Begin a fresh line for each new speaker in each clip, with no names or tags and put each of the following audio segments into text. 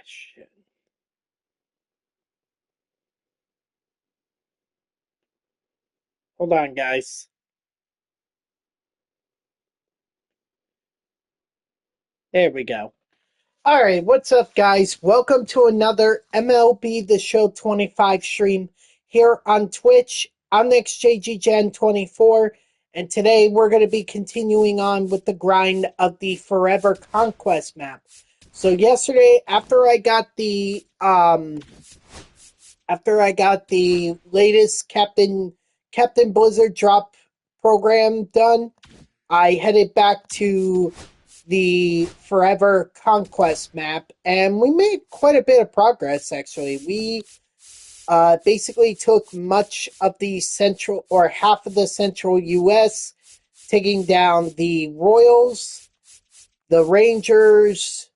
Shit. Hold on, guys. There we go. All right, what's up, guys? Welcome to another MLB The Show 25 stream here on Twitch. I'm the XJGGen24, and today we're going to be continuing on with the grind of the Forever Conquest map. So yesterday, after I got the latest Captain Blizzard drop program done, I headed back to the Forever Conquest map, and we made quite a bit of progress, actually. We basically took much of the central, or half of the central U.S., taking down the Royals, the Rangers,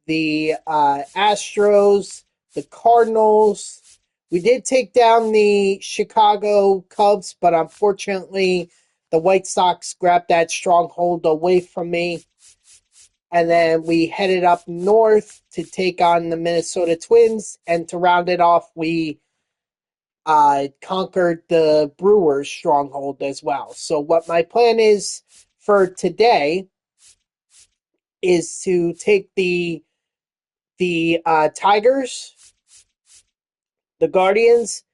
the Astros, the Cardinals. We did take down the Chicago Cubs, but unfortunately, the White Sox grabbed that stronghold away from me. And then we headed up north to take on the Minnesota Twins. And to round it off, we conquered the Brewers stronghold as well. So what my plan is for today is to take the Tigers, the Guardians,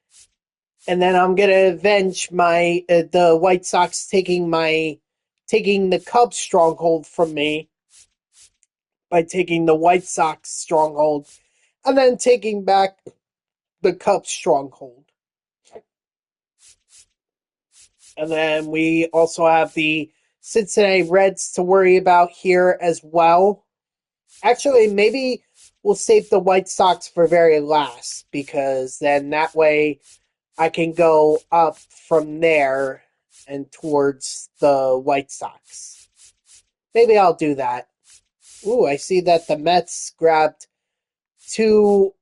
and then I'm gonna avenge my the White Sox taking the Cubs stronghold from me by taking the White Sox stronghold, and then taking back the Cubs stronghold. And then we also have the Cincinnati Reds to worry about here as well. Actually, maybe we'll save the White Sox for very last, because then that way I can go up from there and towards the White Sox. Maybe I'll do that. Ooh, I see that the Mets grabbed two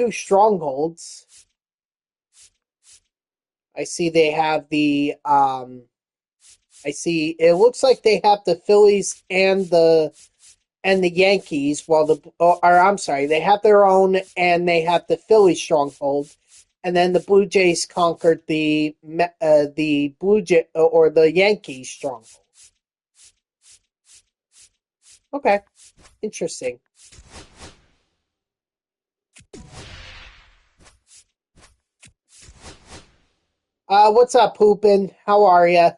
strongholds. I see they have it looks like they have the Phillies and the Yankees, they have their own, and they have the Phillies stronghold, and then the Blue Jays conquered the Yankees stronghold. Okay, interesting. What's up, Poopin? How are ya?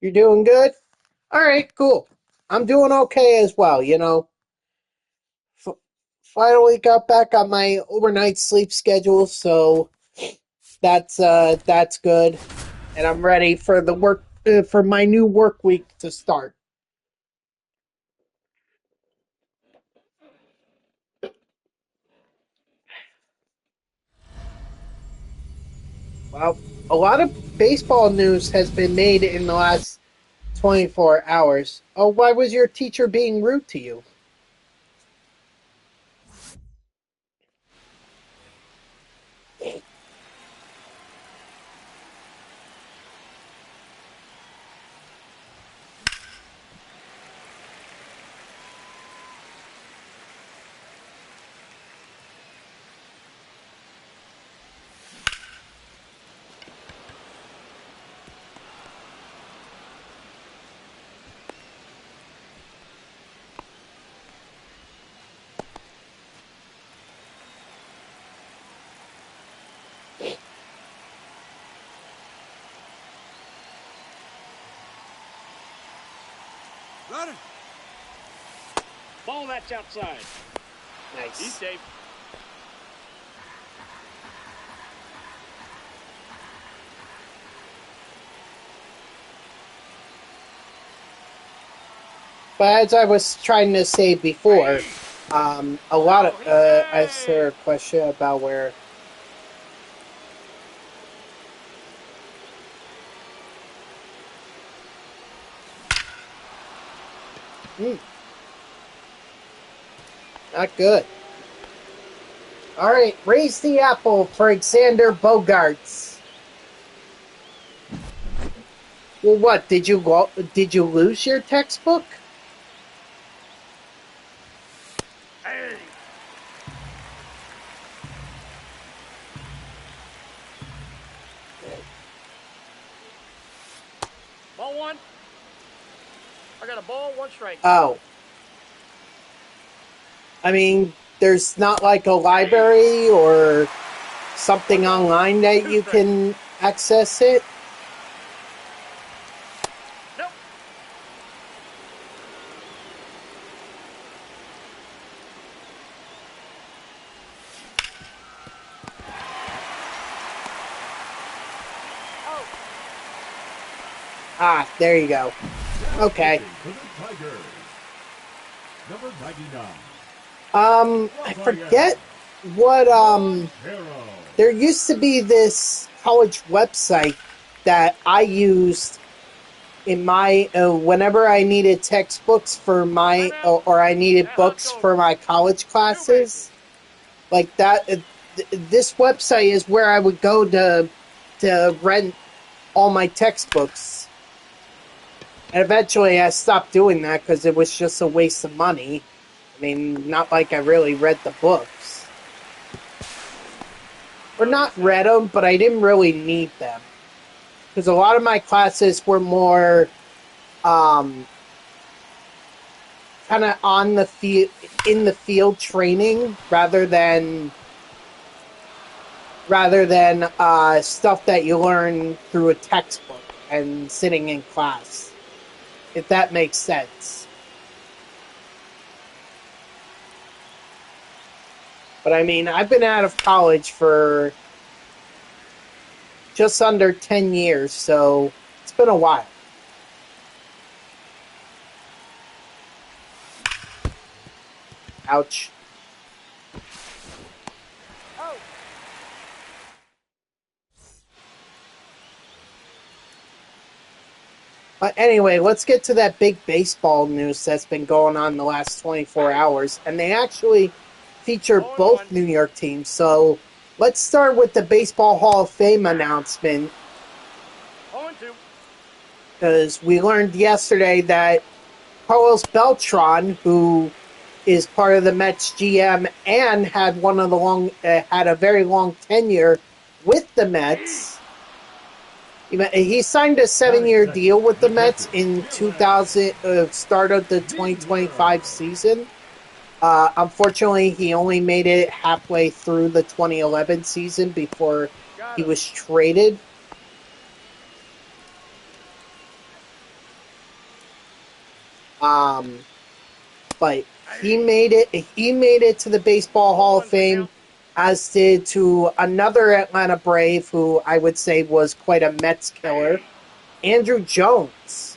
You're doing good? All right, cool. I'm doing okay as well, Finally got back on my overnight sleep schedule, so that's good. And I'm ready for the work for my new work week to start. Well, a lot of baseball news has been made in the last 24 hours. Oh, why was your teacher being rude to you?
Running. Ball that's outside.
Nice.
He's safe.
But as I was trying to say before, a lot of I saw a question about where. Not good. All right, raise the apple for Alexander Bogarts. Well, what did you go? Did you lose your textbook?
Hey. Ball one. I got a ball, one strike.
Oh, I mean, there's not like a library or something online that you can access it.
Nope. Oh.
Ah, there you go. Okay.
For the Tigers, number 99.
I forget what,
Hero.
there used to be this college website that I used in my, whenever I needed textbooks for my, or I needed books for my college classes. Like that, this website is where I would go to rent all my textbooks. And eventually I stopped doing that because it was just a waste of money. I mean, not like I really read the books. Or not read them, but I didn't really need them. Because a lot of my classes were more, kind of on the field, in the field training, rather than stuff that you learn through a textbook and sitting in class. If that makes sense. But I mean, I've been out of college for just under 10 years, so it's been a while. Ouch.
Oh.
But anyway, let's get to that big baseball news that's been going on the last 24 hours. And they actually feature both New York teams. So let's start with the Baseball Hall of Fame announcement.
0-2.
Because we learned yesterday that Carlos Beltran, who is part of the Mets GM and had had a very long tenure with the Mets. He signed a 7-year deal with the Mets in 2000, start of the 2025 season. Unfortunately, he only made it halfway through the 2011 season before he was traded. But he made it. He made it to the Baseball Hall of Fame, as did to another Atlanta Brave, who I would say was quite a Mets killer, Andrew Jones.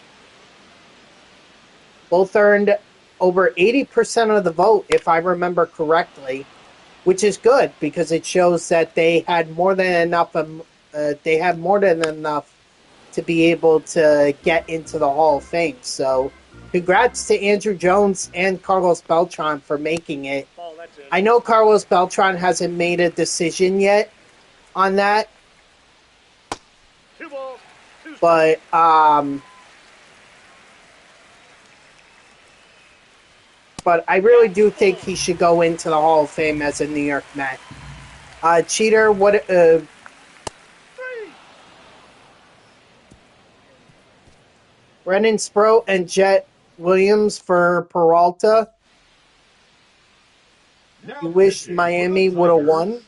Both earned over 80% of the vote, if I remember correctly, which is good because it shows that they had more than enough. They had more than enough to be able to get into the Hall of Fame. So, congrats to Andrew Jones and Carlos Beltran for making it.
Ball, that's it.
I know Carlos Beltran hasn't made a decision yet on that,
2 balls, 2 strikes.
but I really do think he should go into the Hall of Fame as a New York Met. Cheater, what?
3.
Brennan Sproat and Jet Williams for Peralta.
Now
You wish
pitching
Miami
for the
would have
Tigers,
won.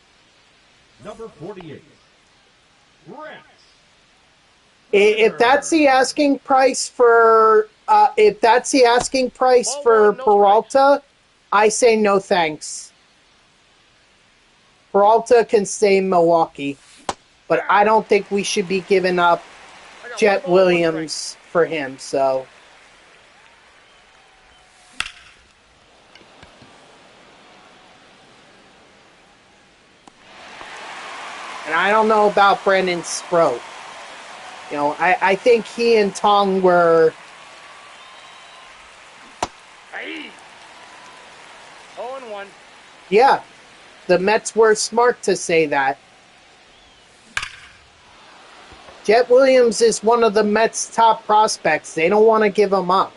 Number 48. Brett.
If that's the asking price for
Ball one, no
Peralta, I say no thanks. Peralta can stay in Milwaukee, but I don't think we should be giving up
I got
Jet
1 ball, 1
Williams for him. So, and I don't know about Brendan Sproat. You know, I think he and Tong were.
Hey. 0-1.
Yeah, the Mets were smart to say that. Jet Williams is one of the Mets' top prospects. They don't want to give him up.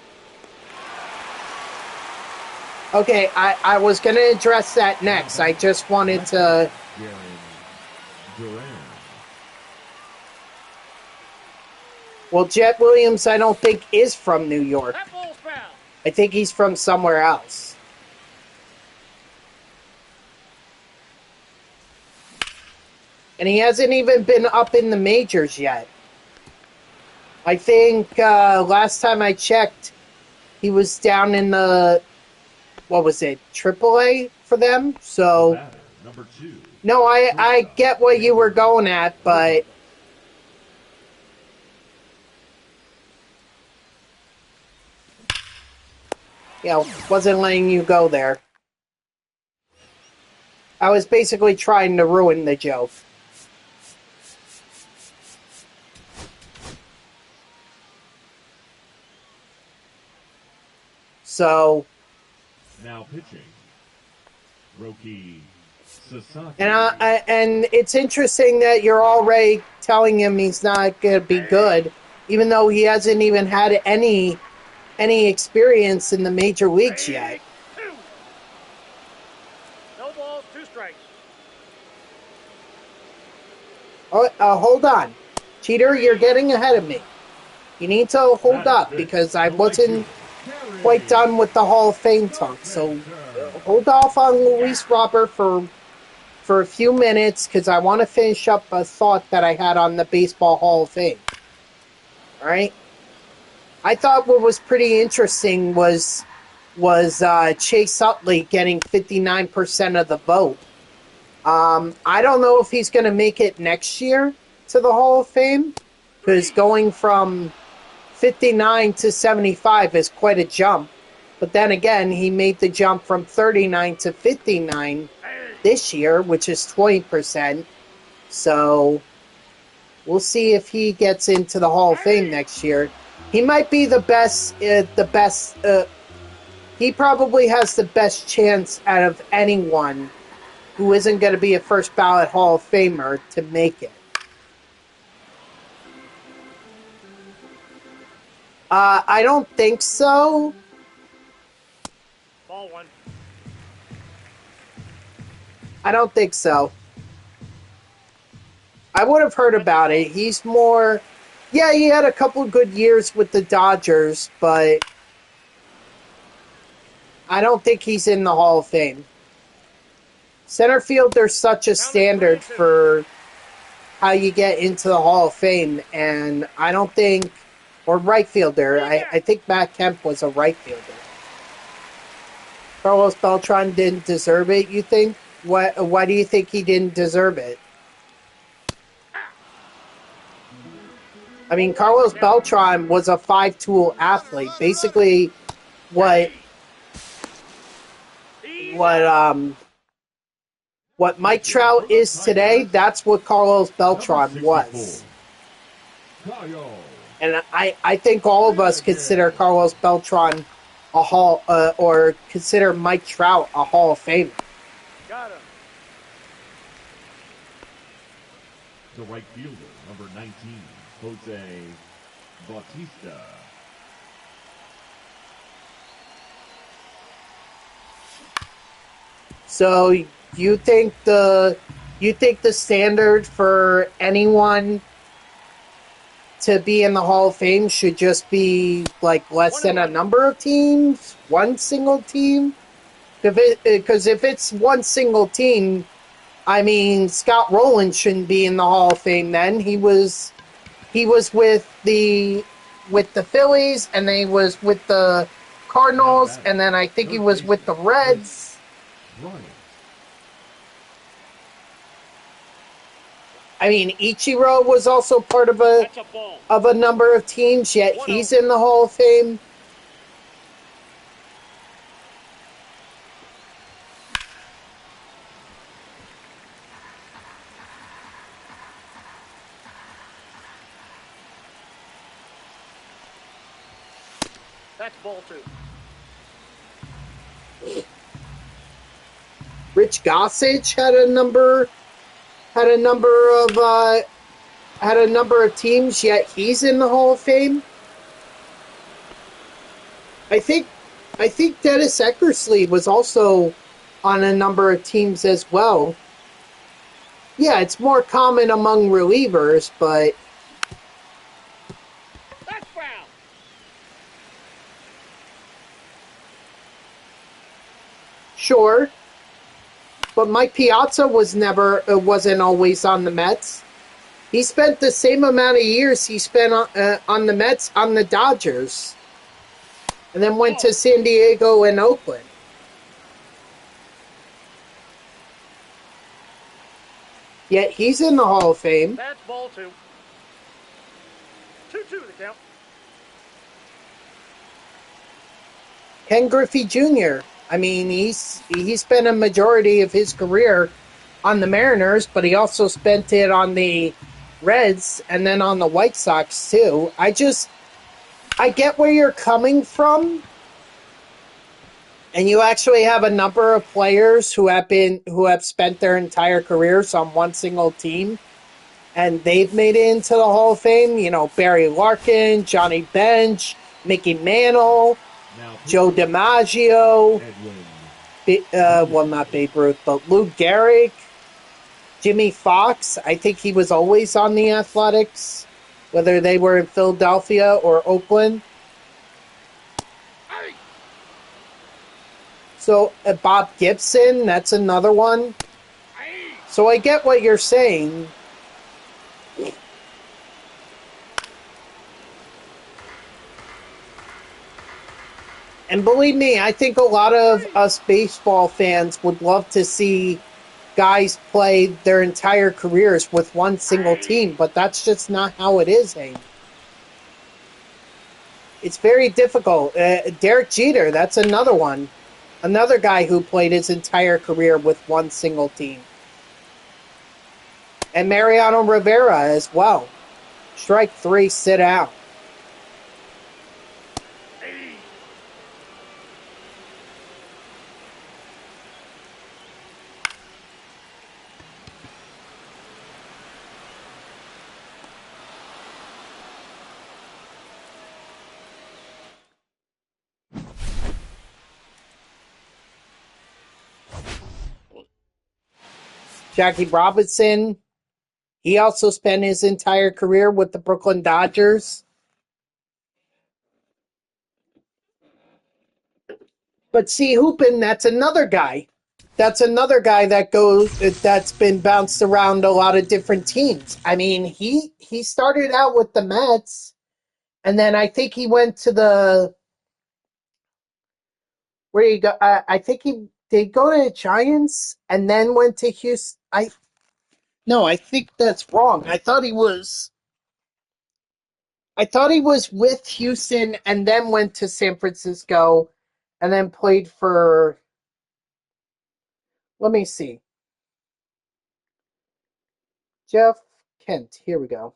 Okay, I was going to address that next. I just wanted to... Well, Jet Williams, I don't think, is from New York.
That ball's foul.
I think he's from somewhere else. And he hasn't even been up in the majors yet. I think last time I checked, he was down in the, what was it, AAA for them? So,
Number 2.
No, I get what you were going at, but... Yeah, wasn't letting you go there. I was basically trying to ruin the joke. So...
Now pitching. Roki Sasaki.
And it's interesting that you're already telling him he's not going to be good, even though he hasn't even had any experience in the major leagues yet.
No balls, 2 strikes.
Oh, hold on. Cheater, you're getting ahead of me. You need to hold up because I wasn't quite done with the Hall of Fame talk. So hold off on Luis Robert for a few minutes because I want to finish up a thought that I had on the Baseball Hall of Fame. All right? I thought what was pretty interesting was Chase Utley getting 59% of the vote. I don't know if he's going to make it next year to the Hall of Fame, because going from 59 to 75 is quite a jump. But then again, he made the jump from 39 to 59 this year, which is 20%. So we'll see if he gets into the Hall of Fame next year. He might be the best. He probably has the best chance out of anyone who isn't going to be a first ballot Hall of Famer to make it. I don't think so.
Ball 1.
I don't think so. I would have heard about it. He's more... Yeah, he had a couple good years with the Dodgers, but I don't think he's in the Hall of Fame. Center field, there's such a standard for how you get into the Hall of Fame, and I don't think... Or right fielder. I think Matt Kemp was a right fielder. Carlos Beltran didn't deserve it, you think? Why do you think he didn't deserve it? I mean, Carlos Beltran was a 5-tool athlete. Basically, what Mike Trout is today, that's what Carlos Beltran was. And I think all of us consider Carlos Beltran a Hall, or consider Mike Trout a Hall of Famer.
Got him.
The right fielder, number 19, Jose Bautista.
So you think the standard for anyone to be in the Hall of Fame should just be like less than a number of teams, one single team? Because if it's one single team, I mean, Scott Rowland shouldn't be in the Hall of Fame. Then he was with the Phillies, and then he was with the Cardinals, and then I think he was with the Reds. I mean, Ichiro was also part of a number of teams, yet he's in the Hall of Fame.
That's ball 2.
Rich Gossage had a number of had a number of teams, yet he's in the Hall of Fame. I think Dennis Eckersley was also on a number of teams as well. Yeah, it's more common among relievers, but
That's foul.
sure. But Mike Piazza wasn't always on the Mets. He spent the same amount of years he spent on the Mets on the Dodgers, and then went to San Diego and Oakland. Yet he's in the Hall of Fame.
That's ball 2. 2-2 the count.
Ken Griffey Jr. I mean, he spent a majority of his career on the Mariners, but he also spent it on the Reds and then on the White Sox too. I get where you're coming from, and you actually have a number of players who have spent their entire careers on one single team, and they've made it into the Hall of Fame. You know, Barry Larkin, Johnny Bench, Mickey Mantle,
Now,
Joe DiMaggio,
Edwin.
well, not Babe Ruth, but Lou Gehrig, Jimmy Fox. I think he was always on the Athletics, whether they were in Philadelphia or Oakland.
Hey.
So Bob Gibson, that's another one.
Hey.
So I get what you're saying. And believe me, I think a lot of us baseball fans would love to see guys play their entire careers with one single team, but that's just not how it is, Hank. It's very difficult. Derek Jeter, that's another one. Another guy who played his entire career with one single team. And Mariano Rivera as well. Strike 3, sit out. Jackie Robinson, he also spent his entire career with the Brooklyn Dodgers. But see, Hoopin, that's another guy. That's that's been bounced around a lot of different teams. I mean, he started out with the Mets, and then I think he went to the where you go. I think he did go to the Giants and then went to Houston. I think that's wrong. I thought he was with Houston and then went to San Francisco and then played for. Let me see. Jeff Kent. Here we go.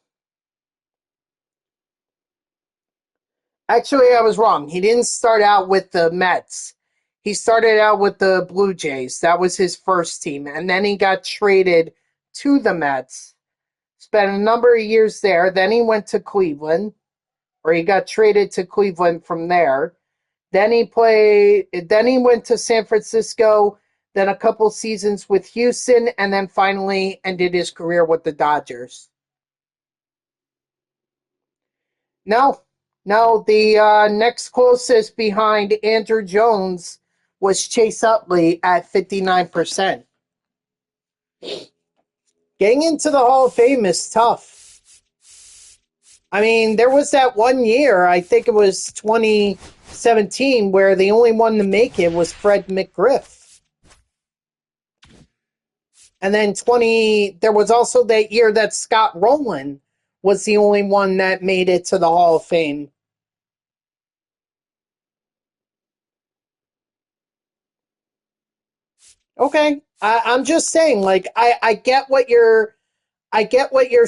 Actually, I was wrong. He didn't start out with the Mets. He started out with the Blue Jays. That was his first team. And then he got traded to the Mets. Spent a number of years there. Then he went to Cleveland, or he got traded to Cleveland from there. Then he went to San Francisco, then a couple seasons with Houston, and then finally ended his career with the Dodgers. No, no, the next closest behind Andrew Jones was Chase Utley at 59%. Getting into the Hall of Fame is tough. I mean, there was that one year, I think it was 2017, where the only one to make it was Fred McGriff. And then there was also that year that Scott Rowland was the only one that made it to the Hall of Fame. Okay. I'm just saying, like, I get what you're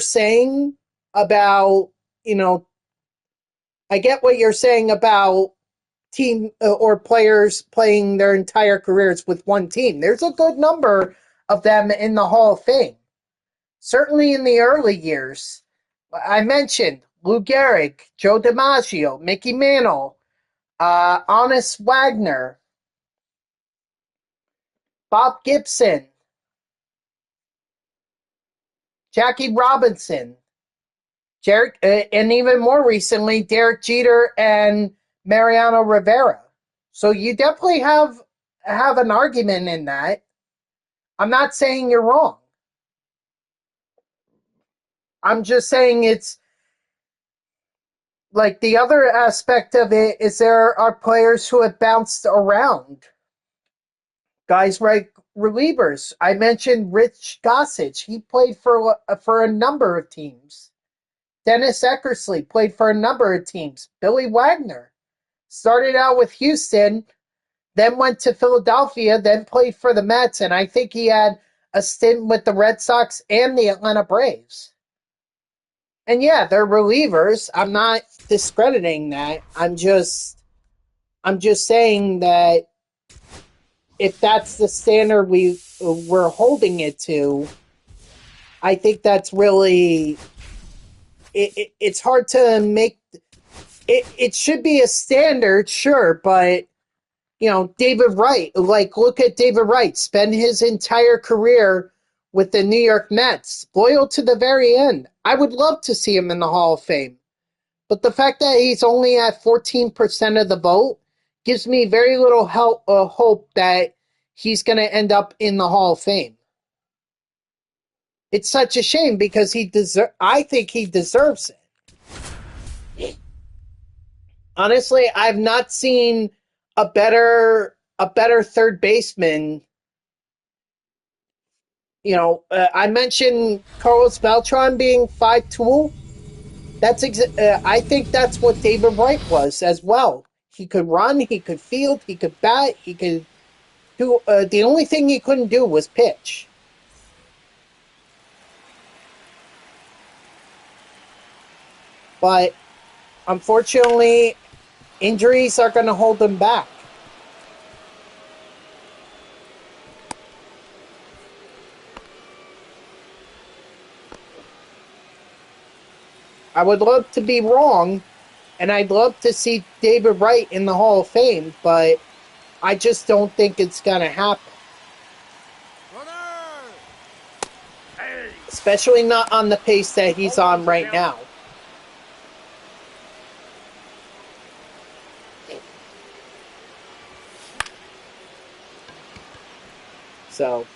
saying about, you know, I get what you're saying about team or players playing their entire careers with one team. There's a good number of them in the Hall of Fame. Certainly in the early years. I mentioned Lou Gehrig, Joe DiMaggio, Mickey Mantle, Honest Wagner, Bob Gibson, Jackie Robinson, and even more recently, Derek Jeter and Mariano Rivera. So you definitely have an argument in that. I'm not saying you're wrong. I'm just saying it's like the other aspect of it is there are players who have bounced around. Guys like relievers. I mentioned Rich Gossage. He played for a number of teams. Dennis Eckersley played for a number of teams. Billy Wagner started out with Houston, then went to Philadelphia, then played for the Mets, and I think he had a stint with the Red Sox and the Atlanta Braves. And yeah, they're relievers. I'm not discrediting that. I'm just saying that if that's the standard we're holding it to, I think that's really it's hard to make it. It should be a standard, sure, but David Wright. Like, look at David Wright. Spend his entire career with the New York Mets, loyal to the very end. I would love to see him in the Hall of Fame. But the fact that he's only at 14% of the vote gives me very little hope that he's going to end up in the Hall of Fame. It's such a shame because I think he deserves it. Honestly, I've not seen a better third baseman. I mentioned Carlos Beltran being 5'2". I think that's what David Wright was as well. He could run, he could field, he could bat, he could do. The only thing he couldn't do was pitch. But unfortunately, injuries are going to hold him back. I would love to be wrong, and I'd love to see David Wright in the Hall of Fame, but I just don't think it's going to happen. Especially not on the pace that he's on right now. So,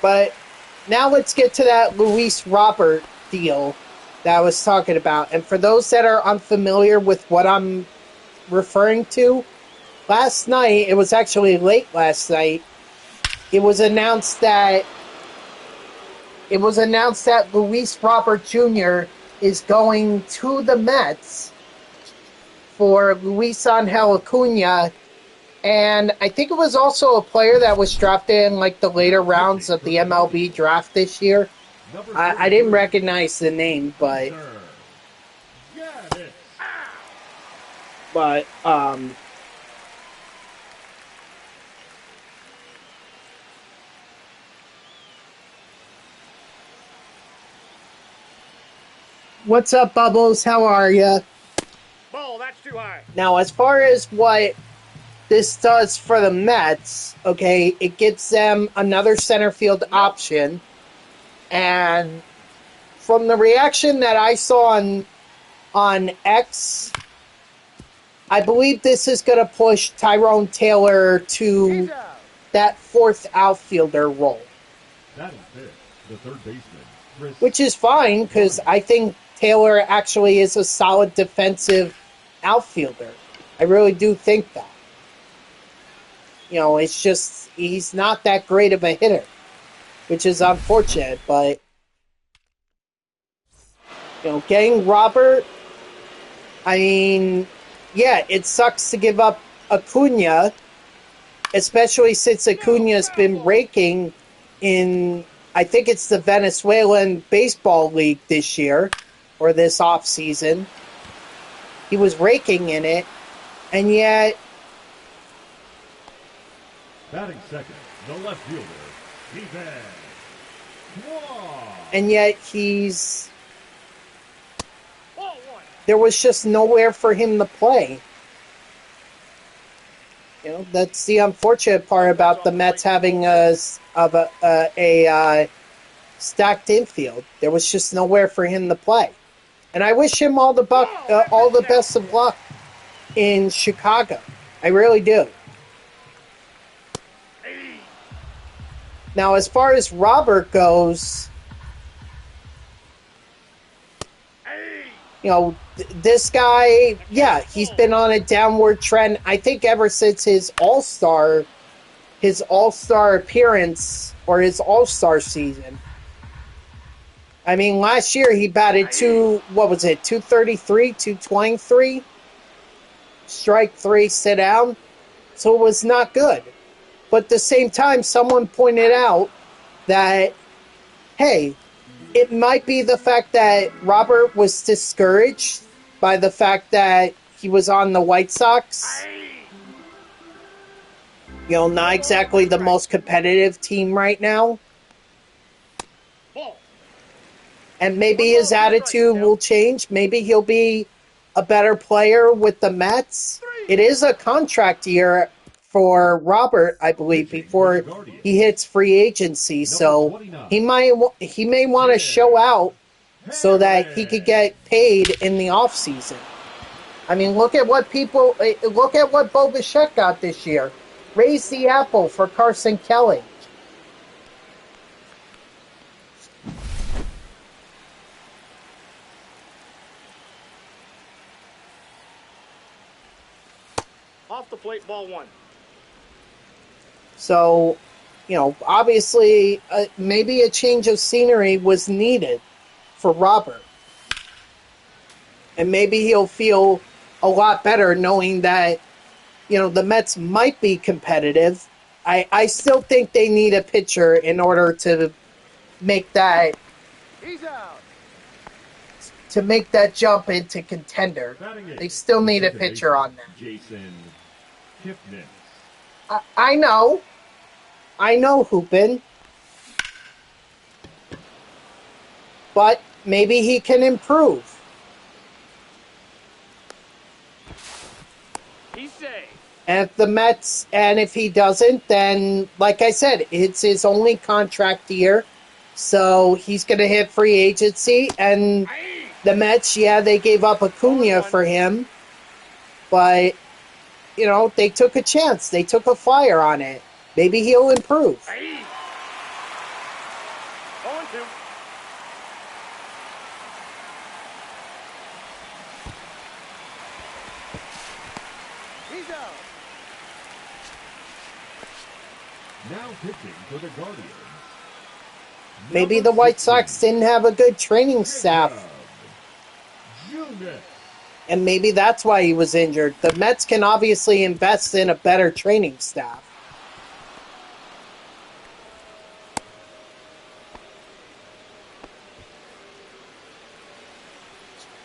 but now let's get to that Luis Robert deal that I was talking about. And for those that are unfamiliar with what I'm referring to, last night, it was actually late last night, it was announced that Luis Robert Jr. is going to the Mets for Luis Angel Acuna. And I think it was also a player that was drafted in like the later rounds of the MLB draft this year. I didn't recognize the name, but what's up, Bubbles? How are you?
Ball, that's too high.
Now, as far as what this does for the Mets, okay, it gets them another center field option. And from the reaction that I saw on X, I believe this is going to push Tyrone Taylor to that fourth outfielder role.
That is fair. The third baseman, Chris.
Which is fine, because I think Taylor actually is a solid defensive outfielder. I really do think that. It's just he's not that great of a hitter, which is unfortunate. But, getting Robert, I mean, yeah, it sucks to give up Acuna, especially since Acuna's been raking in, I think it's the Venezuelan Baseball League this year, or this offseason. He was raking in it, and yet...
Batting second, the left fielder, Defense.
And yet he's...
Ball one.
There was just nowhere for him to play. You know, that's the unfortunate part about the Mets having a stacked infield. There was just nowhere for him to play. And I wish him all the best of luck in Chicago. I really do. Now, as far as Robert goes, you know, this guy, yeah, he's been on a downward trend. I think ever since his All-Star appearance or his All-Star season. I mean, last year he batted 233, 223, strike 3, sit down. So it was not good. But at the same time, someone pointed out that, hey, it might be the fact that Robert was discouraged by the fact that he was on the White Sox. You know, not exactly the most competitive team right now. And maybe his attitude will change. Maybe he'll be a better player with the Mets. It is a contract year for Robert, I believe, before he hits free agency. So he may want to show out so that he could get paid in the offseason. I mean, look at what Bo Bichette got this year. Raise the apple for Carson Kelly.
Off the plate, ball one.
So, you know, obviously, maybe a change of scenery was needed for Robert. And maybe he'll feel a lot better knowing that, you know, the Mets might be competitive. I still think they need a pitcher in order to make that jump into contender. They still need a pitcher on that.
Jason Kipnis.
I know, Hoopin. But maybe he can improve.
He's safe.
And if he doesn't, then, like I said, it's his only contract year. So he's going to hit free agency. And the Mets, yeah, they gave up Acuna for him. But, you know, they took a chance. They took a flyer on it. Maybe he'll improve.
0-2. He's out.
Now pitching for the Guardians.
Maybe the White Sox didn't have a good training staff. And maybe that's why he was injured. The Mets can obviously invest in a better training staff.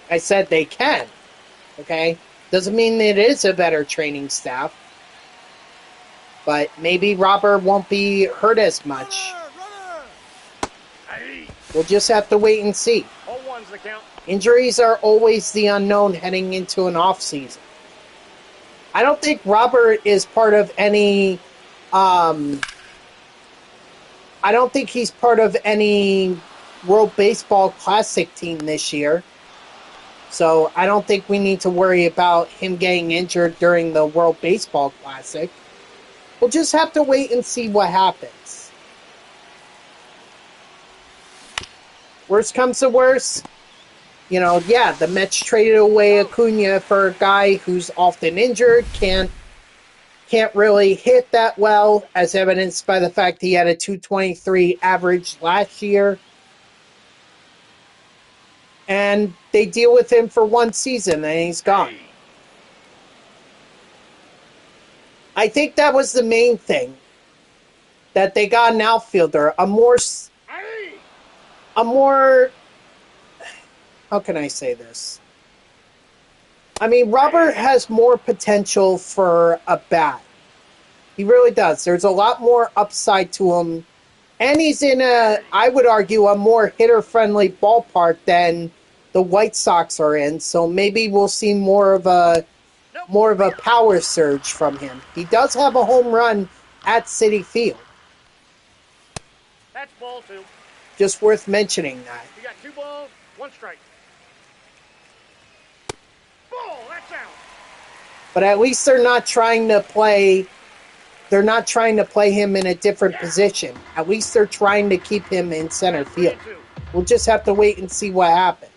I said they can. Okay? Doesn't mean it is a better training staff. But maybe Robert won't be hurt as much. We'll just have to wait and see.
0-1's the count.
Injuries are always the unknown heading into an off-season. I don't think Robert is part of any... I don't think he's part of any World Baseball Classic team this year. So I don't think we need to worry about him getting injured during the World Baseball Classic. We'll just have to wait and see what happens. Worst comes to worst, you know, yeah, the Mets traded away Acuna for a guy who's often injured, can't really hit that well, as evidenced by the fact he had a 223 average last year. And they deal with him for one season, and he's gone. I think that was the main thing. That they got an outfielder, a more... How can I say this? I mean, Robert has more potential for a bat. He really does. There's a lot more upside to him And he's in I would argue, a more hitter-friendly ballpark than the White Sox are in. So maybe we'll see more of a power surge from him. He does have a home run at Citi Field.
That's ball 2.
Just worth mentioning that.
You got 2 balls, 1 strike. Ball, that's out.
But at least they're not trying to play. They're not trying to play him in a different position. At least they're trying to keep him in center field. We'll just have to wait and see what happens.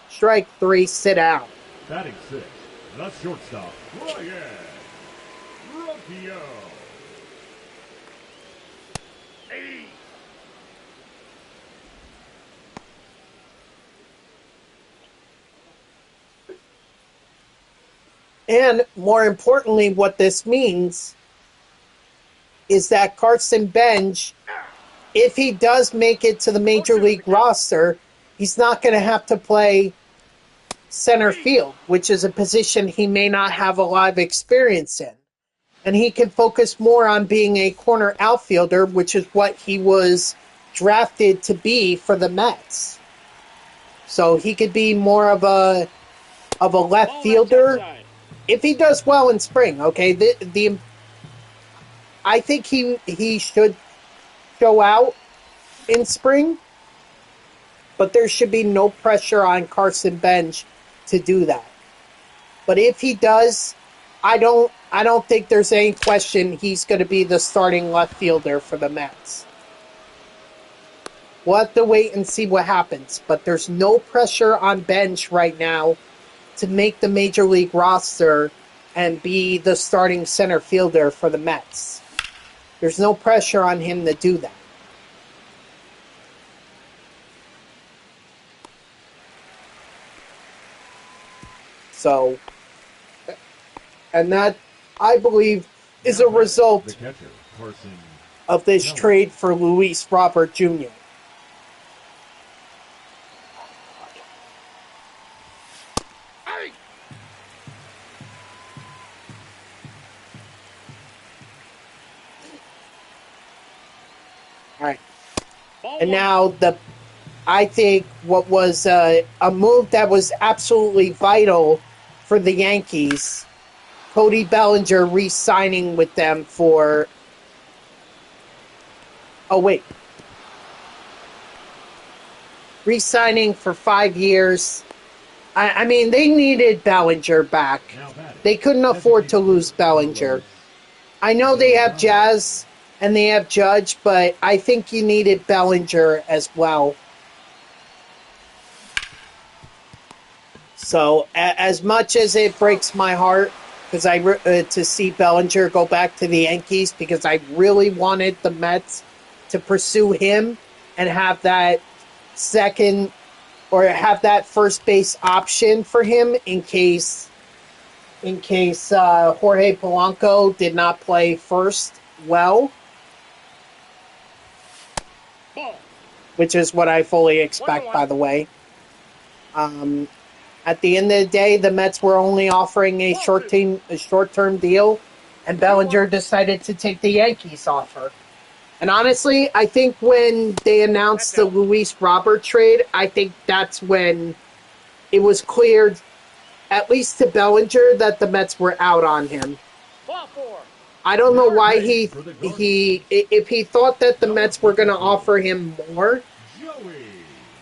Strike 3, sit out.
Batting 6, the shortstop, Ryan Rocchio.
And more importantly, what this means is that Carson Bench, if he does make it to the Major League roster, he's not going to have to play center field, which is a position he may not have a lot of experience in. And he can focus more on being a corner outfielder, which is what he was drafted to be for the Mets. So he could be more of a left fielder if he does well in spring. Okay, I think he should show out in spring, but there should be no pressure on Carson Bench to do that. But if he does, I don't think there's any question he's going to be the starting left fielder for the Mets. We'll have to wait and see what happens, but there's no pressure on Bench right now to make the Major League roster and be the starting center fielder for the Mets. There's no pressure on him to do that. So, and that, I believe, is a result of this trade for Luis Robert Jr. All right. And now I think what was a move that was absolutely vital for the Yankees, Cody Bellinger re-signing with them for... Oh, wait. Re-signing for 5 years. I mean, they needed Bellinger back. They couldn't afford to lose Bellinger. I know they have Jazz and they have Judge, but I think you needed Bellinger as well. So, as much as it breaks my heart because to see Bellinger go back to the Yankees, because I really wanted the Mets to pursue him and have that second or have that first base option for him in case Jorge Polanco did not play first well, which is what I fully expect, by the way. At the end of the day, the Mets were only offering a short-term deal, and Bellinger decided to take the Yankees offer. And honestly, I think when they announced the Luis Robert trade, I think that's when it was clear, at least to Bellinger, that the Mets were out on him. I don't know why if he thought that the Mets were going to offer him more,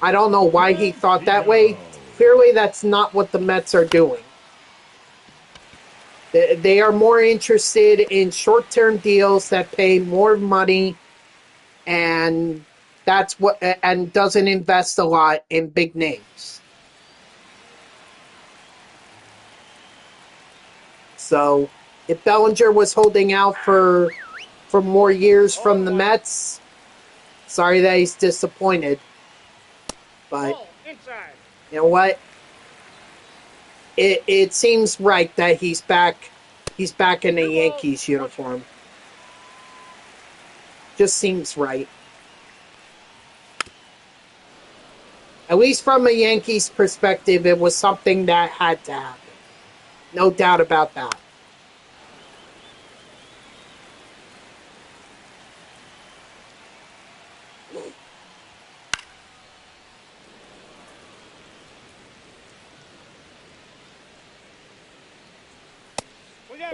I don't know why he thought that way. Clearly, that's not what the Mets are doing. They are more interested in short-term deals that pay more money, and and doesn't invest a lot in big names. So, if Bellinger was holding out for more years from the Mets, sorry that he's disappointed. But you know what? It seems right that he's back in a Yankees uniform. Just seems right. At least from a Yankees perspective, it was something that had to happen. No doubt about that.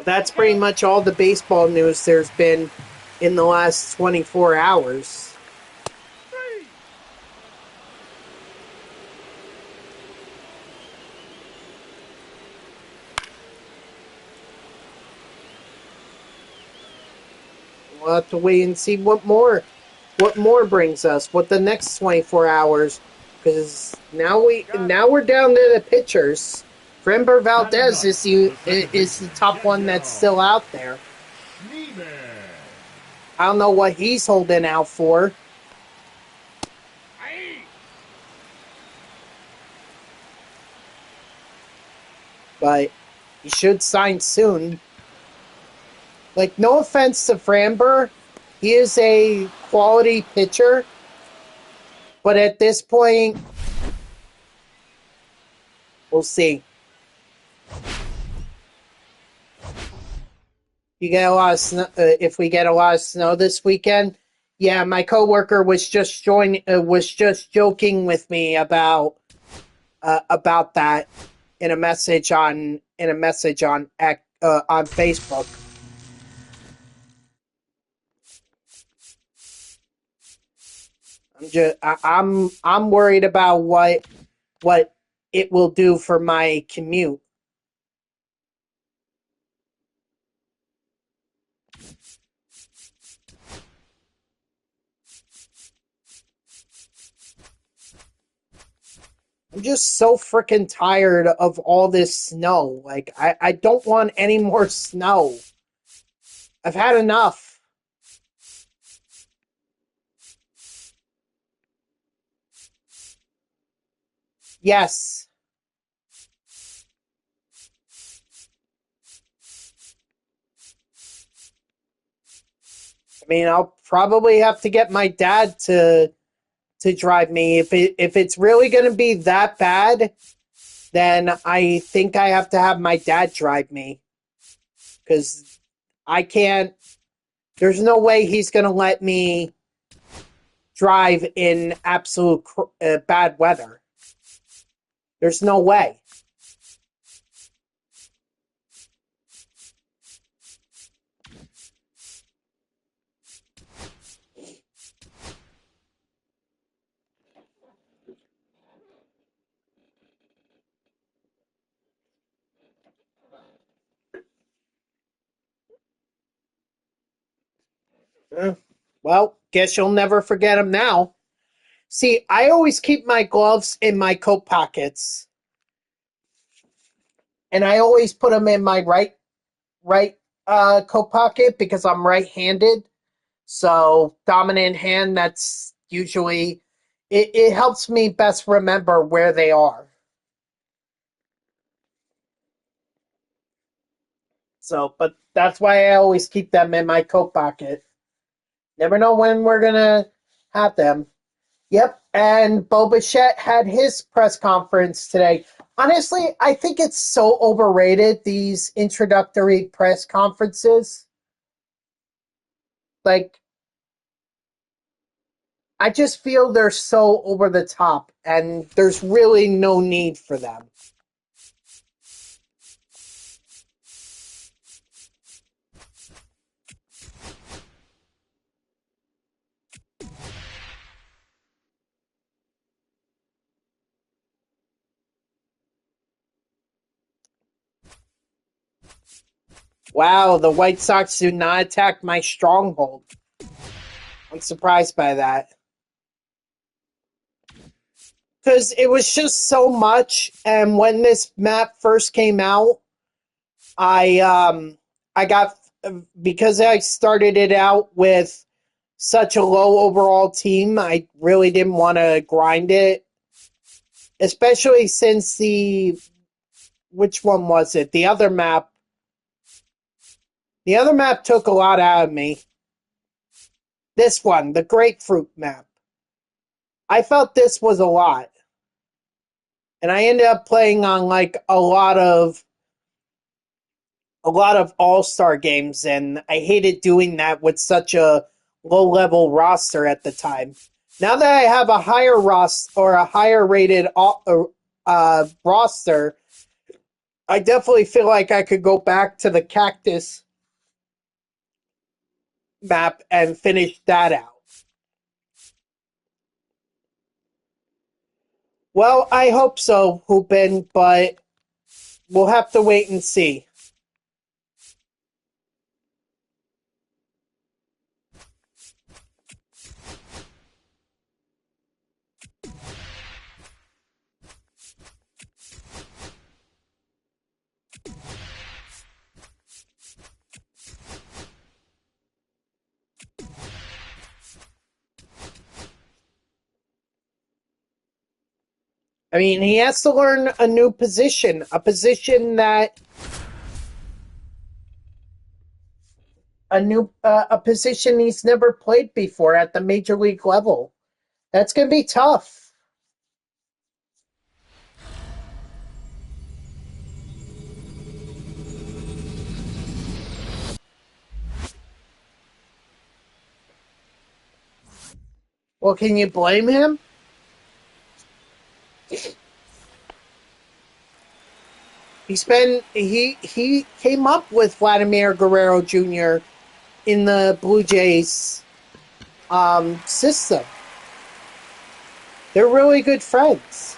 That's pretty much all the baseball news there's been in the last 24 hours. We'll have to wait and see what more brings us, what the next 24 hours, because now we're down to the pitchers. Framber Valdez is the top one that's still out there. I don't know what he's holding out for. But he should sign soon. Like, no offense to Framber, he is a quality pitcher, but at this point, we'll see. You get a lot of snow, if we get a lot of snow this weekend. Yeah, my coworker was just joking with me about that in a message on Facebook. I'm worried about what it will do for my commute. I'm just so freaking tired of all this snow. Like, I don't want any more snow. I've had enough. Yes. I mean, I'll probably have to get my dad to drive me. If it's really going to be that bad, then I think I have to have my dad drive me. Because I can't... There's no way he's going to let me drive in absolute bad weather. There's no way. Well, guess you'll never forget him now. See, I always keep my gloves in my coat pockets. And I always put them in my right coat pocket because I'm right-handed. So, dominant hand, that's usually... It helps me best remember where they are. So, but that's why I always keep them in my coat pocket. Never know when we're going to have them. Yep, and Boba Fett had his press conference today. Honestly, I think it's so overrated, these introductory press conferences. Like, I just feel they're so over the top, and there's really no need for them. Wow, the White Sox do not attack my stronghold. I'm surprised by that. Because it was just so much, and when this map first came out, I got, because I started it out with such a low overall team, I really didn't want to grind it. Especially since which one was it? The other map took a lot out of me. This one, the grapefruit map. I felt this was a lot. And I ended up playing on like a lot of all-star games, and I hated doing that with such a low-level roster at the time. Now that I have a higher roster or a higher rated roster, I definitely feel like I could go back to the cactus map and finish that out. Well, I hope so, Hoopin, but we'll have to wait and see. I mean, he has to learn a new position, a position he's never played before at the major league level. That's going to be tough. Well, can you blame him? He came up with Vladimir Guerrero Jr. in the Blue Jays system. They're really good friends.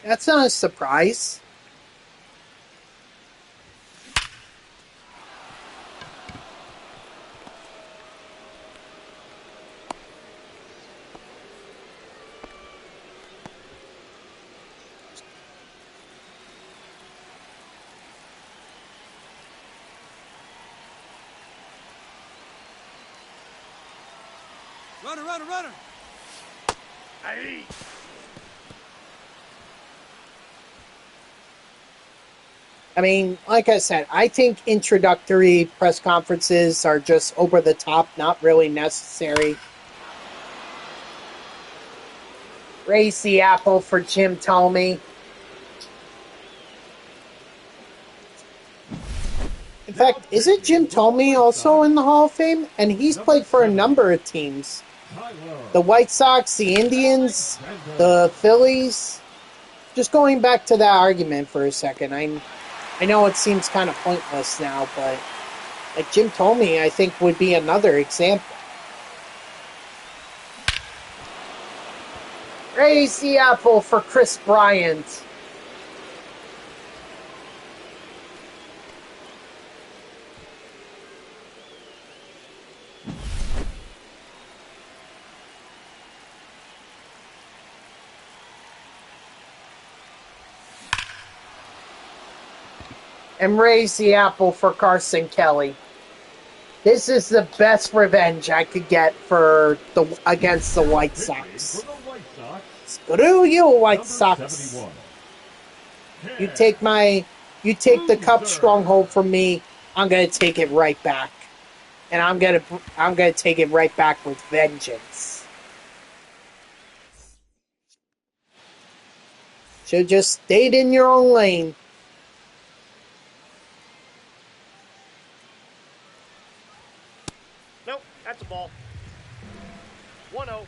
That's not a surprise.
Runner, runner, runner. Hey.
I mean, like I said, I think introductory press conferences are just over the top, not really necessary. Raise the apple for Jim Tomey. In fact, isn't Jim Tomey also in the Hall of Fame? And he's played for a number of teams. The White Sox, the Indians, the Phillies. Just going back to that argument for a second, I know it seems kind of pointless now, but like Jim Tomey, I think would be another example. Raise the apple for Chris Bryant. And raise the apple for Carson Kelly. This is the best revenge I could get against the White Sox. Screw you, White Sox. You take the Cup stronghold from me. I'm gonna take it right back, and I'm gonna take it right back with vengeance. Should just stayed in your own lane.
Nope, that's a ball. 1-0.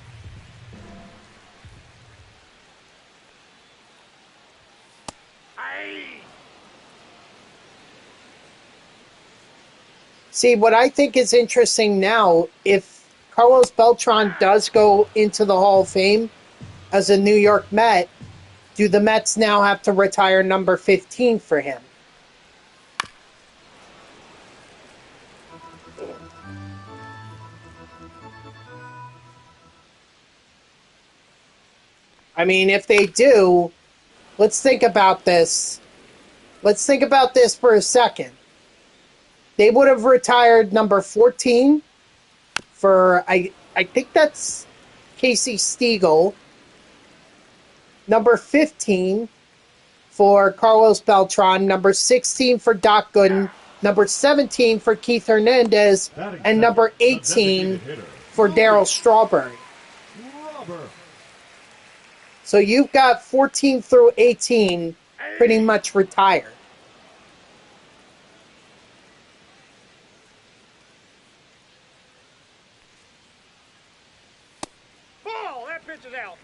Hey.
See, what I think is interesting now, if Carlos Beltran does go into the Hall of Fame as a New York Met, do the Mets now have to retire number 15 for him? I mean, if they do, let's think about this. Let's think about this for a second. They would have retired number 14 for, I think that's Casey Stengel. Number 15 for Carlos Beltran. Number 16 for Doc Gooden. Number 17 for Keith Hernandez. And number 18 for Darryl Strawberry. So you've got 14 through 18 pretty much retired.
Ball! That pitch is out.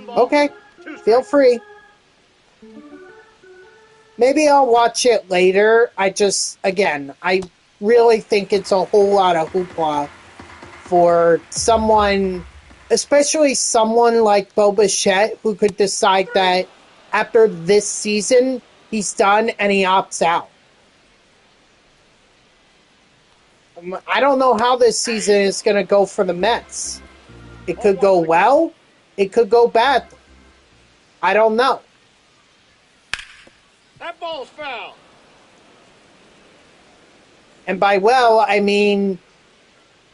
1 ball.
Okay,
2
feel
strikes.
free. Maybe I'll watch it later. I really think it's a whole lot of hoopla for someone, especially someone like Bo Bichette, who could decide that after this season, he's done and he opts out. I don't know how this season is going to go for the Mets. It could go well. It could go badly. I don't know.
That ball's foul.
And by well, I mean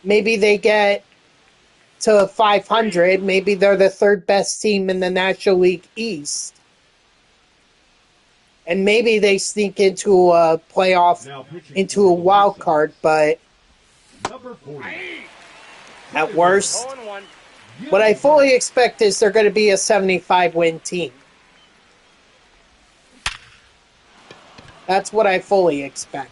maybe they get to 500. Maybe they're the third best team in the National League East. And maybe they sneak into a playoff, into a wild card, but
Number 40.
at worst,
0-1.
what I fully expect is they're going to be a 75-win team. That's what I fully expect.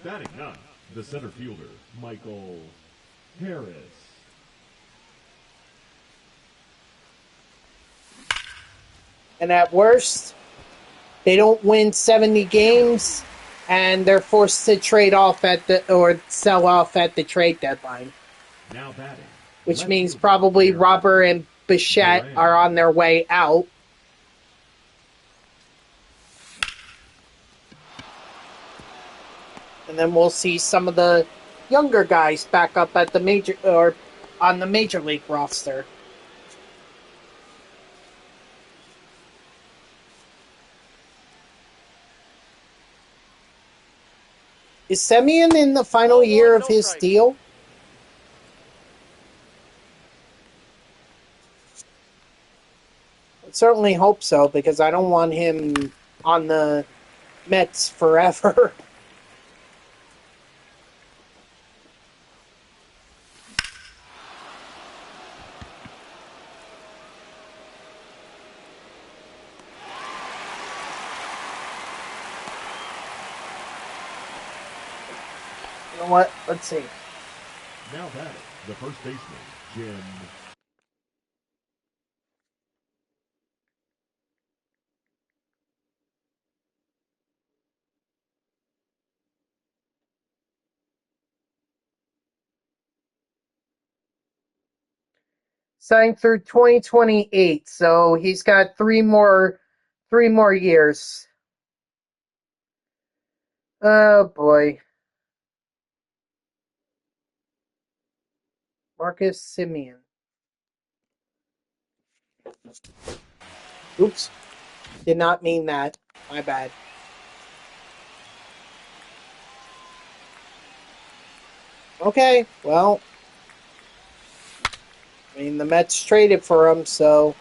Batting ninth, the center fielder, Michael Harris.
And at worst, they don't win 70 games, and they're forced to trade off or sell off at the trade deadline.
Now batting.
Which means probably Robert and Bichette are on their way out. And then we'll see some of the younger guys back up at the major or on the major league roster. Is Semien in the final year of his deal? I certainly hope so, because I don't want him on the Mets forever. You know what? Let's see.
Now batting, the first baseman, Jim.
Signed through 2028, so he's got three more years. Oh boy. Marcus Semien. Oops. Did not mean that. My bad. Okay, well. I mean, the Mets traded for him, so.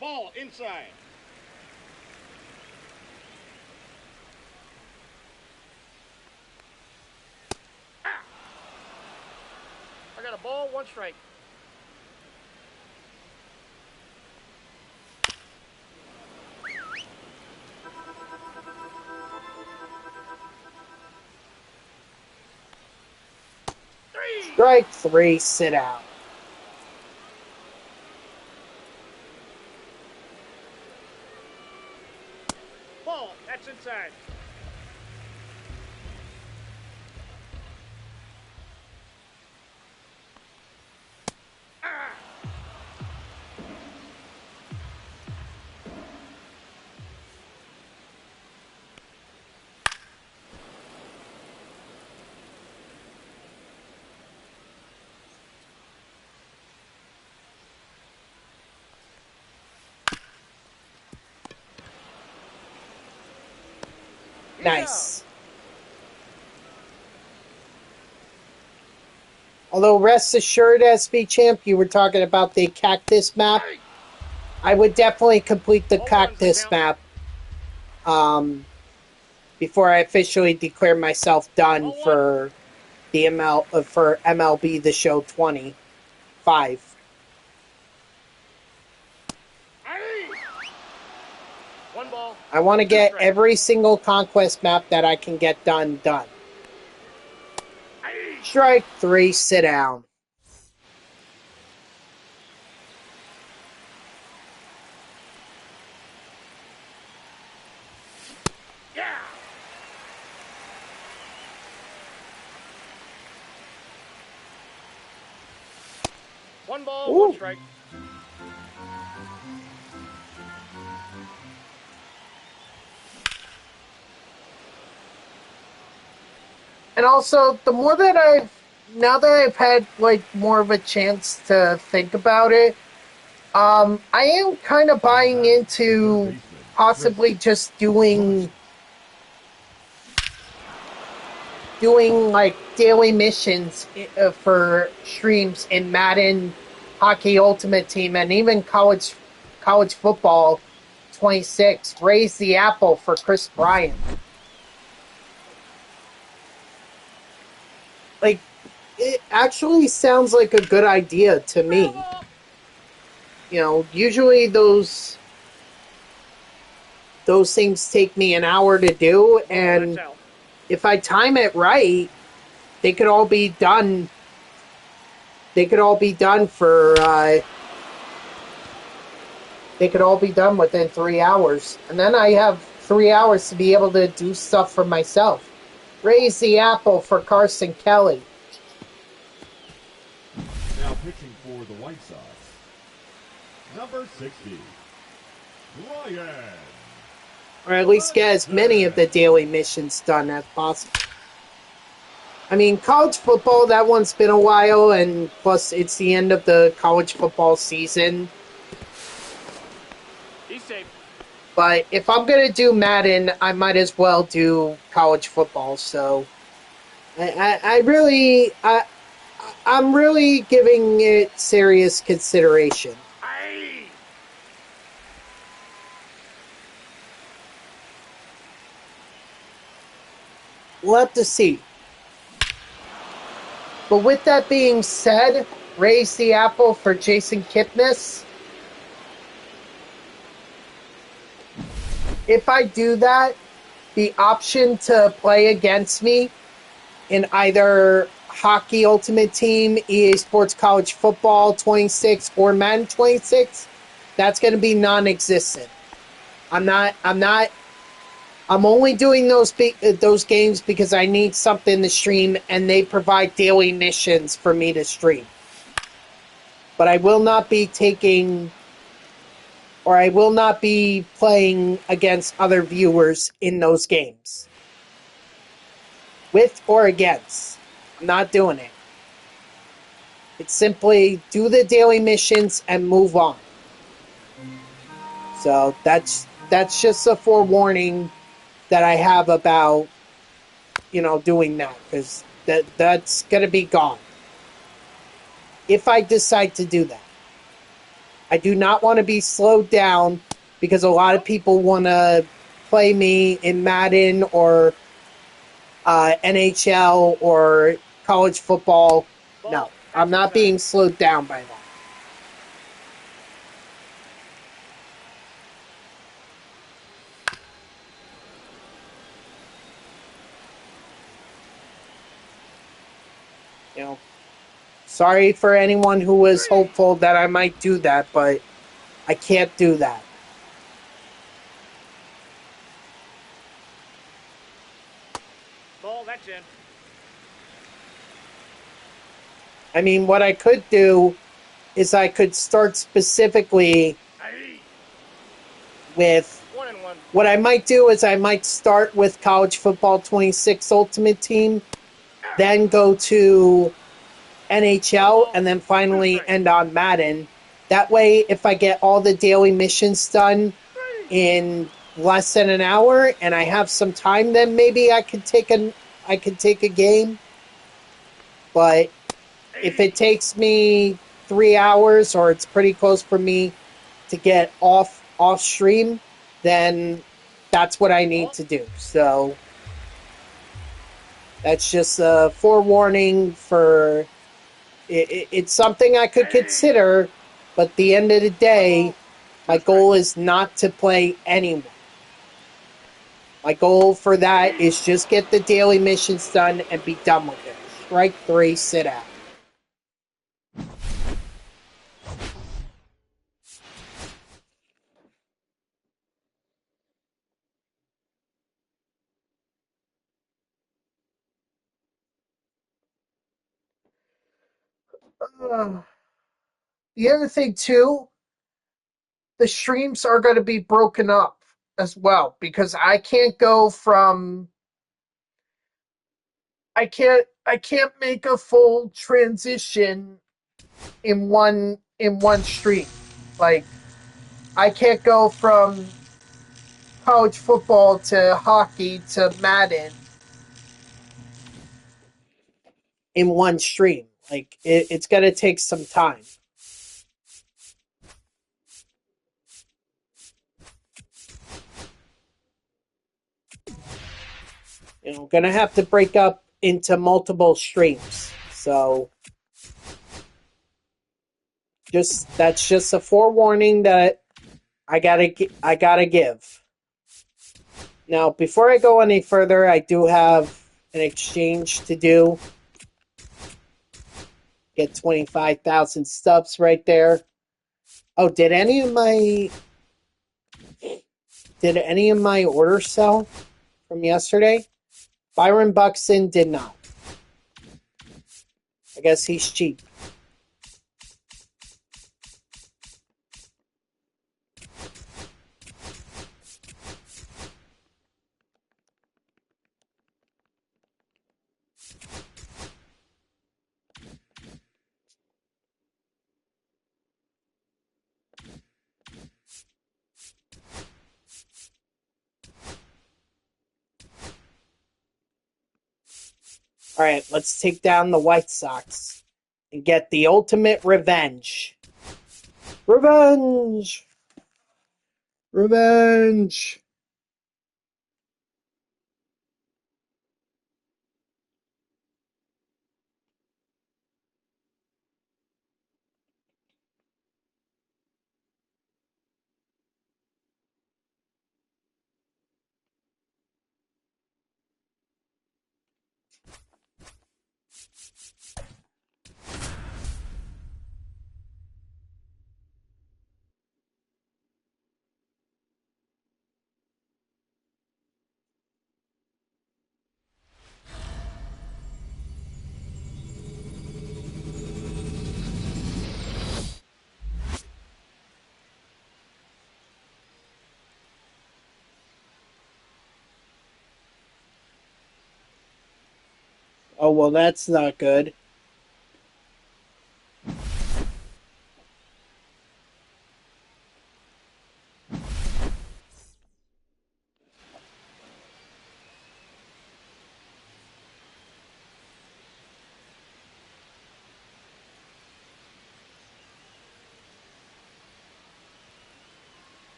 Ball inside. I got a ball, 1 strike.
Strike 3, sit out.
Ball, that's inside.
Nice. Although, rest assured, SB Champ, you were talking about the cactus map. I would definitely complete the cactus map before I officially declare myself done for the for MLB The Show 25.
One ball.
I want to
Two
get
strikes.
every single conquest map that I can get done. Strike 3, sit down.
Yeah. One ball,
Ooh.
1 strike.
And also, now that I've had like more of a chance to think about it, I am kind of buying into possibly just doing like daily missions for streams in Madden, Hockey Ultimate Team, and even college football 26. Raise the apple for Chris Bryant. Like, it actually sounds like a good idea to me. You know, usually those things take me an hour to do, and if I time it right, they could all be done. They could all be done for. They could all be done within 3 hours, and then I have 3 hours to be able to do stuff for myself. Raise the apple for Carson Kelly.
Now pitching for the White Sox, number 60, Ryan.
Or at least get as many of the daily missions done as possible. I mean, college football, that one's been a while, and plus it's the end of the college football season.
He's safe.
But if I'm going to do Madden, I might as well do college football. So I'm really giving it serious consideration.
Aye.
We'll have to see. But with that being said, raise the apple for Jason Kipnis. If I do that, the option to play against me in either Hockey Ultimate Team, EA Sports College Football 26, or Madden 26, that's going to be non-existent. I'm only doing those games because I need something to stream, and they provide daily missions for me to stream. But I will not be playing against other viewers in those games. With or against. I'm not doing it. It's simply do the daily missions and move on. So that's just a forewarning that I have about, doing that, because that's going to be gone. If I decide to do that. I do not want to be slowed down because a lot of people want to play me in Madden or NHL or college football. No, I'm not being slowed down by that. Sorry for anyone who was hopeful that I might do that, but I can't do that.
Ball, that's in.
I mean, what I could do is I could start specifically with...
1-1.
What I might do is I might start with College Football 26 Ultimate Team, then go to NHL, and then finally end on Madden. That way, if I get all the daily missions done in less than an hour and I have some time, then maybe I could take a game. But if it takes me 3 hours, or it's pretty close for me to get off stream, then that's what I need to do. So that's just a forewarning for... It's something I could consider, but at the end of the day, my goal is not to play anyone. My goal for that is just get the daily missions done and be done with it. Strike 3, sit out. The other thing, too, the streams are going to be broken up as well because I can't go from I can't make a full transition in one stream. Like I can't go from college football to hockey to Madden in one stream. Like it's going to take some time. You know, going to have to break up into multiple streams. So that's just a forewarning that I gotta give. Now, before I go any further, I do have an exchange to do. Get 25,000 subs right there. Oh, did any of my orders sell from yesterday? Byron Buxton did not. I guess he's cheap. All right, let's take down the White Sox and get the ultimate revenge. Revenge! Revenge! Oh, well, that's not good.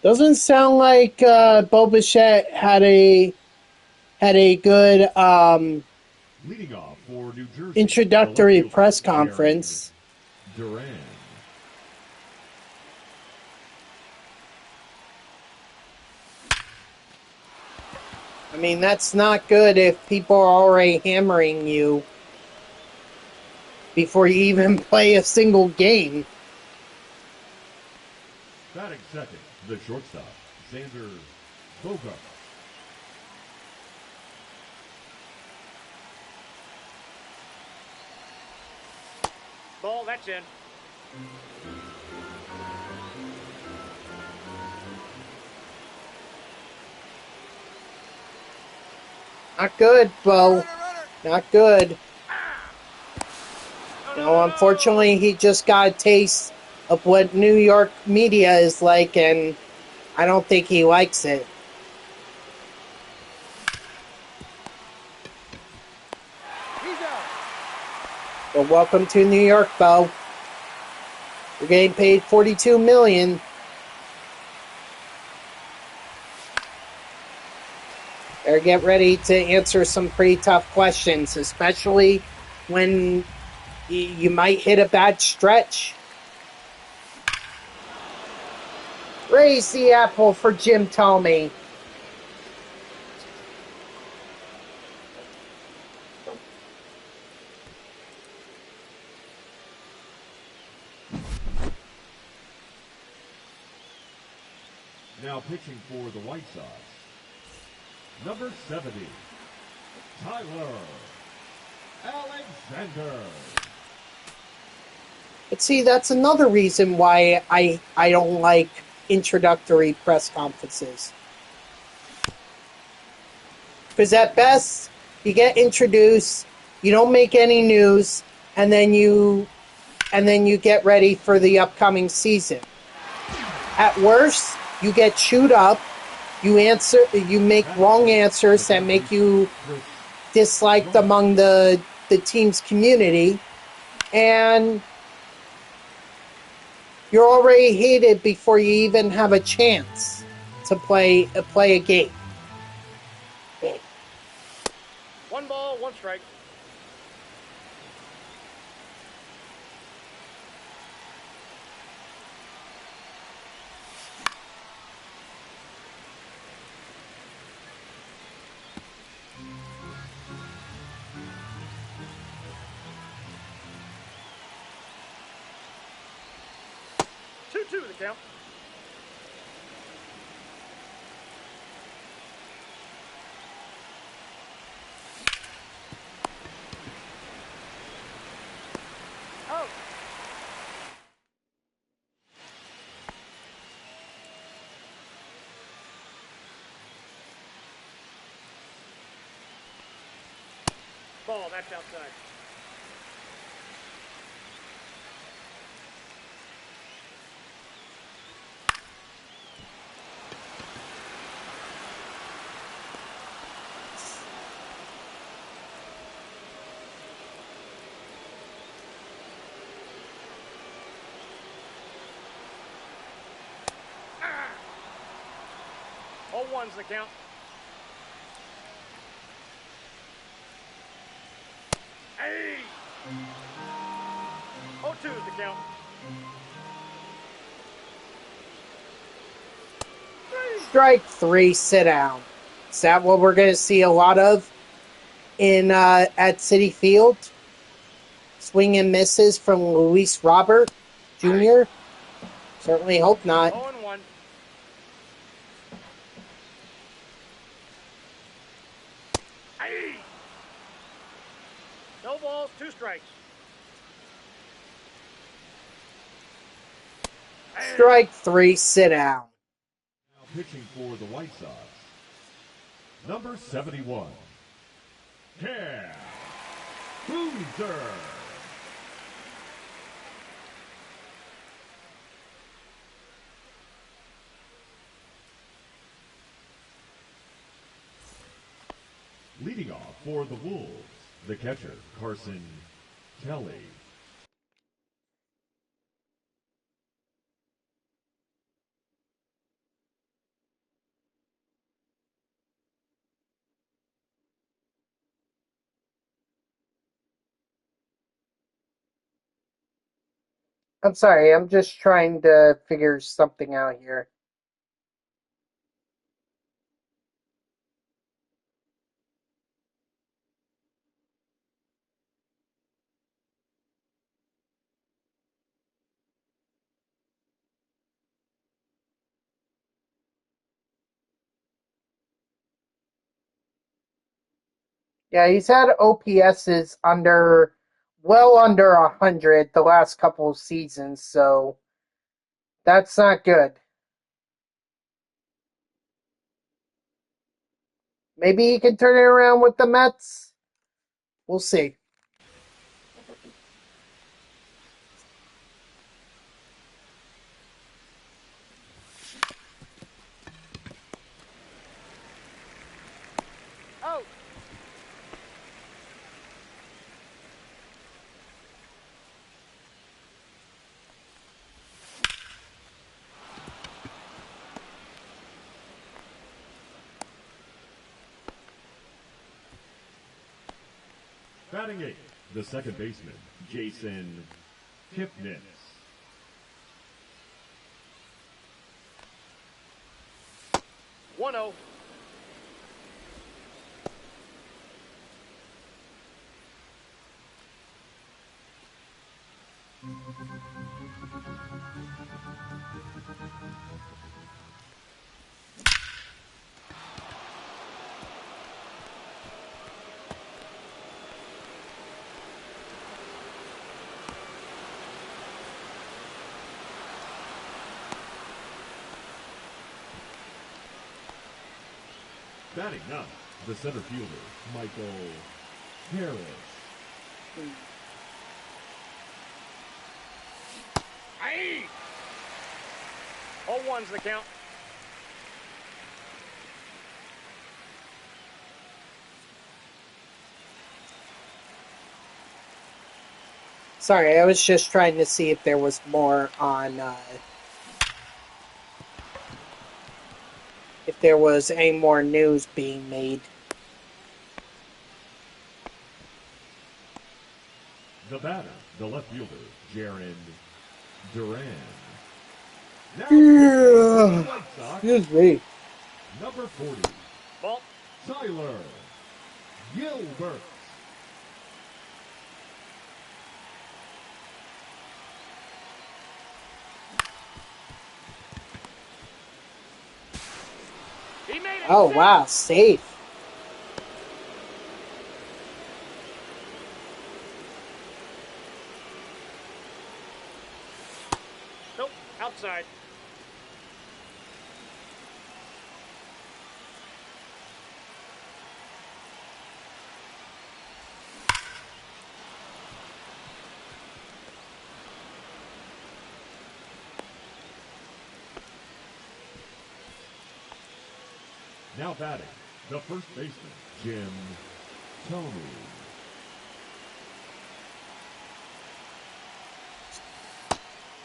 Doesn't sound like Bo Bichette had a good
Leading off for New Jersey,
introductory
the left
press
fielder,
conference.
Duran.
I mean, that's not good if people are already hammering you before you even play a single game.
Batting second, the shortstop, Xander Bogart.
Ball, that's in.
Not good, Bo. Not good. No, unfortunately, he just got a taste of what New York media is like, and I don't think he likes it.
He's out.
But welcome to New York, Bo. You're getting paid $42 million. Better get ready to answer some pretty tough questions, especially when you might hit a bad stretch. Raise the apple for Jim Tomey.
Now pitching for the White Sox, number 70, Tyler Alexander.
But see, that's another reason why I don't like introductory press conferences. Because at best, you get introduced, you don't make any news, and then you get ready for the upcoming season. At worst, you get chewed up, you make wrong answers that make you disliked among the team's community, and you're already hated before you even have a chance to play a game.
1 ball, 1 strike. Two the count. Oh. Ball, that's outside. All ones the count. Hey! 0-2 is the count.
Strike 3, sit down. Is that what we're going to see a lot of in at Citi Field? Swing and misses from Luis Robert Jr.? Certainly hope not.
0-1. Hey! No balls, 2 strikes.
Strike 3, sit down.
Now pitching for the White Sox, number 71, Cam Boozer. Leading off for the Wolves, the catcher, Carson Kelly.
I'm sorry, I'm just trying to figure something out here. Yeah, he's had OPSs well under 100 the last couple of seasons, so that's not good. Maybe he can turn it around with the Mets. We'll see.
Out.
Batting 8, the second baseman, Jason Kipnis.
1-0.
Batting ninth, the center fielder, Michael Harris.
Aye. 0-1's the count.
Sorry, I was just trying to see if there was more on, if there was any more news being made.
The batter, the left fielder, Jaron Duran. Now,
Yeah.
the White Sox,
Excuse me.
number 40,
Ball.
Tyler Gilbert.
He made it.
Oh,
Safe.
wow, safe.
Nope. Outside.
Now batting, the first baseman, Jim Thome.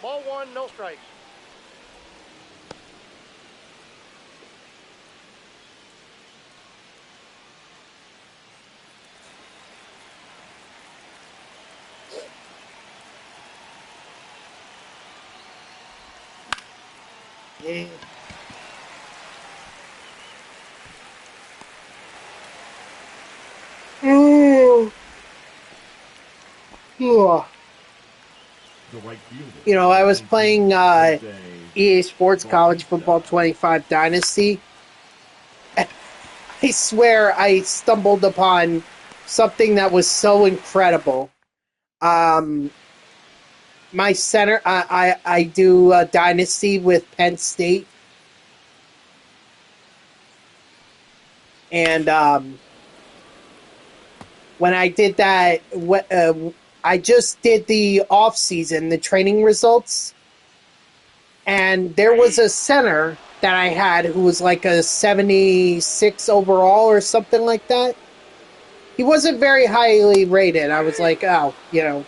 Ball 1, no strike.
Yeah. Ooh. Ugh.
The right fielder.
You know, I was playing
Jose
EA Sports College Football 25 Dynasty. I swear I stumbled upon something that was so incredible. My center, I do Dynasty with Penn State. And when I did that, I just did the off season, the training results, and there was a center that I had who was like a 76 overall or something like that. He wasn't very highly rated. I was like, oh, you know,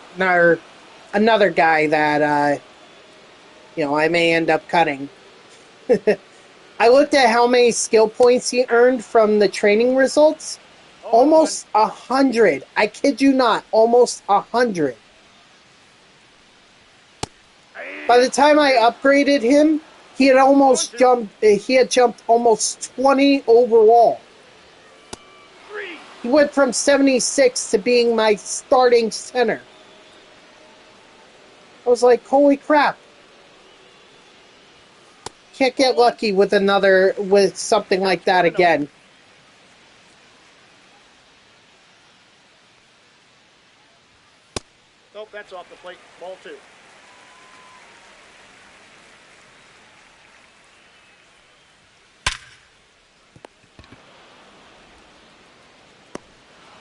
another guy that you know, I may end up cutting. I looked at how many skill points he earned from the training results. Almost 100. I kid you not, almost 100. By the time I upgraded him, he had almost jumped. He had jumped almost 20 overall. He went from 76 to being my starting center. I was like, holy crap! Can't get lucky with something like that again.
Nope, that's off the plate. Ball 2.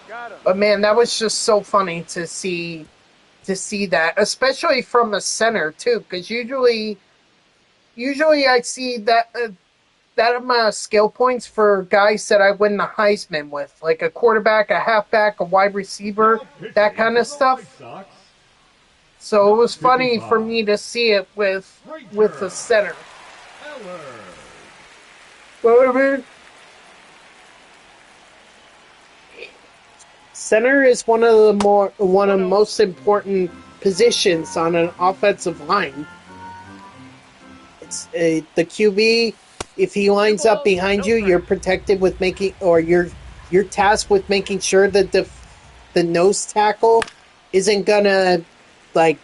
Got him.
But man, that was just so funny to see that, especially from a center too, because usually I see that amount of skill points for guys that I win the Heisman with, like a quarterback, a halfback, a wide receiver, that kind of stuff. So it was funny for me to see it with the center. What I mean? Center is one of the most important positions on an offensive line. It's the QB. If he lines up behind you, you're protected with making, or you're tasked with making sure that the nose tackle isn't gonna like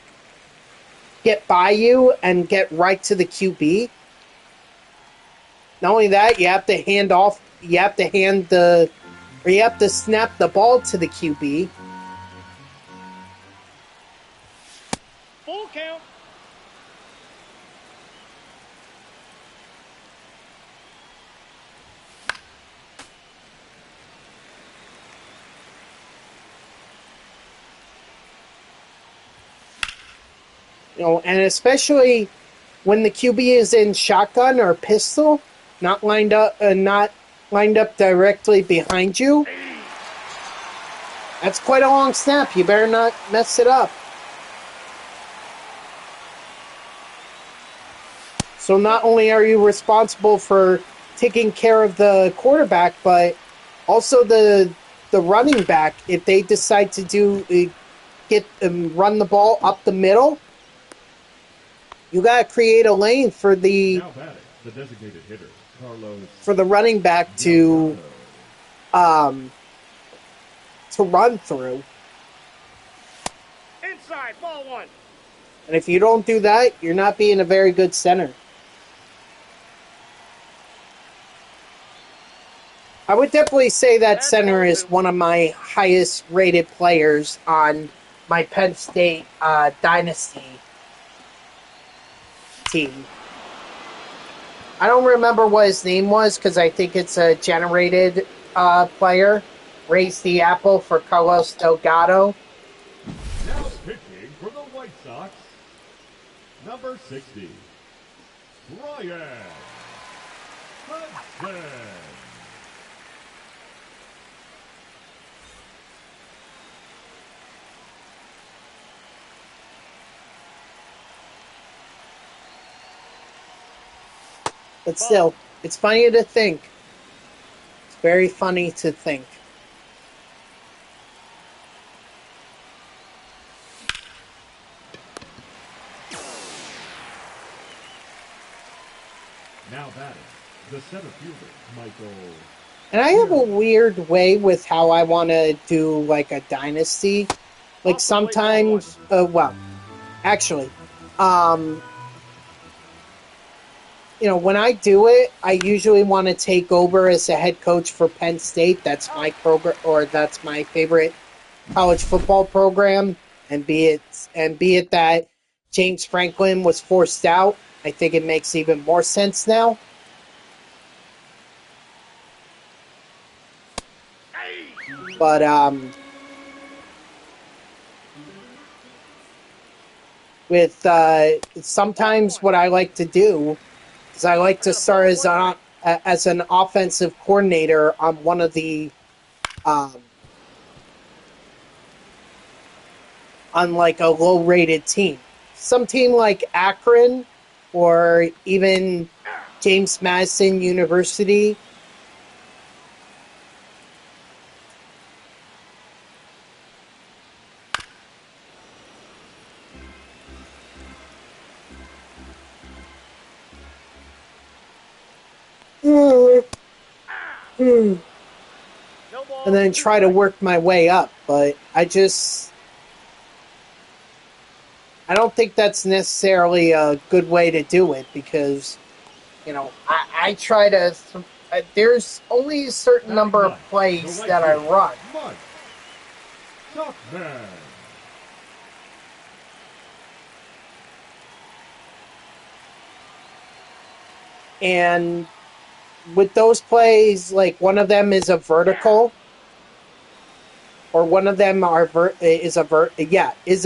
get by you and get right to the QB. Not only that, you have to hand off. You have to you have to snap the ball to the QB.
Full count.
And especially when the QB is in shotgun or pistol, not lined up directly behind you. That's quite a long snap. You better not mess it up. So not only are you responsible for taking care of the quarterback, but also the running back. If they decide to run the ball up the middle, you got to create a lane for the
designated hitter, Carlos
running back to run through.
Inside, ball one.
And if you don't do that, you're not being a very good center. I would definitely say that center is one of my highest rated players on my Penn State Dynasty team. I don't remember what his name was because I think it's a generated player. Raised the apple for Carlos Delgado.
Now pitching for the White Sox, number 60, Brian Hudson.
But still, it's funny to think. It's very funny to think.
Now batting, the center fielder, Michael.
And I have a weird way with how I want to do like a dynasty. Like sometimes, actually, when I do it, I usually want to take over as a head coach for Penn State. That's my program, or that's my favorite college football program. And be it that James Franklin was forced out, I think it makes even more sense now. But with sometimes what I like to do is I like to start as an offensive coordinator on one of the on like a low rated team. Some team like Akron or even James Madison University. And then try to work my way up. But I don't think that's necessarily a good way to do it because, I try to. There's only a certain number of plays that I run. And with those plays, like one of them is a vertical, or one of them is a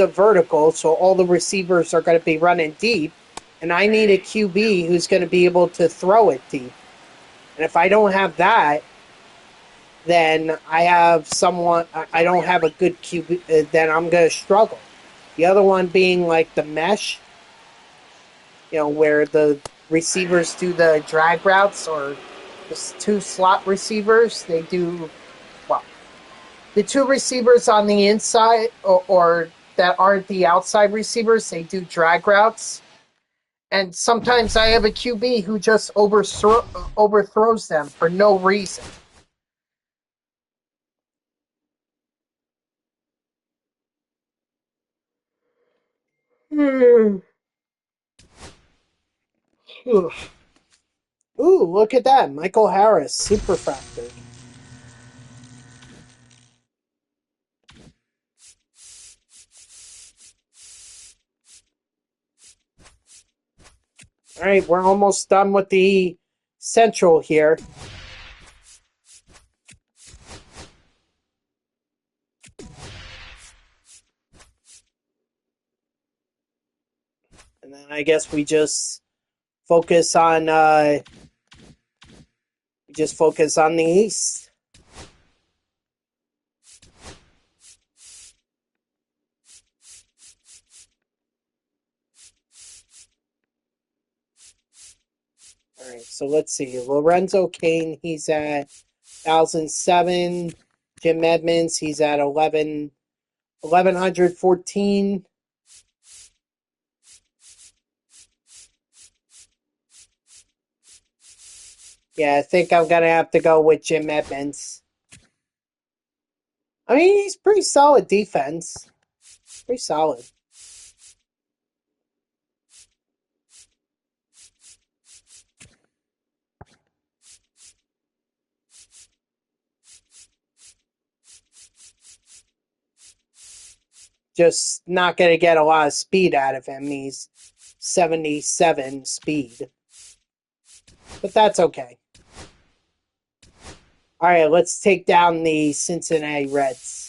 vertical. So all the receivers are going to be running deep, and I need a QB who's going to be able to throw it deep. And if I don't have that, then I don't have a good QB. Then I'm going to struggle. The other one being like the mesh, where the receivers do the drag routes, or the two slot receivers. They do, the two receivers on the inside or that aren't the outside receivers, they do drag routes. And sometimes I have a QB who just overthrows them for no reason. Ooh, look at that. Michael Harris, Superfractor. All right, we're almost done with the Central here. I guess we just focus on the East. All right, so let's see. Lorenzo Kane, he's at 1,007. Jim Edmonds, he's at 1,114. Yeah, I think I'm gonna have to go with Jim Edmonds. I mean, he's pretty solid defense. Pretty solid. Just not gonna get a lot of speed out of him. He's 77 speed. But that's okay. All right, let's take down the Cincinnati Reds.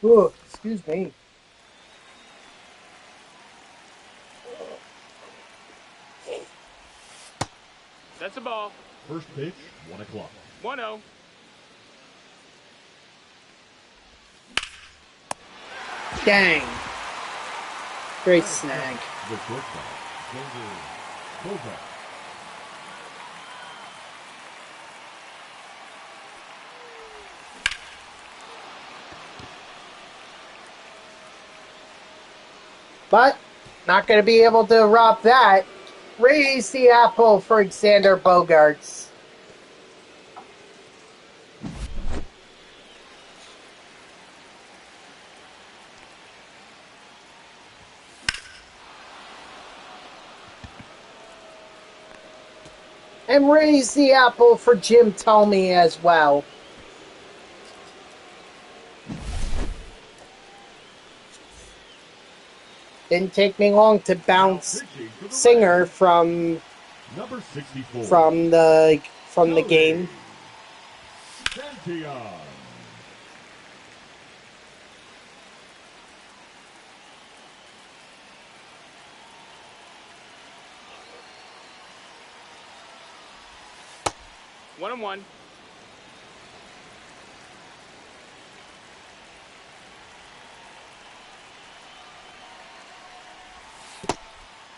Ooh, excuse me.
That's a ball.
First pitch, 1 o'clock.
1-0.
Dang. Great snag.
The shortstop, Xander Bogart.
But not going to be able to rob that. Raise the apple for Xander Bogaerts. And raise the apple for Jim Thome as well. Didn't take me long to bounce Singer from
Number 64.
from the game.
Santillan.
One and one.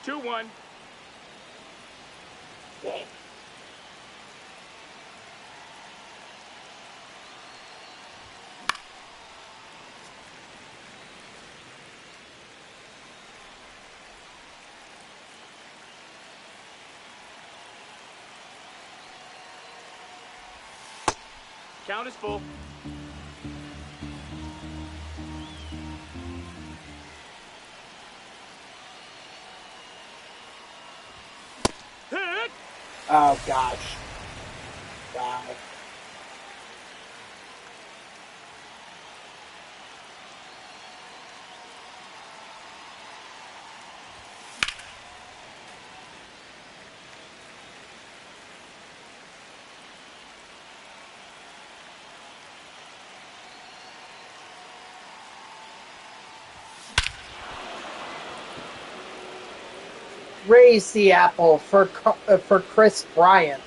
Two one. Count is full. Hit!
Oh gosh. Wow. Raise the apple for Chris Bryant.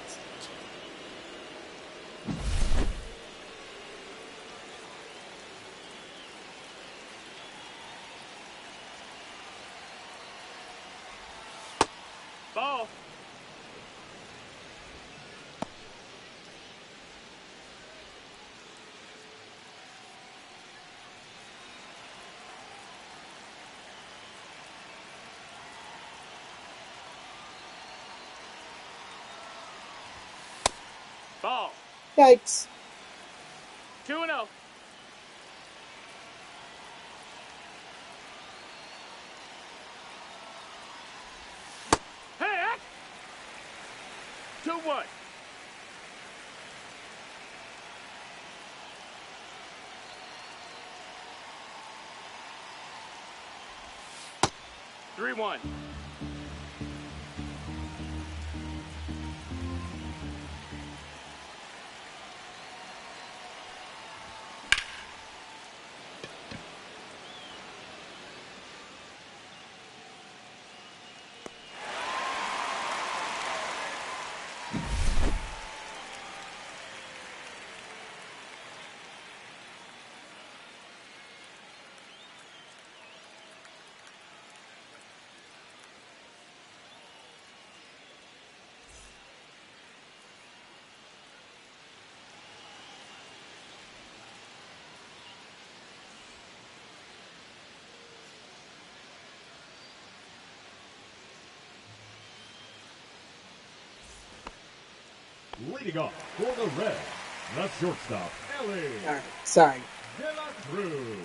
Ball. Ball.
Yikes.
2-0. 2-1. Three one.
Leading off for the Reds, the shortstop, Ellie
All right, sorry.
De La Cruz.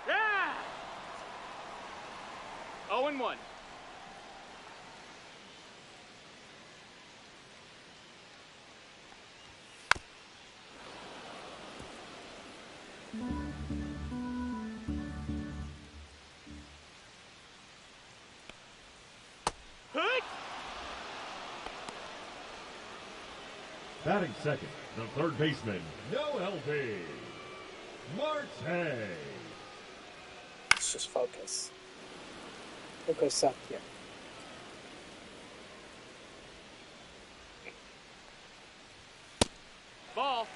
Yeah! 0-1. Hey!
Batting second, the third baseman, no LB, Marte.
Let's just focus. Focus up here.
Ball.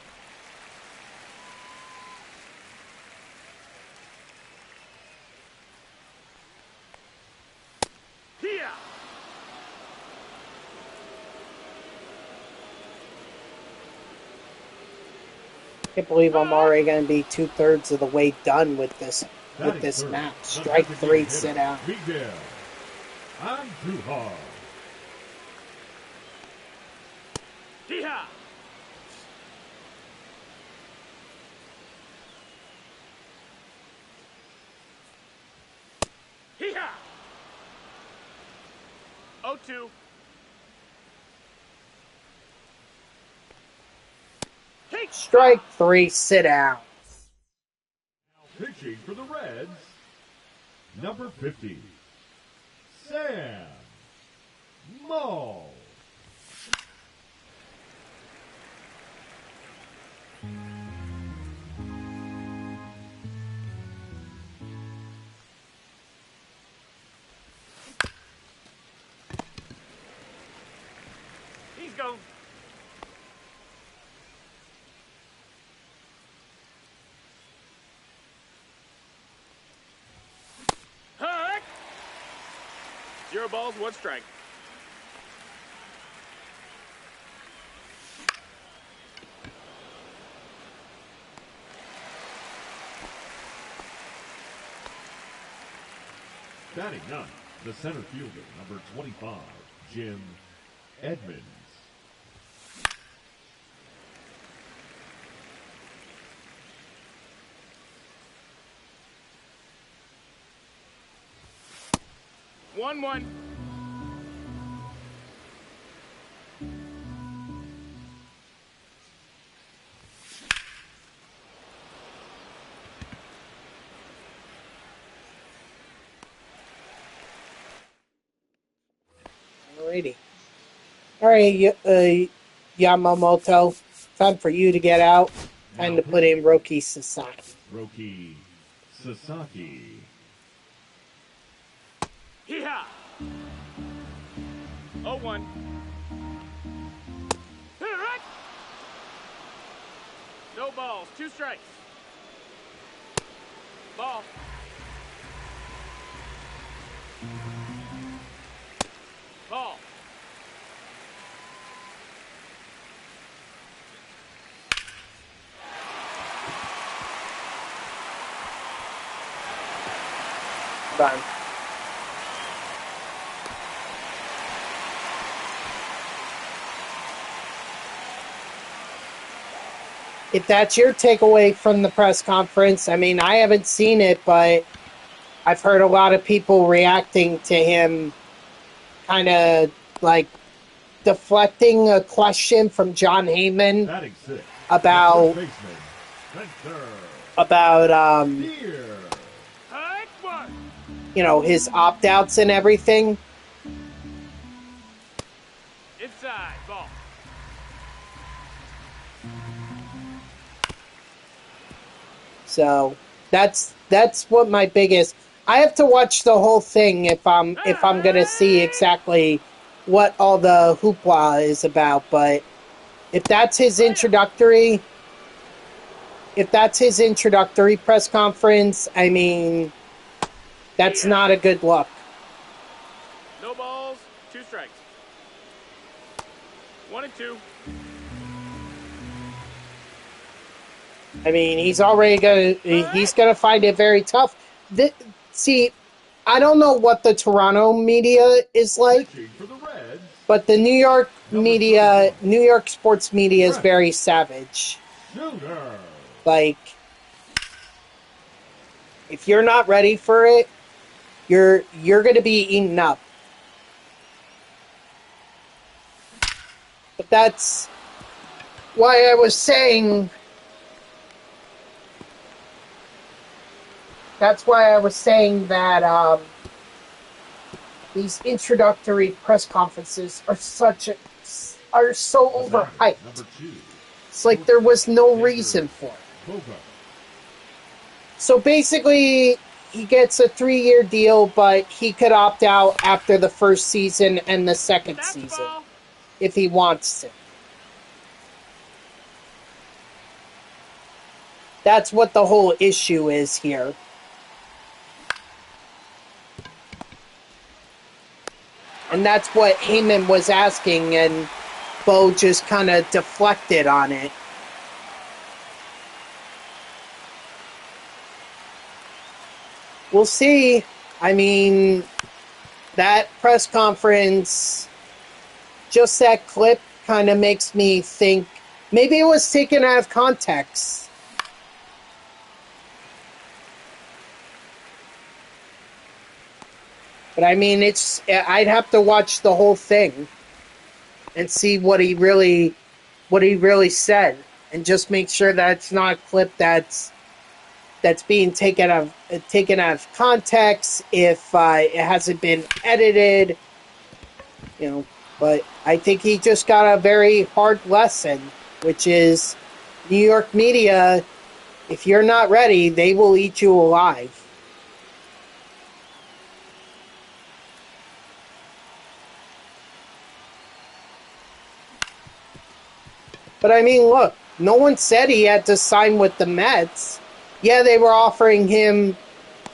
Here.
Can't believe I'm already going to be 2/3 of the way done with this
Batting
map.
third,
Strike
the
three,
designated
sit
hitter,
out.
Miguel Andujar.
Here. Here. 0-2. Hey,
Strike three, sit out.
Pitching for the Reds, number 50, Sam Moll.
He's gone. Heck! 0 balls, 1 strike.
Batting ninth, the center fielder, number 25, Jim Edmonds.
One.
Alrighty. Alright, Yamamoto. Time for you to get out. Time to put in Roki Sasaki.
Roki Sasaki.
Here. 0-1. Heck! No balls, 2 strikes. Ball. Ball.
Done. If that's your takeaway from the press conference, I mean, I haven't seen it, but I've heard a lot of people reacting to him kind of like deflecting a question from John Heyman
Batting six.
about
The first baseman, Spencer
about
Steer.
Hike one.
his opt-outs and everything.
Inside ball.
So that's what my biggest. I have to watch the whole thing if I'm gonna see exactly what all the hoopla is about. But if that's his introductory, press conference, I mean, that's not a good look.
No balls, 2 strikes. 1 and 2.
I mean, he's gonna find it very tough. See, I don't know what the Toronto media is like,
Pitching for the Reds,
but the New York media,
34.
New York sports media is very savage.
Shooter.
Like, if you're not ready for it, you're gonna be eaten up. But that's why I was saying. That's why I was saying that these introductory press conferences are so overhyped.
Number 2.
It's like there was no reason for it.
Bogo.
So basically, he gets a 3-year deal, but he could opt out after the first season and the second
That's
season
ball.
if he wants to. That's what the whole issue is here. And that's what Heyman was asking, and Bo just kind of deflected on it. We'll see. I mean, that press conference, just that clip kind of makes me think maybe it was taken out of context. But I mean, I'd have to watch the whole thing and see what he really said, and just make sure that it's not a clip that's being taken out of context, if it hasn't been edited, But I think he just got a very hard lesson, which is New York media. If you're not ready, they will eat you alive. But I mean, look, no one said he had to sign with the Mets. Yeah, they were offering him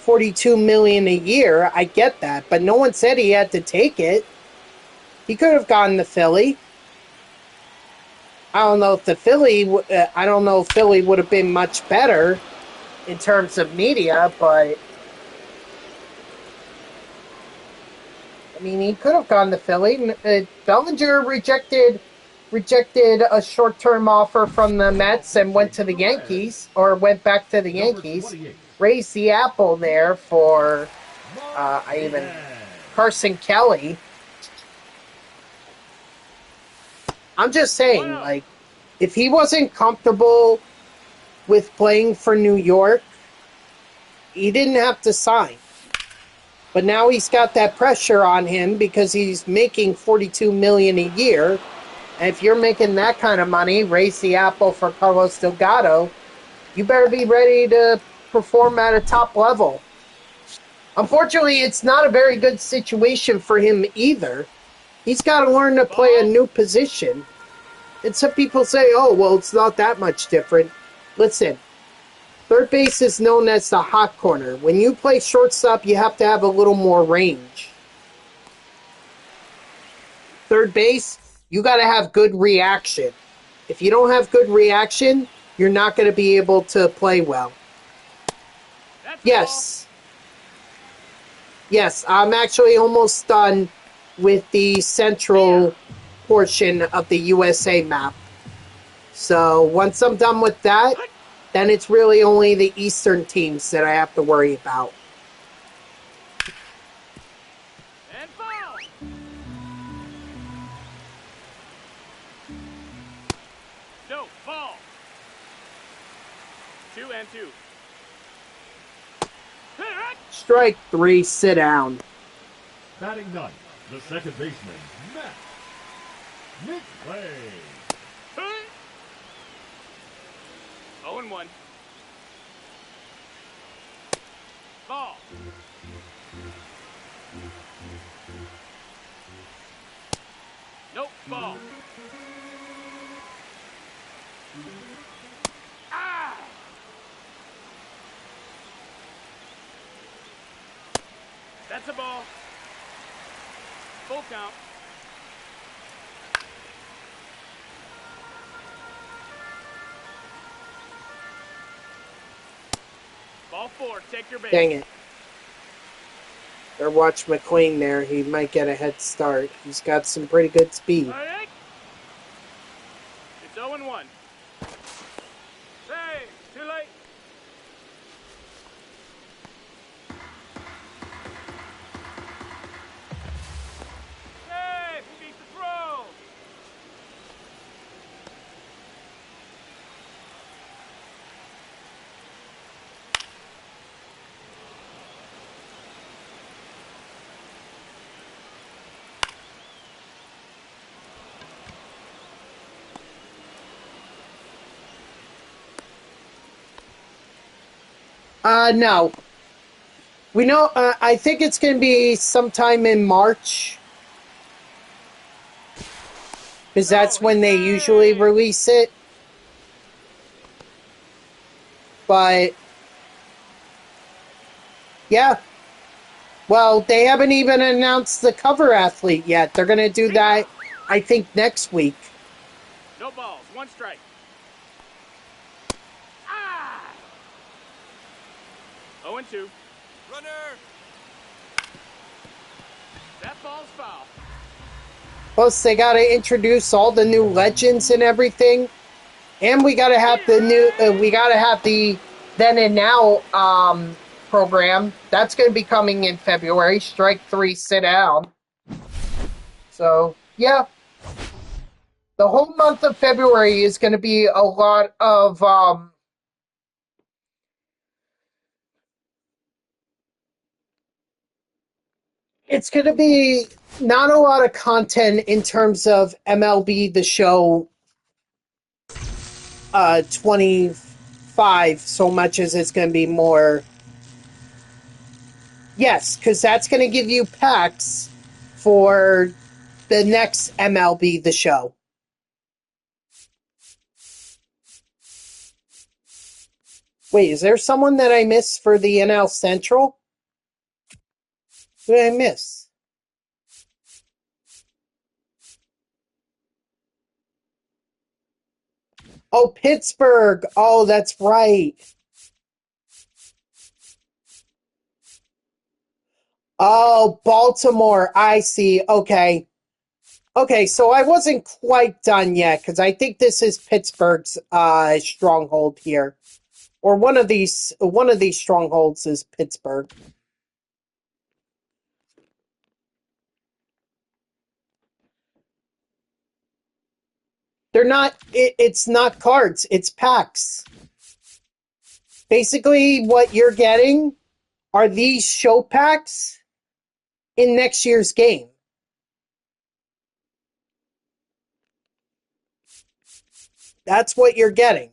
$42 million a year. I get that, but no one said he had to take it. He could have gone to Philly. I don't know if Philly would have been much better in terms of media, but I mean, he could have gone to Philly. Bellinger rejected a short-term offer from the Mets and went to the Yankees, or went back to the Yankees. Raised the apple there for Carson Kelly. I'm just saying, like, if he wasn't comfortable with playing for New York, he didn't have to sign. But now he's got that pressure on him because he's making $42 million a year. And if you're making that kind of money, raise the apple for Carlos Delgado, you better be ready to perform at a top level. Unfortunately, it's not a very good situation for him either. He's got to learn to play a new position. And some people say, oh, well, it's not that much different. Listen, third base is known as the hot corner. When you play shortstop, you have to have a little more range. Third base, you got to have good reaction. If you don't have good reaction, you're not going to be able to play well. Yes. Yes, I'm actually almost done with the central portion of the USA map. So once I'm done with that, then it's really only the Eastern teams that I have to worry about.
2 and 2.
Strike 3, sit down.
Batting ninth, the second baseman, Matt McClay.
0 and 1. Ball. Nope, ball. Ah! That's a ball. Full count. Ball 4, take your base.
Dang it. Or watch McQueen there. He might get a head start. He's got some pretty good speed.
It's 0 and 1. Hey, too late. Hey, he beat the throw.
No. We know, I think it's going to be sometime in March. Because that's when they usually release it. But, yeah. Well, they haven't even announced the cover athlete yet. They're going to do that, I think, next week.
No balls, 1 strike. Ah! 0 and 2. Runner! That ball's foul.
Plus, they got to introduce all the new legends and everything. And we got to have the new, we got to have the Then and Now program. That's going to be coming in February. Strike 3, sit down. So, yeah. The whole month of February is going to be a lot of, it's going to be not a lot of content in terms of MLB The Show 25 so much as it's going to be more. Yes, because that's going to give you packs for the next MLB The Show. Wait, is there someone that I missed for the NL Central? Who did I miss? Oh, Pittsburgh. Oh, that's right. Oh, Baltimore. I see. Okay. Okay, so I wasn't quite done yet because I think this is Pittsburgh's stronghold here. Or one of these strongholds is Pittsburgh. They're not it's not cards, it's packs. Basically what you're getting are these show packs in next year's game. That's what you're getting.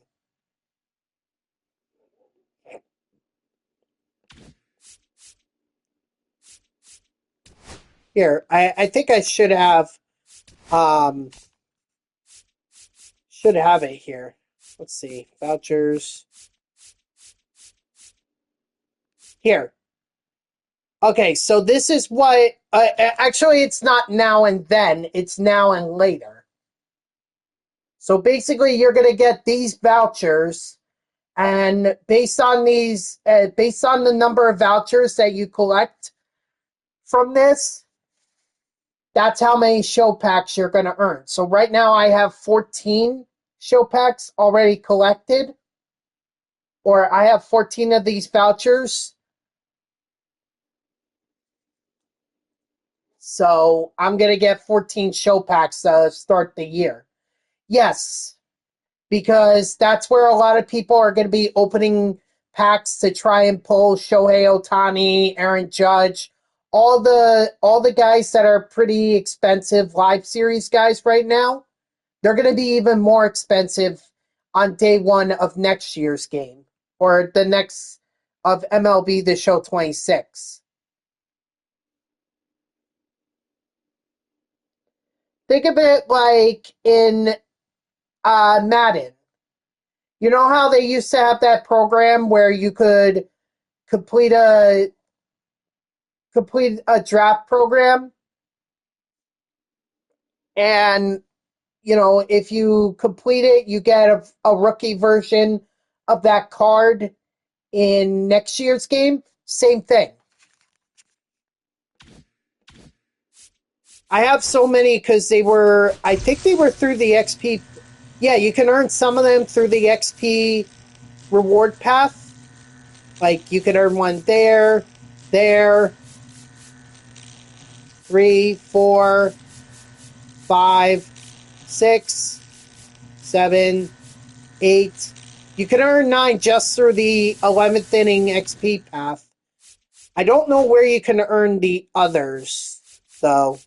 Here, I think I should have it here. Let's see. Vouchers. Here. Okay, so this is what actually it's not now and then, it's now and later. So basically you're going to get these vouchers, and based on these based on the number of vouchers that you collect from this, that's how many show packs you're going to earn. So right now I have 14 show packs already collected, or I have 14 of these vouchers. So I'm going to get 14 show packs to start the year. Yes, because that's where a lot of people are going to be opening packs to try and pull Shohei Ohtani, Aaron Judge, all the guys that are pretty expensive live series guys right now. They're going to be even more expensive on day one of next year's game or the next of MLB The Show 26. Think of it like in Madden. You know how they used to have that program where you could complete a complete a draft program, and if you complete it, you get a rookie version of that card in next year's game. Same thing. I have so many because I think they were through the XP. Yeah, you can earn some of them through the XP reward path. Like you can earn one there, 3, 4, 5, 6, 7, 8. You can earn 9 just through the 11th inning XP path. I don't know where you can earn the others, though.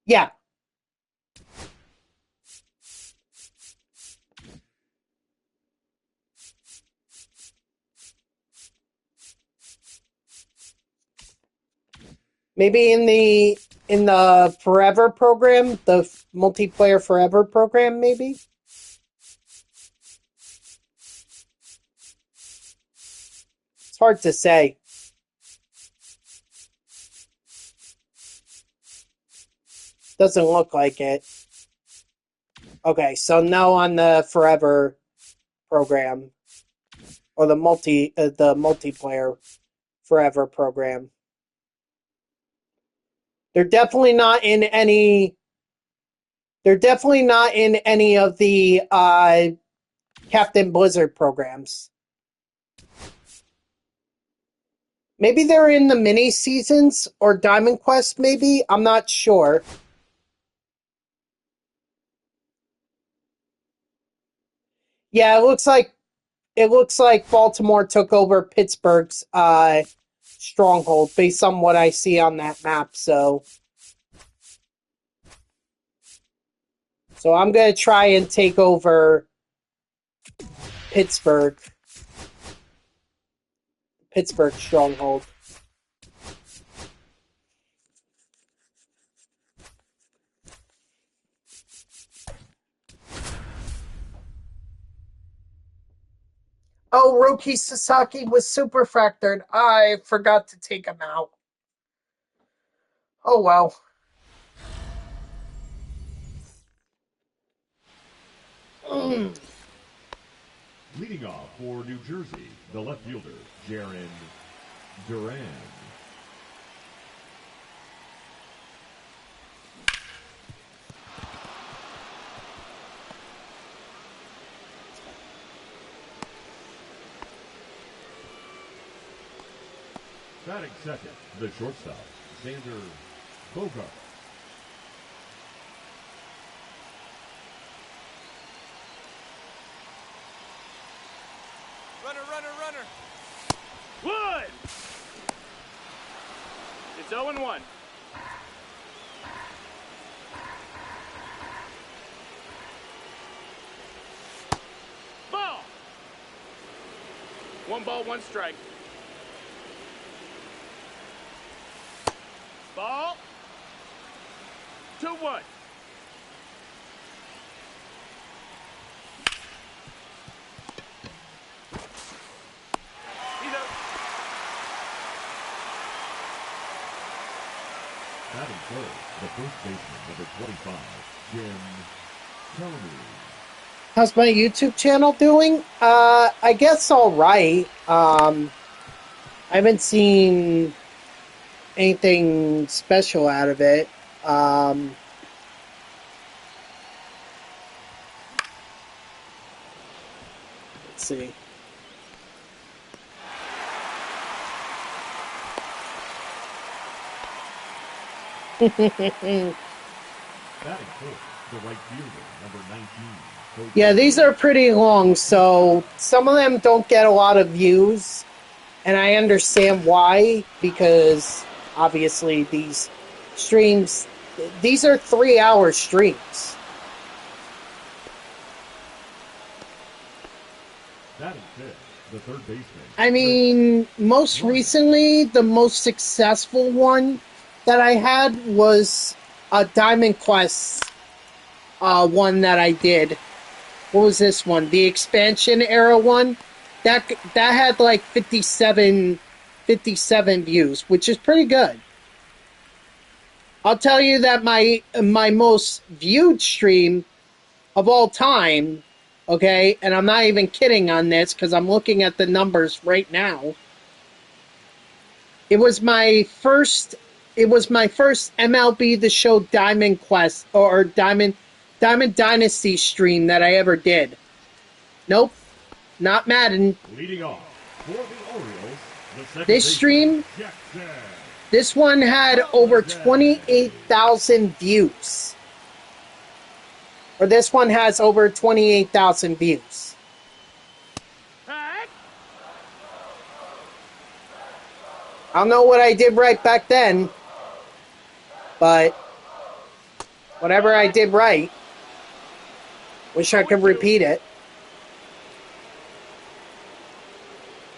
Yeah. Maybe in the Forever program, the multiplayer Forever program, maybe? It's hard to say. Doesn't look like it. Okay, so no on the Forever program or the multiplayer Forever program. They're definitely not in any. They're definitely not in any of the Captain Blizzard programs. Maybe they're in the mini seasons or Diamond Quest. Maybe I'm not sure. Yeah, it looks like Baltimore took over Pittsburgh's stronghold based on what I see on that map. So I'm gonna try and take over Pittsburgh stronghold. Oh, Roki Sasaki was super fractured. I forgot to take him out. Oh well.
Leading off for New Jersey, the left fielder, Jaron Duran. Batting second, the shortstop, Xander Bogart.
Runner. Wood! It's 0-1. Ball! 1 ball, 1 strike. Ball. 2-1. He's out.
Batting third, the first baseman, number 25, Jim Tony.
How's my YouTube channel doing? I guess all right. I haven't seen anything special out of it. Let's see.
Batting fourth, the right fielder, number 19.
Yeah, these are pretty long, so some of them don't get a lot of views, and I understand why, because obviously these streams, these are 3-hour streams.
Batting fifth, the third baseman.
I mean, most recently, the most successful one that I had was a Diamond Quest one that I did. What was this one? The expansion era one? That had like 57 views, which is pretty good. I'll tell you that my most viewed stream of all time, okay, and I'm not even kidding on this because I'm looking at the numbers right now. It was my first MLB The Show Diamond Quest or Diamond Dynasty stream that I ever did. Nope, not Madden.
Leading off for the Orioles, the second
This stream,
Jackson.
this one had over 28,000 views. Or this one has over 28,000 views.
Hey!
I don't know what I did right back then, but whatever I did right, wish I could repeat it.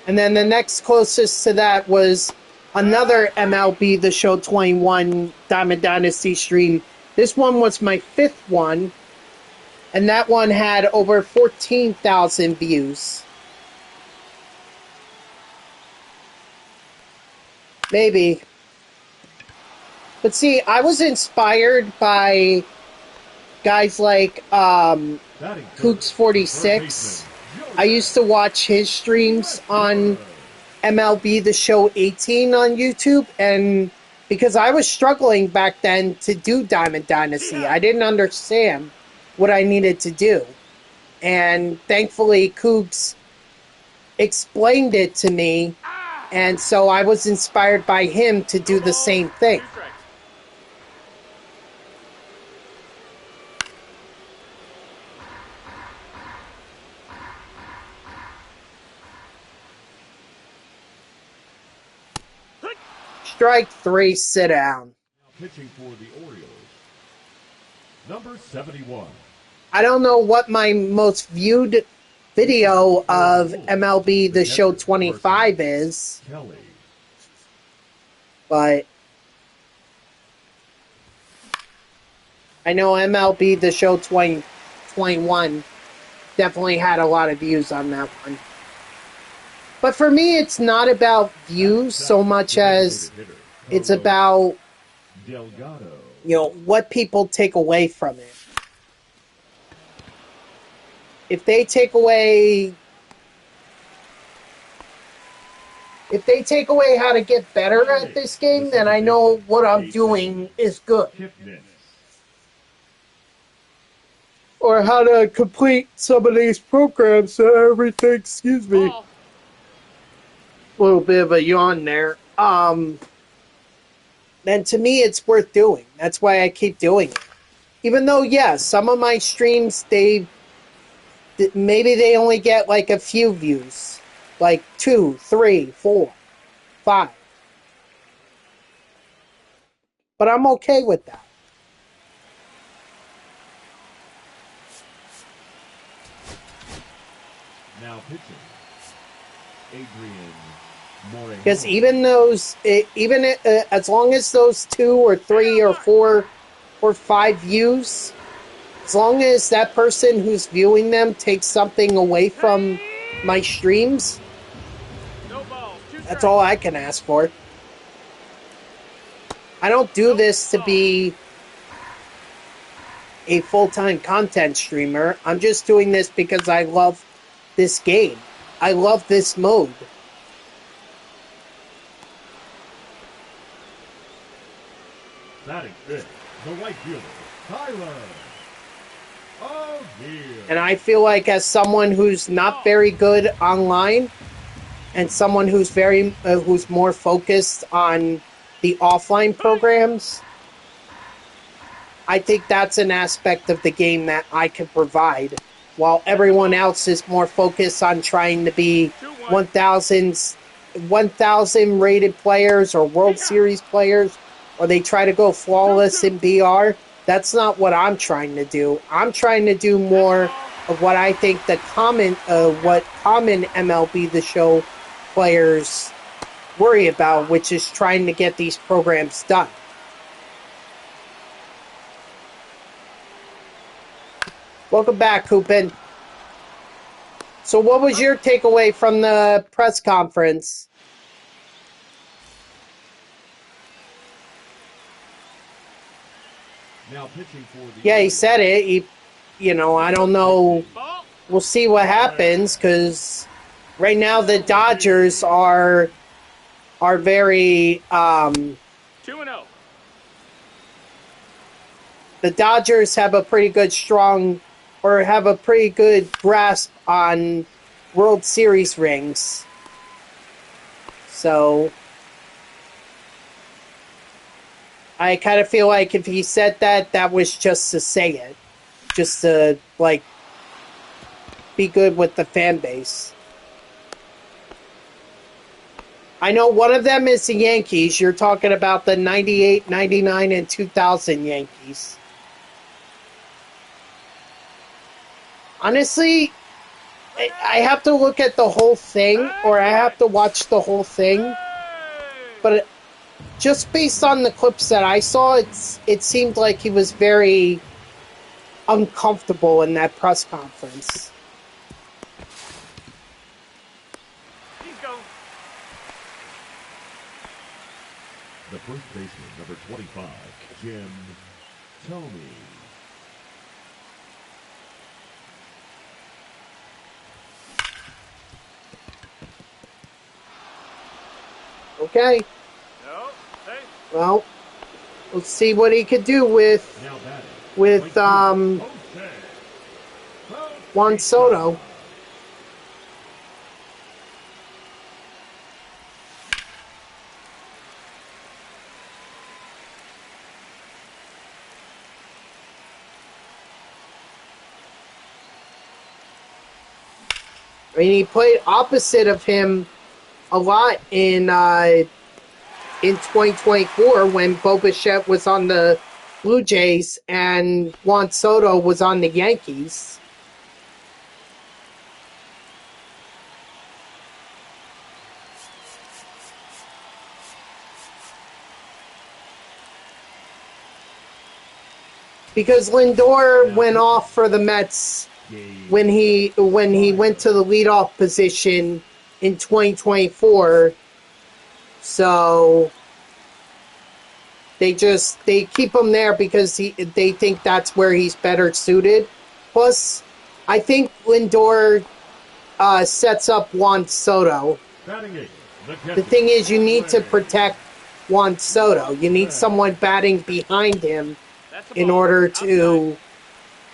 And then the next closest to that was another MLB The Show 21 Diamond Dynasty stream. This one was my fifth one, and that one had over 14,000 views. Maybe. But see, I was inspired by guys like Kooks46. I used to watch his streams on MLB The Show 18 on YouTube, and because I was struggling back then to do Diamond Dynasty, I didn't understand what I needed to do. And thankfully, Kooks explained it to me, and so I was inspired by him to do the same thing. Strike three, sit down.
Pitching for the Orioles, number 71.
I don't know what my most viewed video of MLB The Show 25 is,
Kelly.
but I know MLB The Show 2021 definitely had a lot of views on that one. But for me, it's not about views so much as it's about,
Delgado.
you know, what people take away from it. If they take away how to get better at this game, then I know what I'm doing is good. Or how to complete some of these programs and everything, excuse me.
Oh.
A little bit of a yawn there. Then to me it's worth doing. That's why I keep doing it. Even though, yeah, some of my streams, maybe they only get like a few views. Like 2, 3, 4, 5. But I'm okay with that.
Now pitching, Adrian Moreno.
Because even as long as those 2 or 3 or 4 or 5 views, as long as that person who's viewing them takes something away from my streams,
No balls.
that's all I can ask for. I don't do this to be a full-time content streamer. I'm just doing this because I love this game. I love this mode.
Batting fifth, the right fielder, Tyler. Oh, dear.
And I feel like as someone who's not very good online and someone who's who's more focused on the offline programs, I think that's an aspect of the game that I can provide, while everyone else is more focused on trying to be
2-1.
1,000 rated players or World Series players, or they try to go flawless in BR. That's not what I'm trying to do. I'm trying to do more of what I think what common MLB The Show players worry about, which is trying to get these programs done. Welcome back, Coopin. So what was your takeaway from the press conference?
Now pitching for the
Yeah, he said it. I don't know.
Ball.
We'll see what happens, because right now the Dodgers are very
2-0.
the Dodgers have a pretty good grasp on World Series rings. So I kind of feel like if he said that was just to say it. Just to, be good with the fan base. I know one of them is the Yankees. You're talking about the 98, 99, and 2000 Yankees. Honestly, I have to look at the whole thing, or I have to watch the whole thing. But just based on the clips that I saw, it seemed like he was very uncomfortable in that press conference.
He's going.
the first baseman, number 25, Jim Thome.
Okay.
No. Hey.
Well, let's see what he could do with
Now batting,
Juan Soto. I mean, he played opposite of him a lot in 2024 when Bo Bichette was on the Blue Jays and Juan Soto was on the Yankees. Because Lindor went off for the Mets when he went to the leadoff position in 2024. So they keep him there because they think that's where he's better suited. Plus, I think Lindor sets up Juan Soto. The thing is, you need to protect Juan Soto. You need someone batting behind him in order to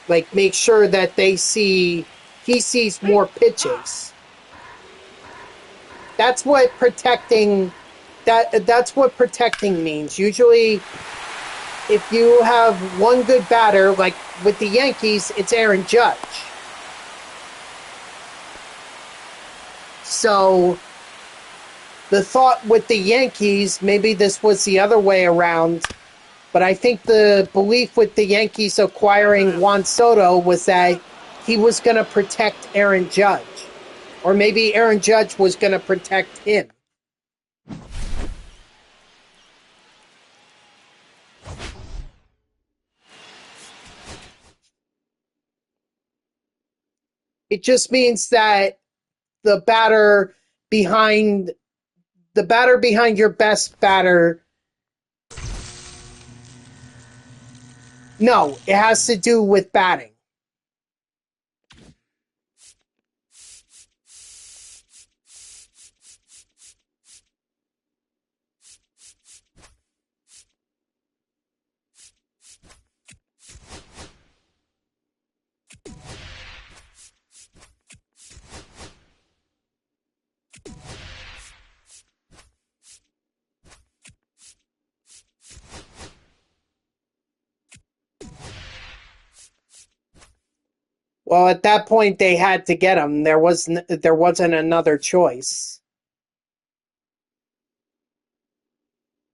make sure that he sees more pitches. That's what protecting means. Usually, if you have one good batter, like with the Yankees, it's Aaron Judge. So the thought with the Yankees, maybe this was the other way around, but I think the belief with the Yankees acquiring Juan Soto was that he was going to protect Aaron Judge. Or maybe Aaron Judge was going to protect him. It just means that the batter behind your best batter. No, it has to do with batting. Well, at that point, they had to get him. There wasn't another choice.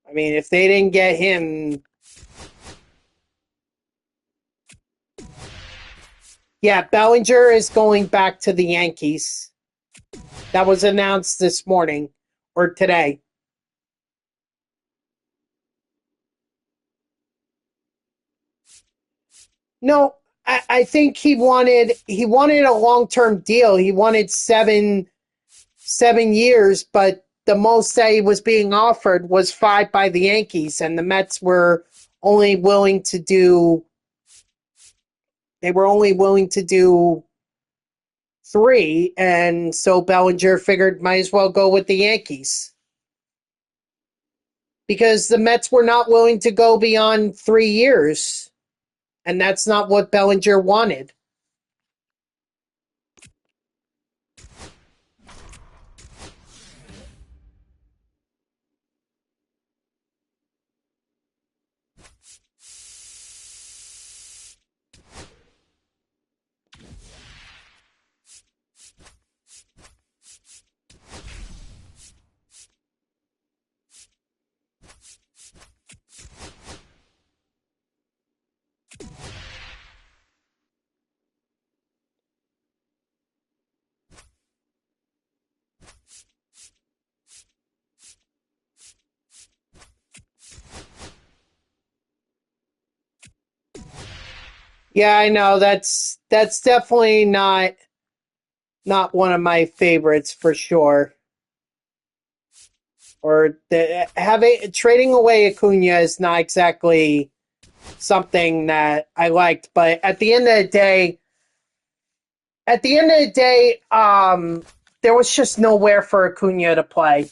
I mean, if they didn't get him... Yeah, Bellinger is going back to the Yankees. That was announced this morning, or today. No, I think he wanted a long-term deal. He wanted seven years, but the most that he was being offered was 5 by the Yankees, and the Mets were only willing to do 3, and so Bellinger figured might as well go with the Yankees. Because the Mets were not willing to go beyond 3 years, and that's not what Bellinger wanted. Yeah, I know that's definitely not one of my favorites for sure. Or trading away Acuna is not exactly something that I liked, but at the end of the day, there was just nowhere for Acuna to play.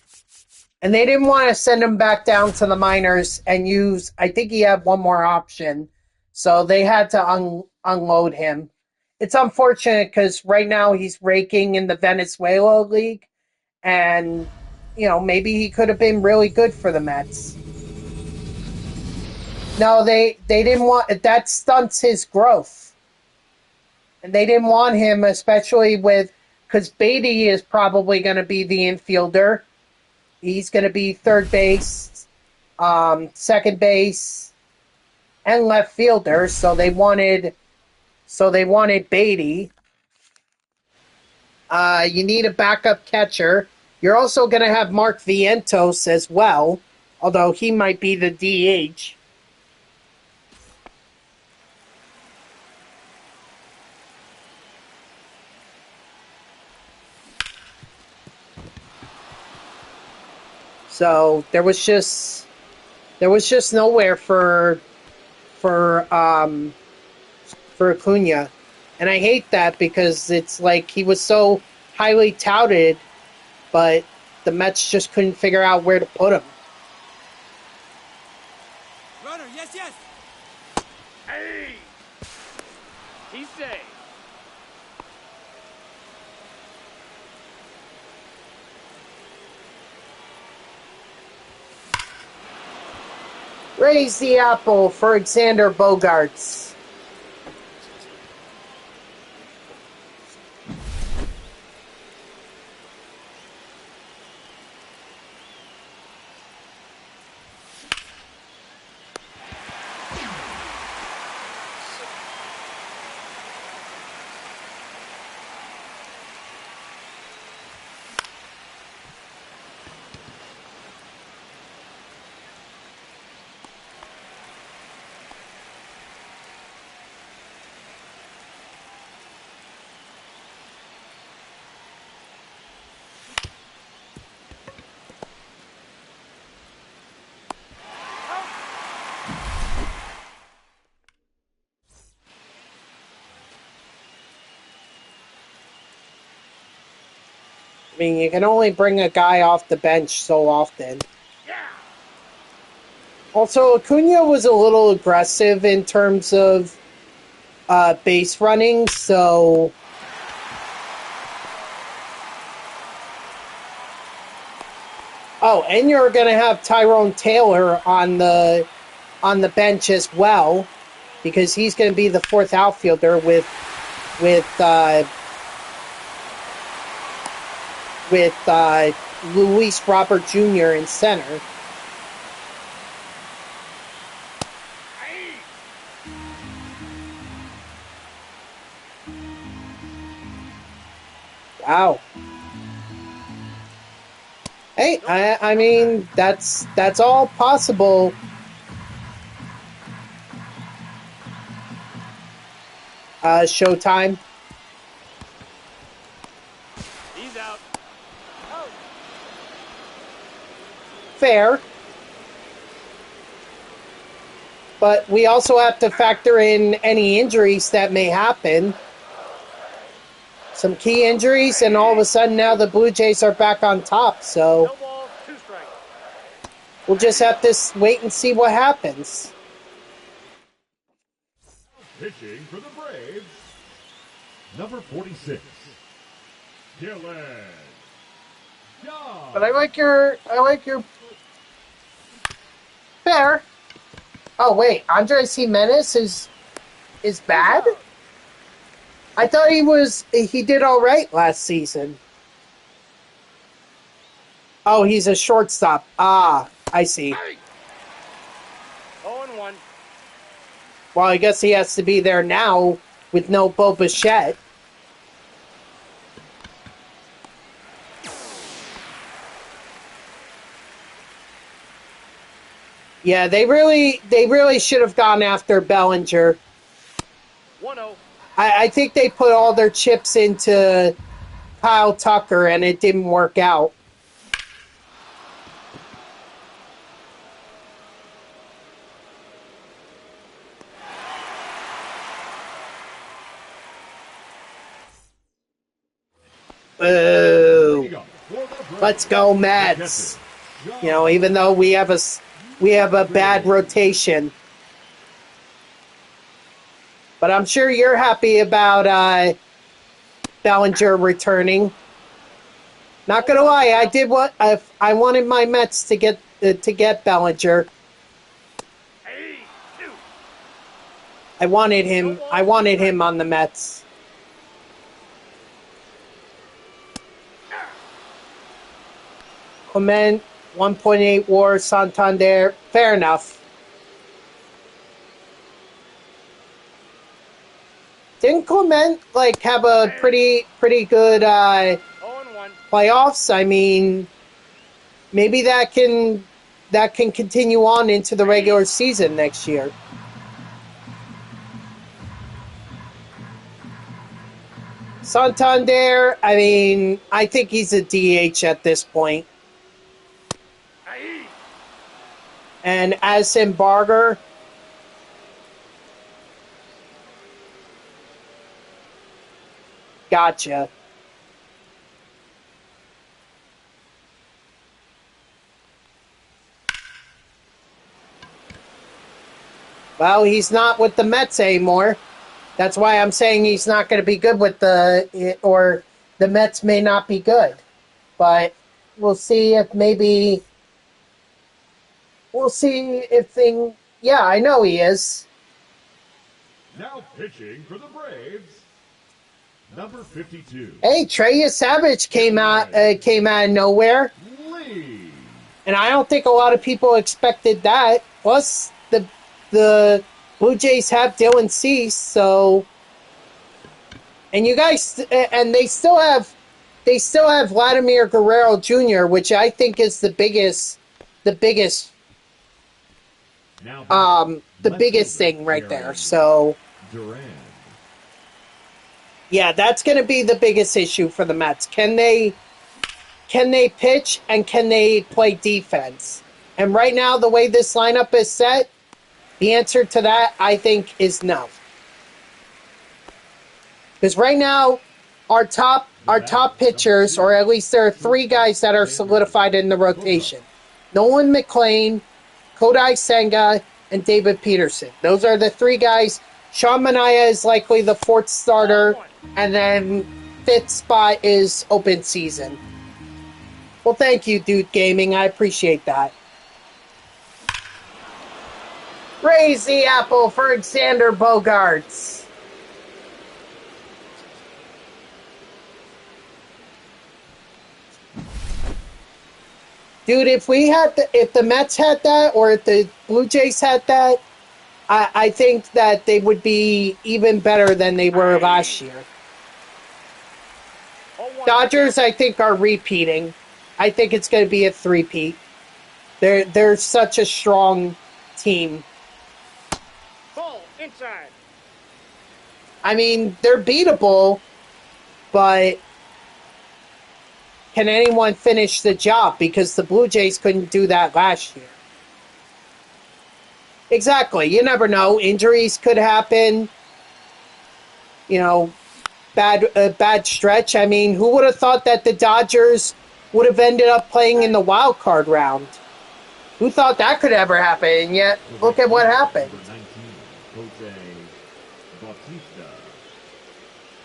And they didn't want to send him back down to the minors and use, I think he had one more option. So they had to unload him. It's unfortunate because right now he's raking in the Venezuela League. And, maybe he could have been really good for the Mets. No, they didn't want, that stunts his growth. And they didn't want him, especially because Beatty is probably going to be the infielder. He's going to be third base, second base, and left fielder. So they wanted Beatty. You need a backup catcher. You're also going to have Mark Vientos as well, although he might be the DH. So there was just nowhere for Acuna, and I hate that because it's like he was so highly touted, but the Mets just couldn't figure out where to put him.
Runner, yes. Hey! He's safe.
Raise the apple for Alexander Bogaerts. I mean, you can only bring a guy off the bench so often.
Yeah.
Also, Acuna was a little aggressive in terms of base running, so... Oh, and you're going to have Tyrone Taylor on the bench as well, because he's going to be the fourth outfielder with with Luis Robert Jr. in center. Wow. Hey, I mean that's all possible. Showtime.
He's out. Oh.
Fair. But we also have to factor in any injuries that may happen. Some key injuries, and all of a sudden now the Blue Jays are back on top. So
No balls, 2 strikes.
we'll just have to wait and see what happens.
Pitching for the Braves, number 46, Dylan.
But I like your fair. Oh wait, Andres Jimenez is bad? I thought he did all right last season. Oh, he's a shortstop. Ah, I see.
0-1.
Well, I guess he has to be there now with no Bo Bichette. Yeah, they really should have gone after Bellinger.
1-0.
I think they put all their chips into Kyle Tucker, and it didn't work out. Boo! Let's go, Mets. You know, even though we have a bad rotation, but I'm sure you're happy about Bellinger returning. Not gonna lie, I did what I wanted my Mets to get Bellinger. I wanted him on the Mets. Clement, 1.8 WAR, Santander, fair enough. Didn't Clement have a pretty good
0-1.
playoffs? I mean, maybe that can continue on into the regular season next year. Santander, I mean, I think he's a DH at this point. And Addison Barger, gotcha. Well, he's not with the Mets anymore. That's why I'm saying he's not going to be good with or the Mets may not be good. But we'll see if yeah, I know he is.
Now pitching for the Braves, number 52.
Hey, Trey Savage came out of nowhere.
Lee.
And I don't think a lot of people expected that. Plus, the Blue Jays have Dylan Cease, so, and you guys, and they still have Vladimir Guerrero Jr., which I think is the biggest thing right there. So, yeah, that's going to be the biggest issue for the Mets. Can they pitch and can they play defense? And right now, the way this lineup is set, the answer to that, I think, is no. Because right now, our top pitchers, or at least there are 3 guys that are solidified in the rotation. Nolan McLean, Kodai Senga, and David Peterson. Those are the 3 guys. Sean Manaea is likely the 4th starter, and then 5th spot is open season. Well, thank you, Dude Gaming. I appreciate that. Raise the apple for Xander Bogaerts. Dude, if the Mets had that, or if the Blue Jays had that, I think that they would be even better than they were last year. Dodgers, I think, are repeating. I think it's going to be a three-peat. They're such a strong team.
Ball inside.
I mean, they're beatable, but can anyone finish the job? Because the Blue Jays couldn't do that last year. Exactly. You never know. Injuries could happen. You know, bad stretch. I mean, who would have thought that the Dodgers would have ended up playing in the wild card round? Who thought that could ever happen? And yet, look at what happened.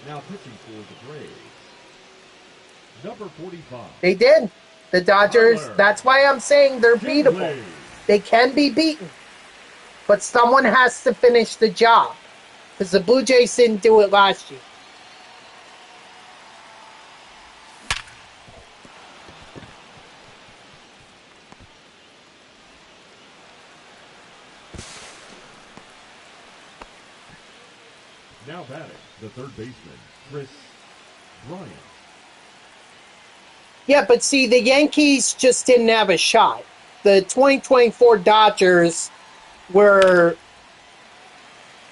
Now pitching for the Braves. Number 45.
They did. The Dodgers, that's why I'm saying they're beatable. They can be beaten. But someone has to finish the job. Because the Blue Jays didn't do it last year.
Now batting, the third baseman, Chris Bryant.
Yeah, but see, the Yankees just didn't have a shot. The 2024 Dodgers were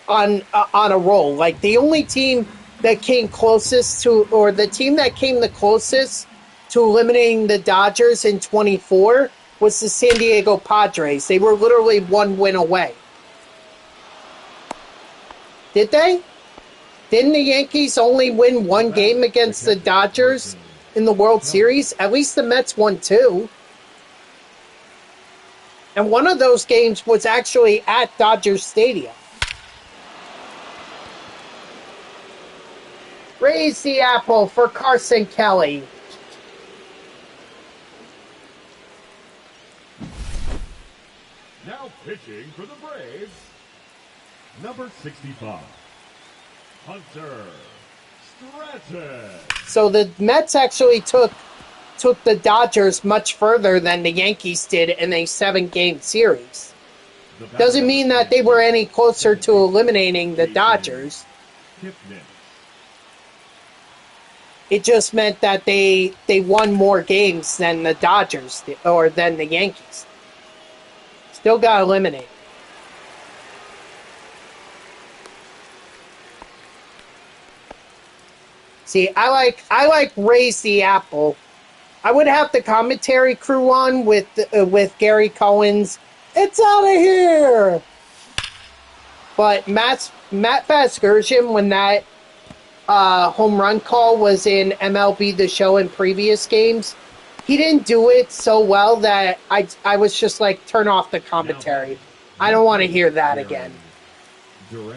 on a roll. Like, the only team that came closest to, or the team that came the closest to eliminating the Dodgers in 24 was the San Diego Padres. They were literally one win away. Did they? Didn't the Yankees only win one game against the Dodgers in the World Series? At least the Mets won two. And one of those games was actually at Dodger Stadium. Raise the apple for Carson Kelly.
Now pitching for the Braves, number 65, Hunter Stratton.
So the Mets actually took the Dodgers much further than the Yankees did in a 7-game series. Doesn't mean that they were any closer to eliminating the Dodgers. It just meant that they won more games than the Dodgers did, or than the Yankees. Still got eliminated. See, I like Raise the Apple. I would have the commentary crew on with Gary Cohen's "It's out of here." But Matt Vasgersian, when that home run call was in MLB The Show in previous games, he didn't do it so well that I was just like, turn off the commentary. I don't want to hear that again.
Duran.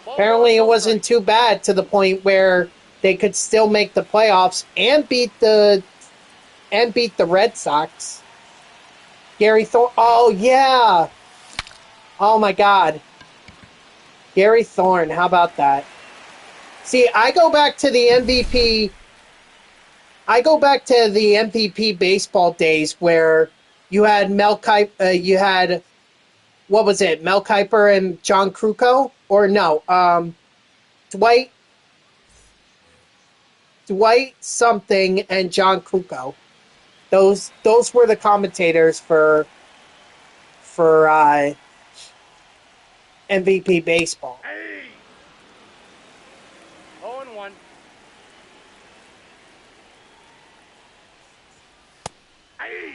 Apparently it wasn't too bad to the point where they could still make the playoffs and beat the Red Sox. Gary Thorne. Oh yeah. Oh my God. Gary Thorne, how about that? See, I go back to the MVP baseball days where you had Mel Kiper, what was it? Mel Kiper and John Krukow? Or no, Dwight something and John Krukow. Those were the commentators for MVP baseball.
Hey! 0-1. Hey!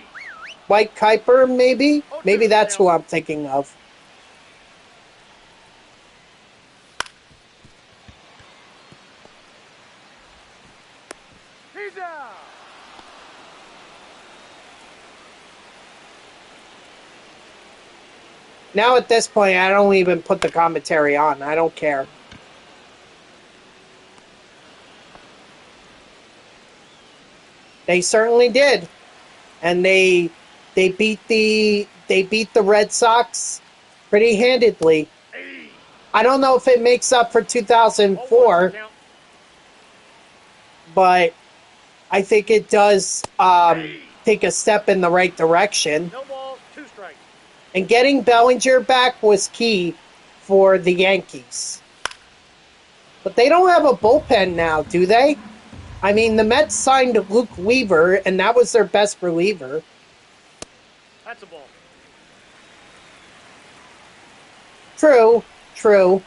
Dwight Kuiper, maybe? Maybe that's who I'm thinking of.
He's out.
Now at this point, I don't even put the commentary on. I don't care. They certainly did. And they beat the Red Sox pretty handedly. I don't know if it makes up for 2004. but I think it does take a step in the right direction.
No ball, 2 strikes.
And getting Bellinger back was key for the Yankees. But they don't have a bullpen now, do they? I mean, the Mets signed Luke Weaver, and that was their best reliever.
That's a ball.
True, true.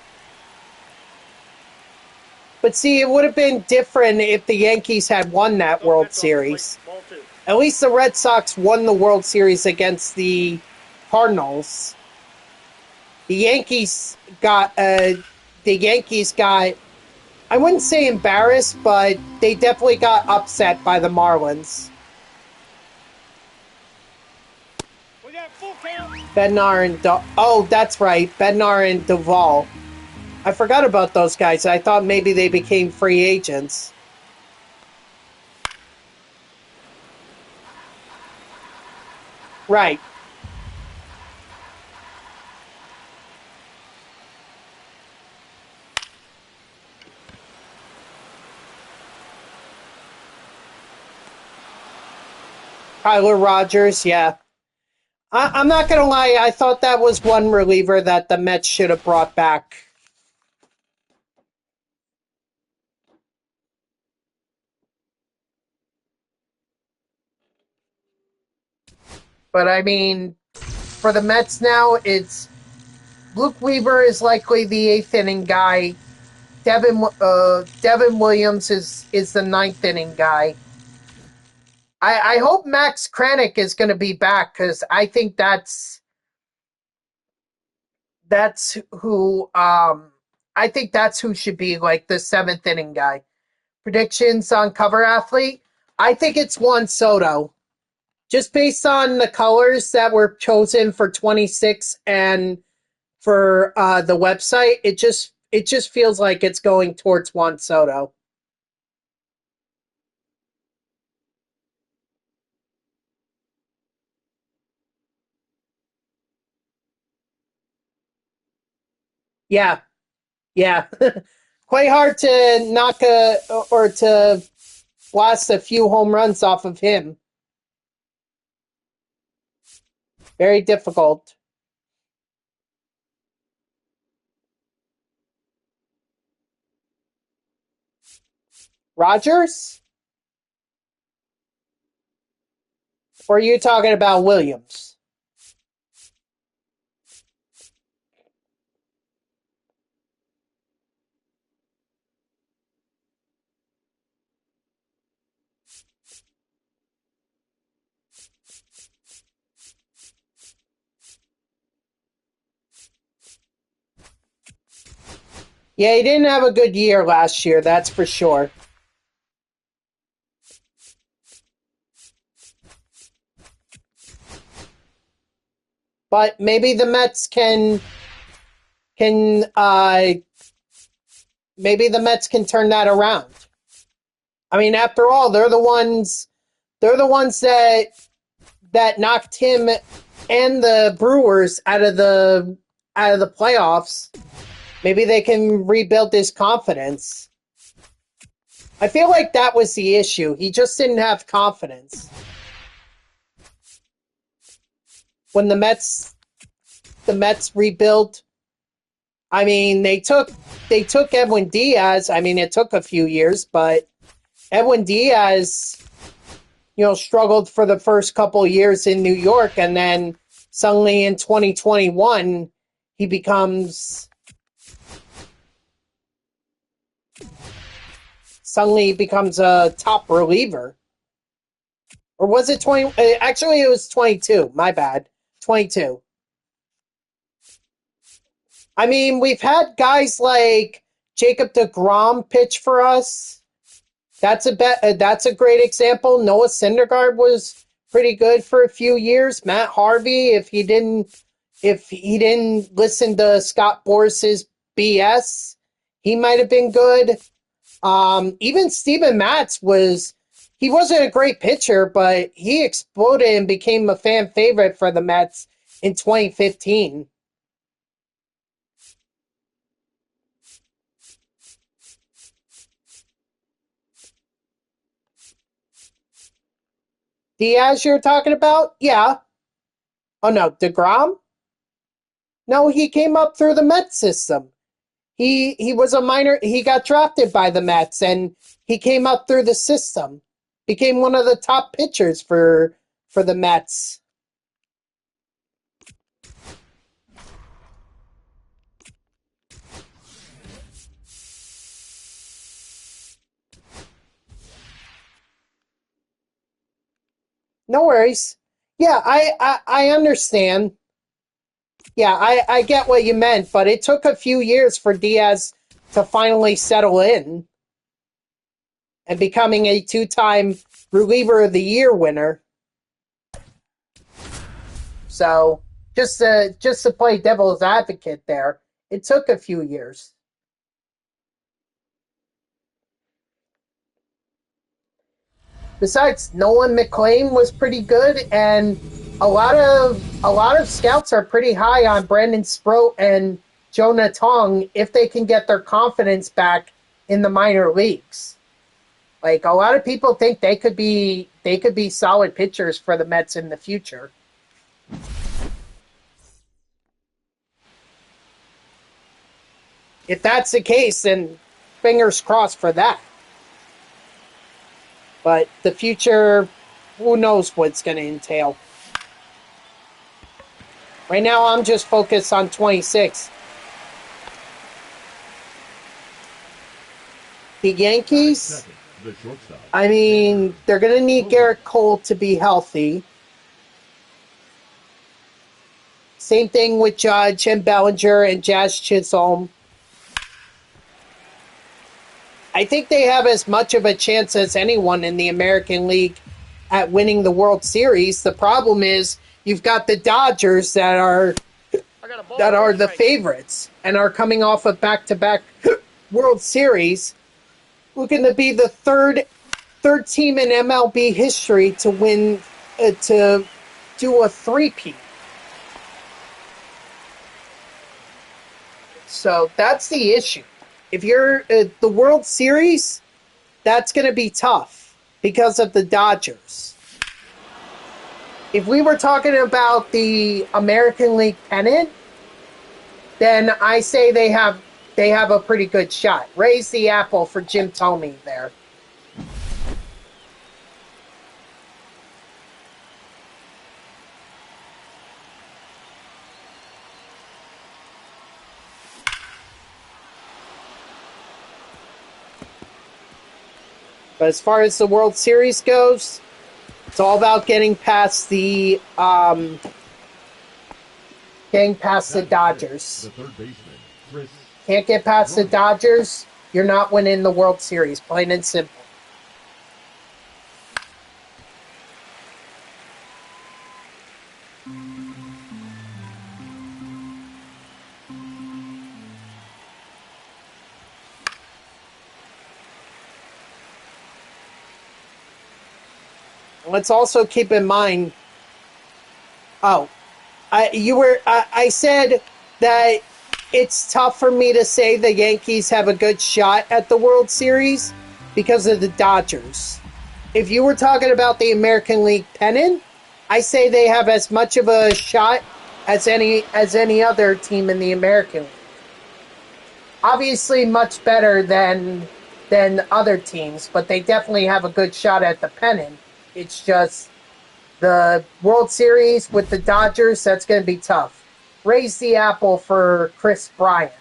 But see, it would have been different if the Yankees had won that
Oh,
World
that's off the plate.
Series.
Ball 2.
At least the Red Sox won the World Series against the Cardinals. The Yankees got I wouldn't say embarrassed, but they definitely got upset by the Marlins.
We got full count.
Bednar and oh, that's right, Bednar and Duvall. I forgot about those guys. I thought maybe they became free agents. Right. Tyler Rogers, yeah. I'm not going to lie. I thought that was one reliever that the Mets should have brought back. But I mean, for the Mets now, it's Luke Weaver is likely the eighth inning guy. Devin Williams is the ninth inning guy. I hope Max Kranick is going to be back because I think that's who I think that's who should be like the seventh inning guy. Predictions on Cover Athlete? I think it's Juan Soto. Just based on the colors that were chosen for 26 and for the website, it just feels like it's going towards Juan Soto. Yeah, yeah. Quite hard to knock a or to blast a few home runs off of him. Very difficult. Rogers? Or are you talking about Williams? Yeah, he didn't have a good year last year, that's for sure. But maybe the Mets can maybe the Mets can turn that around. I mean, after all, they're the ones that knocked him and the Brewers out of the playoffs. Maybe they can rebuild his confidence. I feel like that was the issue. He just didn't have confidence. When the Mets rebuilt, I mean, they took Edwin Diaz. I mean, it took a few years, but Edwin Diaz, struggled for the first couple of years in New York, and then suddenly in 2021, he becomes a top reliever. Or was it 20? Actually, it was 22. My bad. 22. I mean, we've had guys like Jacob deGrom pitch for us. That's a great example. Noah Syndergaard was pretty good for a few years. Matt Harvey, if he didn't listen to Scott Boras's BS, he might have been good. Even Steven Matz he wasn't a great pitcher, but he exploded and became a fan favorite for the Mets in 2015. Diaz you're talking about? Yeah. Oh no, DeGrom? No, he came up through the Mets system. He was a minor. He got drafted by the Mets, and he came up through the system. Became one of the top pitchers for the Mets. No worries. Yeah, I understand. Yeah, I get what you meant, but it took a few years for Diaz to finally settle in and becoming a two-time reliever of the year winner. So just to play devil's advocate there, it took a few years. Besides, Nolan McLean was pretty good, and a lot of scouts are pretty high on Brandon Sproat and Jonah Tong if they can get their confidence back in the minor leagues. Like a lot of people think they could be solid pitchers for the Mets in the future. If that's the case, then fingers crossed for that. But the future, who knows what's going to entail. Right now, I'm just focused on 26. The Yankees,
The shortstop.
I mean, they're going to need Garrett Cole to be healthy. Same thing with Judge and Bellinger and Jazz Chisholm. I think they have as much of a chance as anyone in the American League at winning the World Series. The problem is you've got the Dodgers that are the favorites and are coming off of back-to-back World Series, looking to be the third team in MLB history to win to do a three-peat. So that's the issue. If you're the World Series, that's going to be tough because of the Dodgers. If we were talking about the American League pennant, then I say they have a pretty good shot. Raise the apple for Jim Thome there. But as far as the World Series goes, it's all about getting past the Dodgers.
The third baseman, Chris.
Can't get past the Dodgers, you're not winning the World Series, plain and simple. Let's also keep in mind. I said that it's tough for me to say the Yankees have a good shot at the World Series because of the Dodgers. If you were talking about the American League pennant, I say they have as much of a shot as any other team in the American League. Obviously, much better than other teams, but they definitely have a good shot at the pennant. It's just the World Series with the Dodgers, that's going to be tough. Raise the apple for Chris Bryant.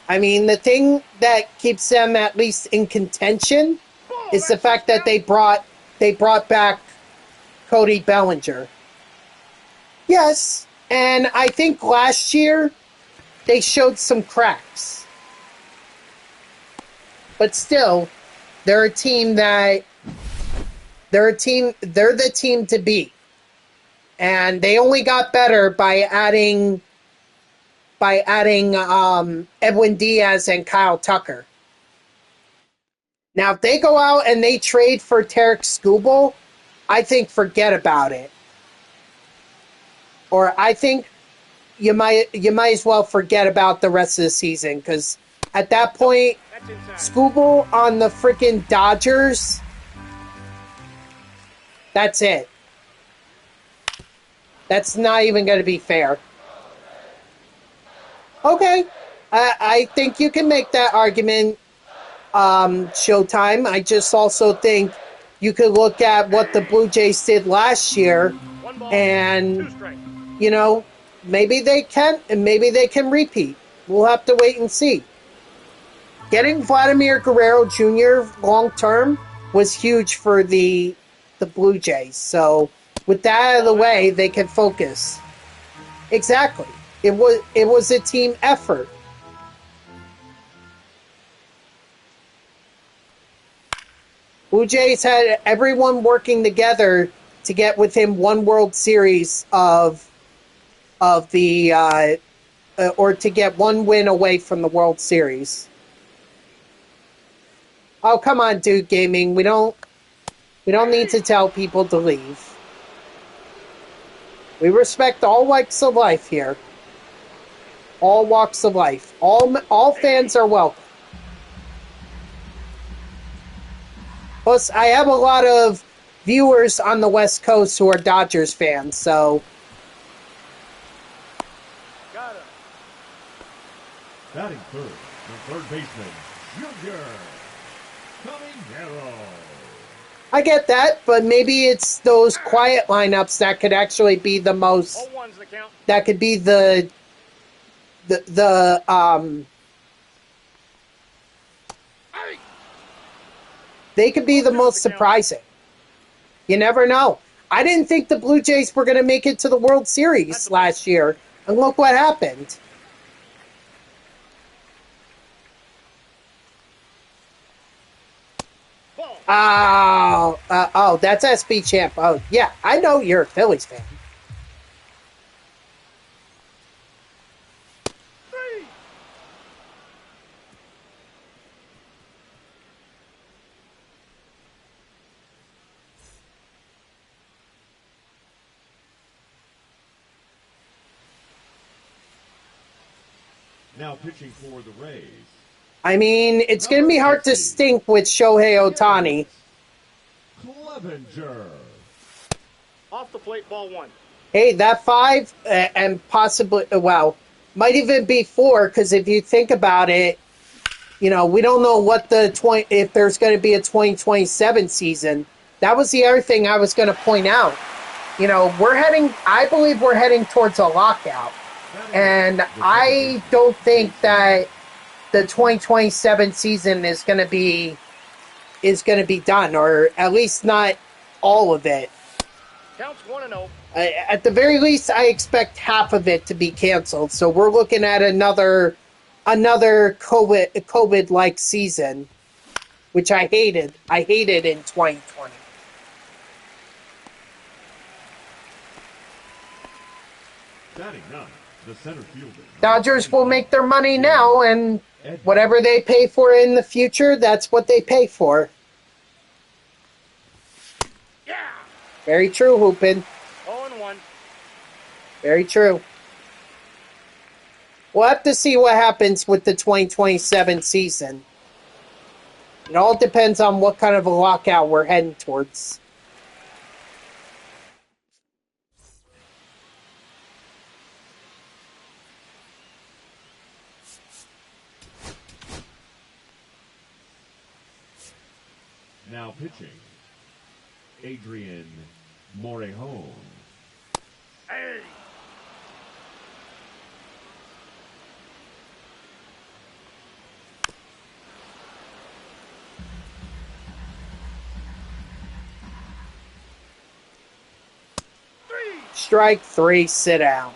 I mean, the thing that keeps them at least in contention is the fact that they brought back Cody Bellinger. Yes, and I think last year they showed some cracks. But still, they're the team to beat. And they only got better by adding Edwin Diaz and Kyle Tucker. Now, if they go out and they trade for Tarek Skubal, I think forget about it. Or I think you might as well forget about the rest of the season, because at that point,
That's inside.
Scooble on the freaking Dodgers, that's it. That's not even going to be fair. Okay, I think you can make that argument, Showtime. I just also think you could look at what the Blue Jays did last year,
One ball,
and,
2 strikes.
you know, maybe they can, and maybe they can repeat. We'll have to wait and see. Getting Vladimir Guerrero Jr. long term was huge for the Blue Jays. So with that out of the way, they can focus. Exactly. It was a team effort. Blue Jays had everyone working together to get within one World Series of the or to get one win away from the World Series. Oh, come on, Dude Gaming. We don't need to tell people to leave. We respect all walks of life here. All walks of life. All fans are welcome. Plus, I have a lot of viewers on the West Coast who are Dodgers fans, so...
Got him.
Batting third, the third baseman, Junior Caminero.
I get that, but maybe it's those quiet lineups that could actually be the most...
0-1's the count.
That could be they could be the most surprising. You never know. I didn't think the Blue Jays were going to make it to the World Series last year, and look what happened. Oh, that's SB Champ. Oh, yeah, I know you're a Phillies fan.
Now pitching for the Rays.
I mean, it's going to be hard to stink with Shohei Ohtani.
Clevenger.
Off the plate, ball 1.
Hey, that 5 and possibly, well, might even be 4, because if you think about it, you know, we don't know what if there's going to be a 2027 season. That was the other thing I was going to point out. You know, I believe we're heading towards a lockout. And I don't think that the 2027 season is going to be done, or at least not all of it.
Counts 1-0.
At the very least, I expect half of it to be canceled. So we're looking at another COVID-like season, which I hated. I hated in 2020.
Batting 9, the center fielder.
Dodgers will make their money now, and whatever they pay for in the future, that's what they pay for.
Yeah.
Very true, Hoopin.
0-1.
Very true. We'll have to see what happens with the 2027 season. It all depends on what kind of a lockout we're heading towards.
Now pitching, Adrian Morejon.
Hey.
Strike 3, sit down.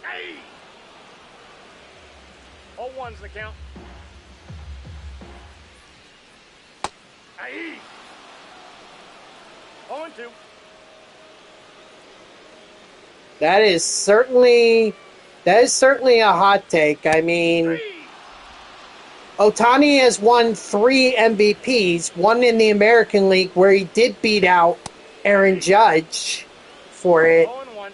Hey. 0-1's the count. Hey. 0-2.
That is certainly a hot take. I mean, Ohtani has won 3 MVPs, one in the American League where he did beat out Aaron Judge for it.
0-1.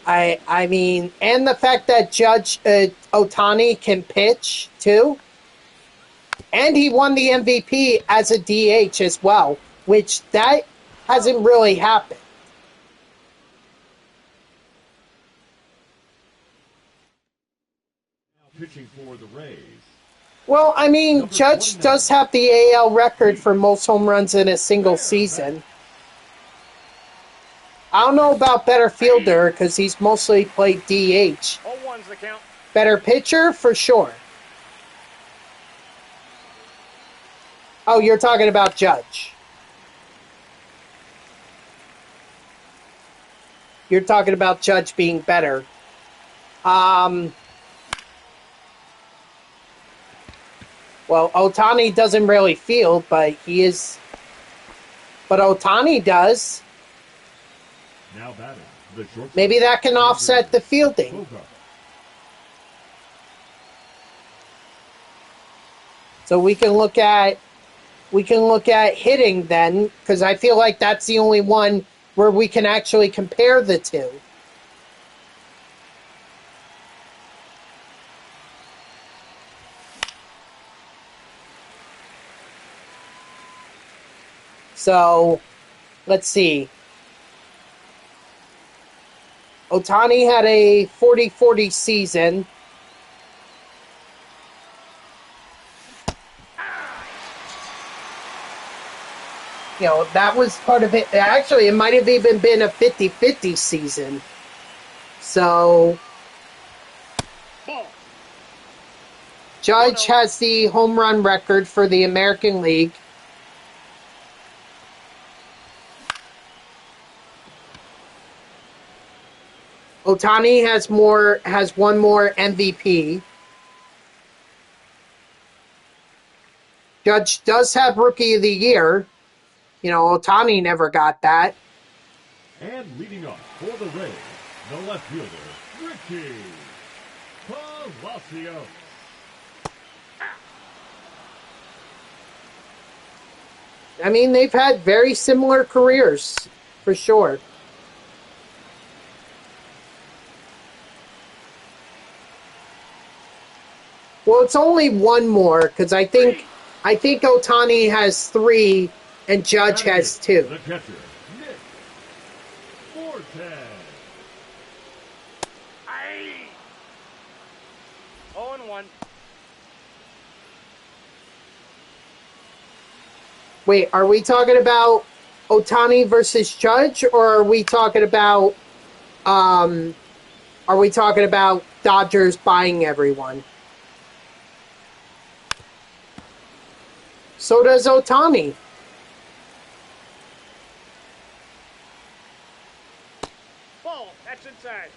I mean, and the fact that Judge Ohtani can pitch too, and he won the MVP as a DH as well, which that hasn't really happened.
Now pitching for the Rays.
Well, I mean,
Number
Judge
29.
does have the AL record for most home runs in a single season. I don't know about better fielder because he's mostly played DH.
0-1's the count.
Better pitcher for sure. Oh, you're talking about Judge. You're talking about Judge being better. Well, Ohtani doesn't really field, but he is. But Ohtani does.
Now batting. The shortstop.
Maybe that can offset the fielding. So we can look at hitting then, because I feel like that's the only one where we can actually compare the two. So, let's see. Ohtani had a 40-40 season. You know, that was part of it. Actually, it might have even been a 50-50 season. So,
Ball.
Judge has the home run record for the American League. Ohtani has one more MVP. Judge does have Rookie of the Year. You know, Ohtani never got that.
And leading off for the Rays, the left fielder, Ricky Palacios.
I mean, they've had very similar careers, for sure. Well, it's only one more, because I think Ohtani has 3 and Judge has 2.
The catcher, Nick Forte.
0-1.
Wait, are we talking about Ohtani versus Judge, or are we talking about Dodgers buying everyone? So does Ohtani.
Ball. That's inside.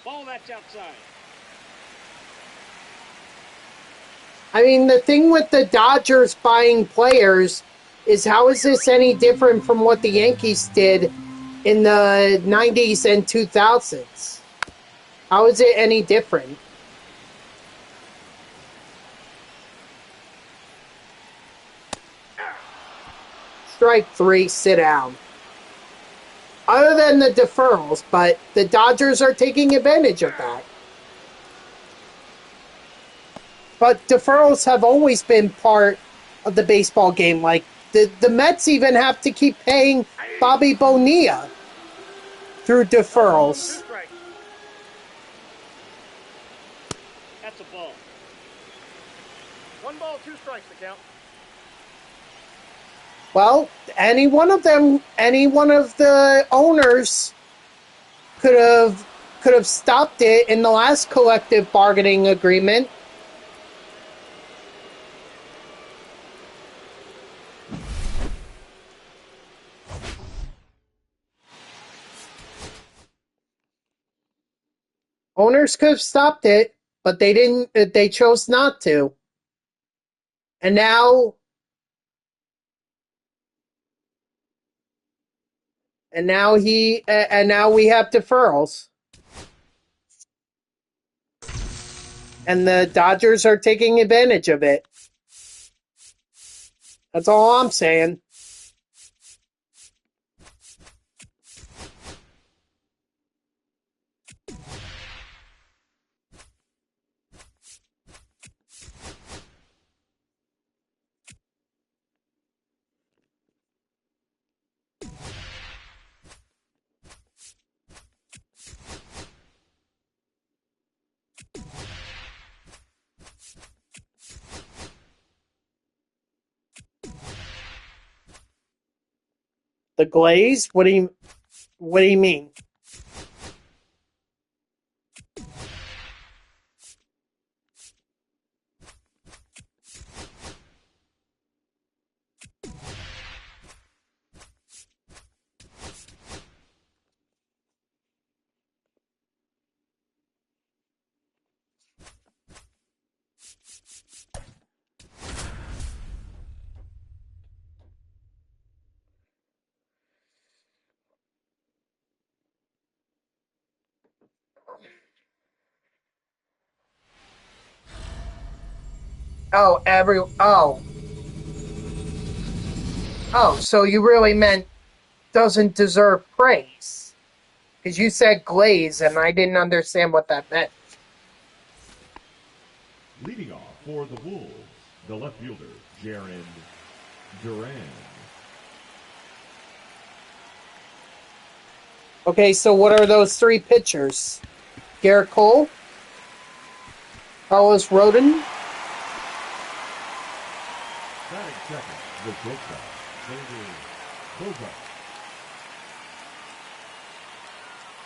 Ball. That's outside.
I mean, the thing with the Dodgers buying players is how is this any different from what the Yankees did in the 90s and 2000s? How is it any different? Strike 3, sit down. Other than the deferrals, but the Dodgers are taking advantage of that. But deferrals have always been part of the baseball game. Like, the Mets even have to keep paying Bobby Bonilla through deferrals.
2 strikes. That's a ball. 1 ball, 2 strikes to count.
Well, any one of the owners could have stopped it in the last collective bargaining agreement. Owners could have stopped it, but they didn't. They chose not to. And now we have deferrals. And the Dodgers are taking advantage of it. That's all I'm saying. The glaze? What do you mean? Oh, oh, so you really meant doesn't deserve praise. Because you said glaze, and I didn't understand what that meant.
Leading off for the Wolves, the left fielder, Jaron Duran.
Okay, so what are those three pitchers? Garrett Cole? Carlos Rodon?
Batting second, the shortstop, Xander Bogaerts.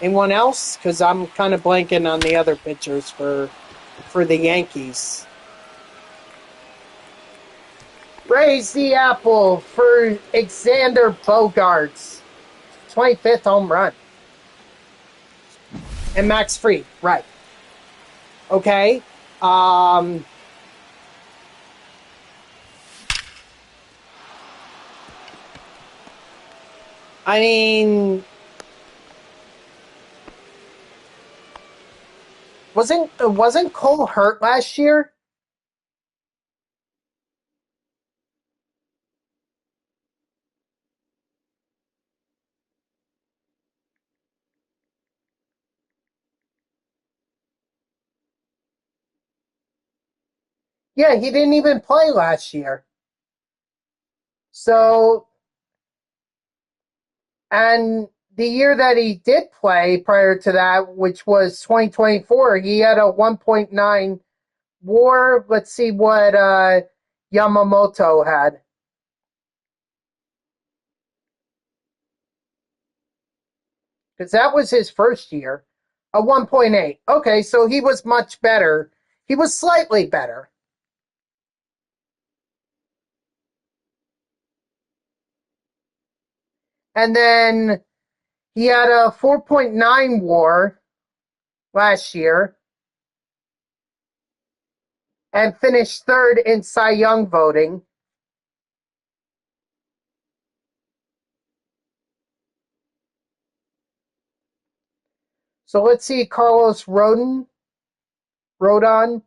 Anyone else? Because I'm kind of blanking on the other pitchers for the Yankees. Raise the apple for Xander Bogaerts. 25th home run. And Max Fried, right. Okay. I mean, wasn't Cole hurt last year? Yeah, he didn't even play last year. So, and the year that he did play prior to that, which was 2024, he had a 1.9 WAR. Let's see what Yamamoto had. Because that was his first year. A 1.8. Okay, so he was much better. He was slightly better. And then he had a 4.9 WAR last year and finished third in Cy Young voting. So let's see Carlos Rodon. Rodon.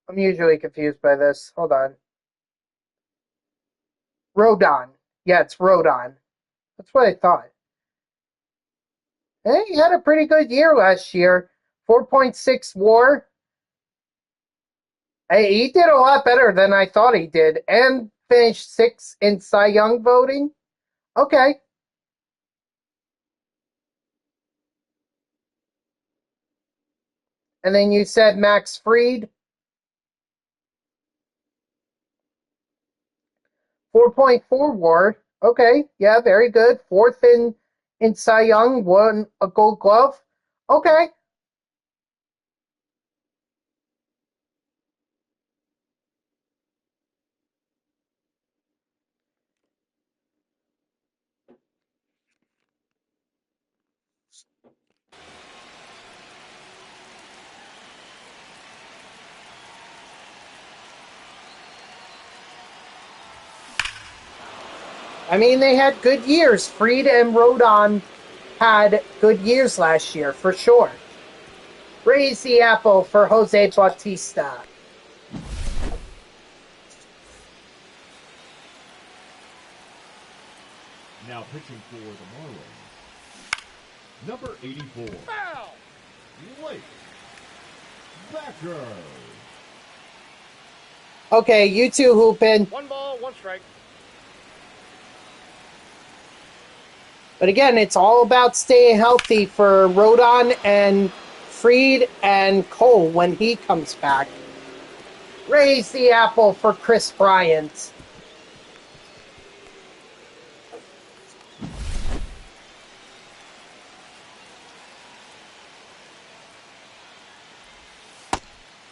I'm usually confused by this. Hold on. Rodon. Yeah, it's Rodon. That's what I thought. Hey, he had a pretty good year last year. 4.6 WAR. Hey, he did a lot better than I thought he did, and finished sixth in Cy Young voting. Okay. And then you said Max Fried. 4.4 WAR. Okay, yeah, very good. Fourth in Cy Young, won a Gold Glove. Okay. I mean, they had good years. Fried and Rodon had good years last year, for sure. Raise the apple for Jose Bautista.
Now pitching for the Marlins, number 84,
Foul!
Blake Becker.
Okay, you two hooping.
1 ball, 1 strike.
But again, it's all about staying healthy for Rodon and Fried and Cole when he comes back. Raise the apple for Chris Bryant.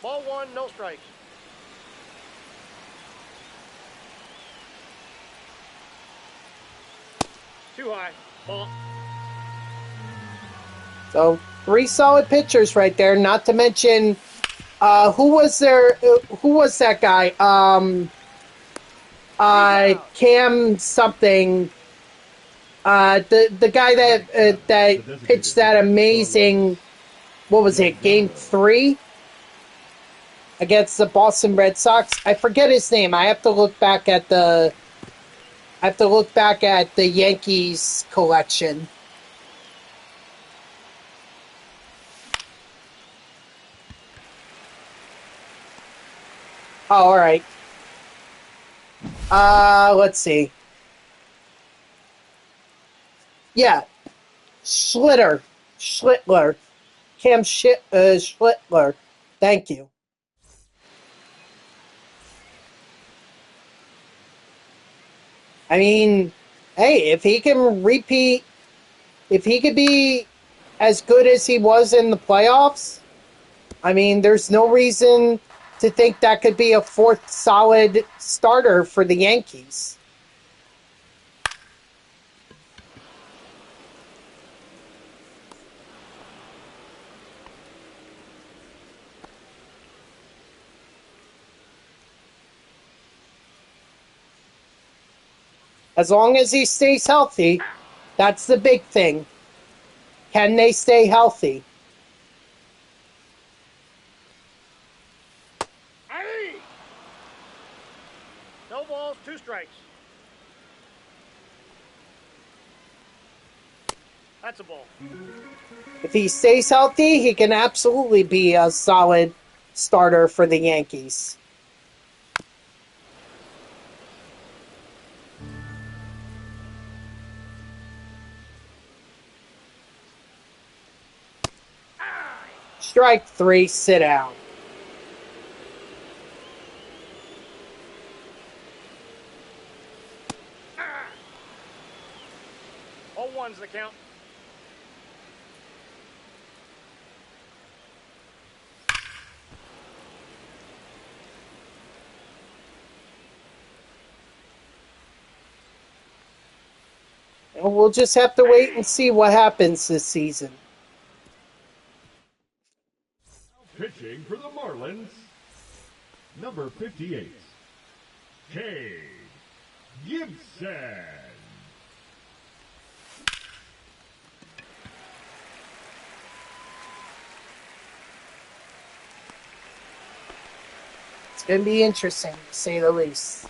Ball 1, no strikes. Too high. Ball.
So 3 solid pitchers right there. Not to mention, who was there? Who was that guy? Cam something. The guy that pitched that amazing. What was it? Game 3 against the Boston Red Sox. I forget his name. I have to look back at the Yankees collection. Oh, all right. Let's see. Yeah, Schlittler, Cam Schlittler. Thank you. I mean, hey, if he can repeat, if he could be as good as he was in the playoffs, I mean, there's no reason to think that could be a 4th solid starter for the Yankees. As long as he stays healthy, that's the big thing. Can they stay healthy?
Aye! No balls, 2 strikes. That's a ball.
If he stays healthy, he can absolutely be a solid starter for the Yankees. Strike 3, sit down.
All 1's the count.
And we'll just have to wait and see what happens this season.
Pitching for the Marlins, number 58, Cade Gibson.
It's going to be interesting, to say the least.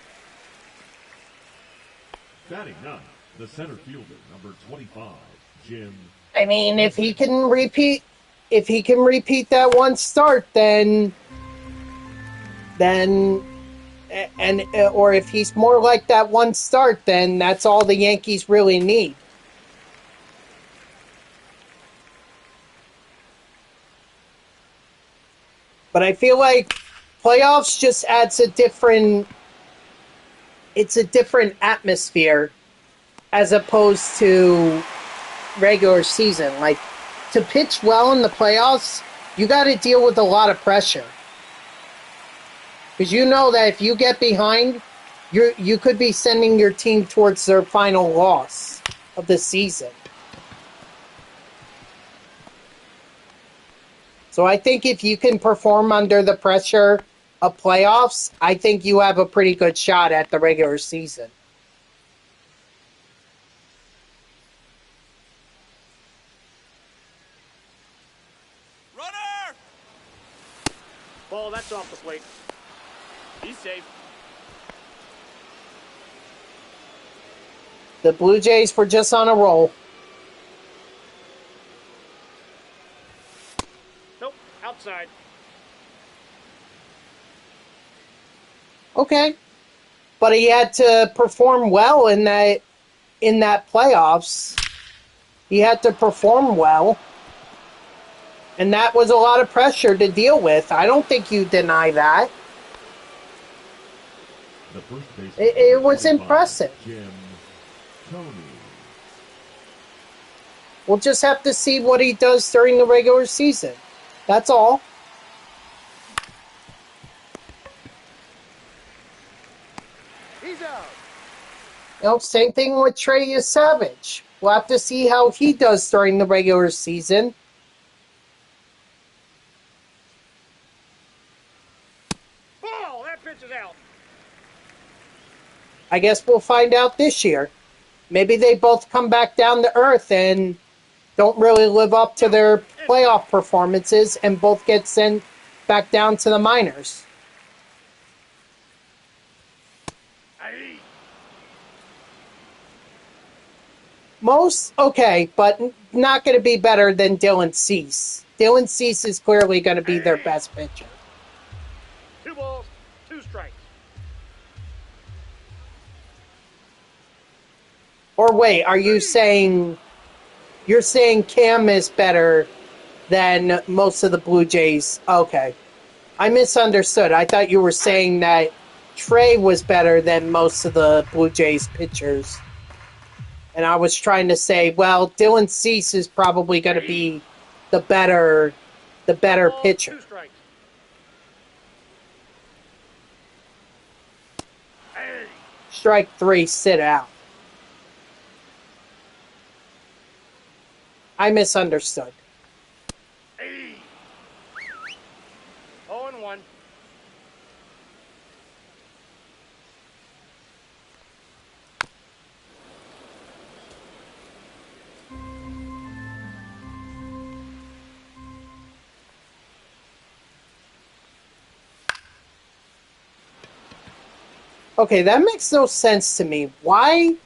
Batting 9, the center fielder, number 25, Jim.
I mean, if he can repeat that one start, then or if he's more like that one start, then that's all the Yankees really need. But I feel like playoffs just adds a different atmosphere as opposed to regular season. Like, to pitch well in the playoffs, you got to deal with a lot of pressure. Because you know that if you get behind, you could be sending your team towards their final loss of the season. So I think if you can perform under the pressure of playoffs, I think you have a pretty good shot at the regular season.
Runner!
Ball, that's off the plate. He's safe.
The Blue Jays were just on a roll.
Nope, outside.
Okay. But he had to perform well in that playoffs. He had to perform well. And that was a lot of pressure to deal with. I don't think you deny that.
The first baseman,
It was
25,
impressive.
Jim Tony.
We'll just have to see what he does during the regular season. That's all.
He's out.
Same thing with Trey Savage. We'll have to see how he does during the regular season.
Ball, that pitch is out.
I guess we'll find out this year. Maybe they both come back down to earth and don't really live up to their playoff performances and both get sent back down to the minors. Most, okay, but not going to be better than Dylan Cease. Dylan Cease is clearly going to be their best pitcher.
2 balls, 2 strikes.
Or wait, are you saying... You're saying Cam is better than most of the Blue Jays? Okay. I misunderstood. I thought you were saying that Trey was better than most of the Blue Jays pitchers. And I was trying to say, well, Dylan Cease is probably going to be the better pitcher.
2 strikes.
Strike 3, sit out. I misunderstood.
0-1.
Okay, that makes no sense to me. Why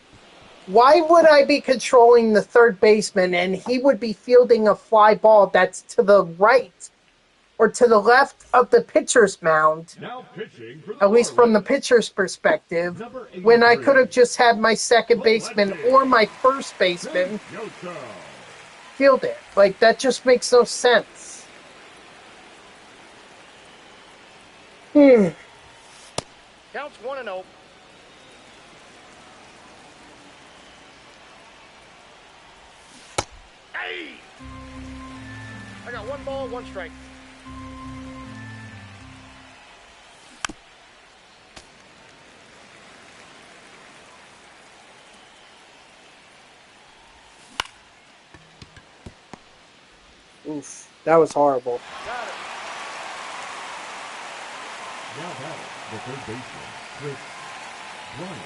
would I be controlling the third baseman and he would be fielding a fly ball that's to the right or to the left of the pitcher's mound,
Now pitching for the
at least from the
Marlins,
pitcher's perspective,
number
when I
83,
could have just had my second baseman or my first baseman
Yocho.
field it? Like, that just makes no sense.
Counts 1-0. I got 1 ball, 1 strike.
Oof, that was horrible.
Got it.
Now batting, the third baseman, Chris Bryant.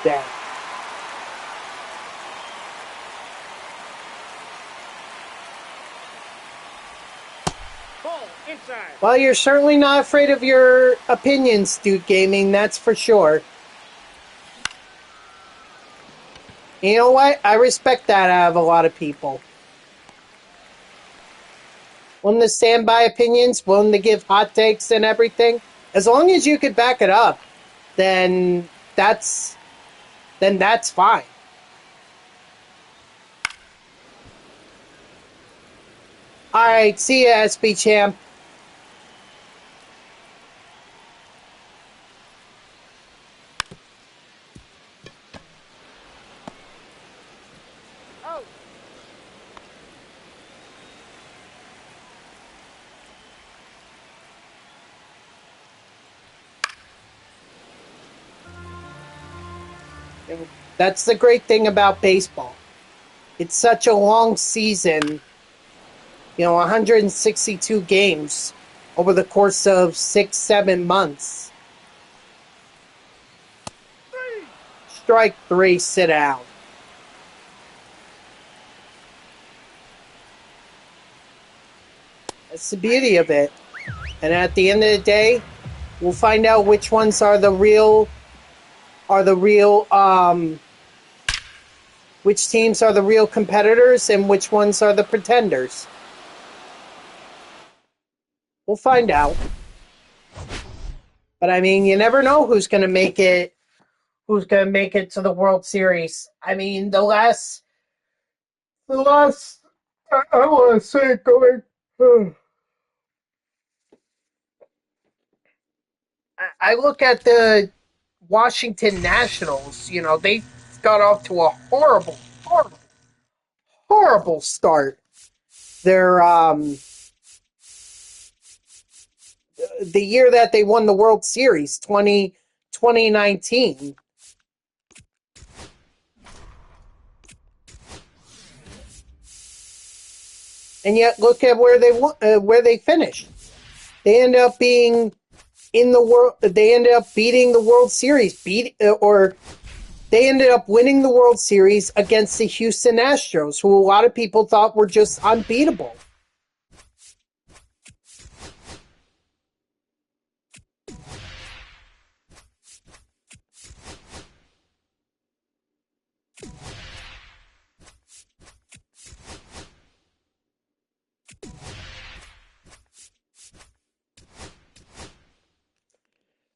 Damn.
Ball, inside.
Well, you're certainly not afraid of your opinions, Dude Gaming, that's for sure. You know what? I respect that out of a lot of people. Willing to stand by opinions, willing to give hot takes and everything. As long as you could back it up, then that's fine. Alright, see ya, SB Champ.
Out.
That's the great thing about baseball. It's such a long season. 162 games over the course of 6-7 months. strike three, sit down. That's the beauty of it. And at the end of the day, we'll find out which ones are the real, which teams are the real competitors and which ones are the pretenders. We'll find out. But I mean, you never know who's going to make it to the World Series. I mean, the last I want to say it going. I look at the Washington Nationals. You know, they got off to a horrible start. They're the year that they won the World Series, 2019. And yet, look at where they finished. They ended up being in the world. They ended up beating the World Series. They ended up winning the World Series against the Houston Astros, who a lot of people thought were just unbeatable.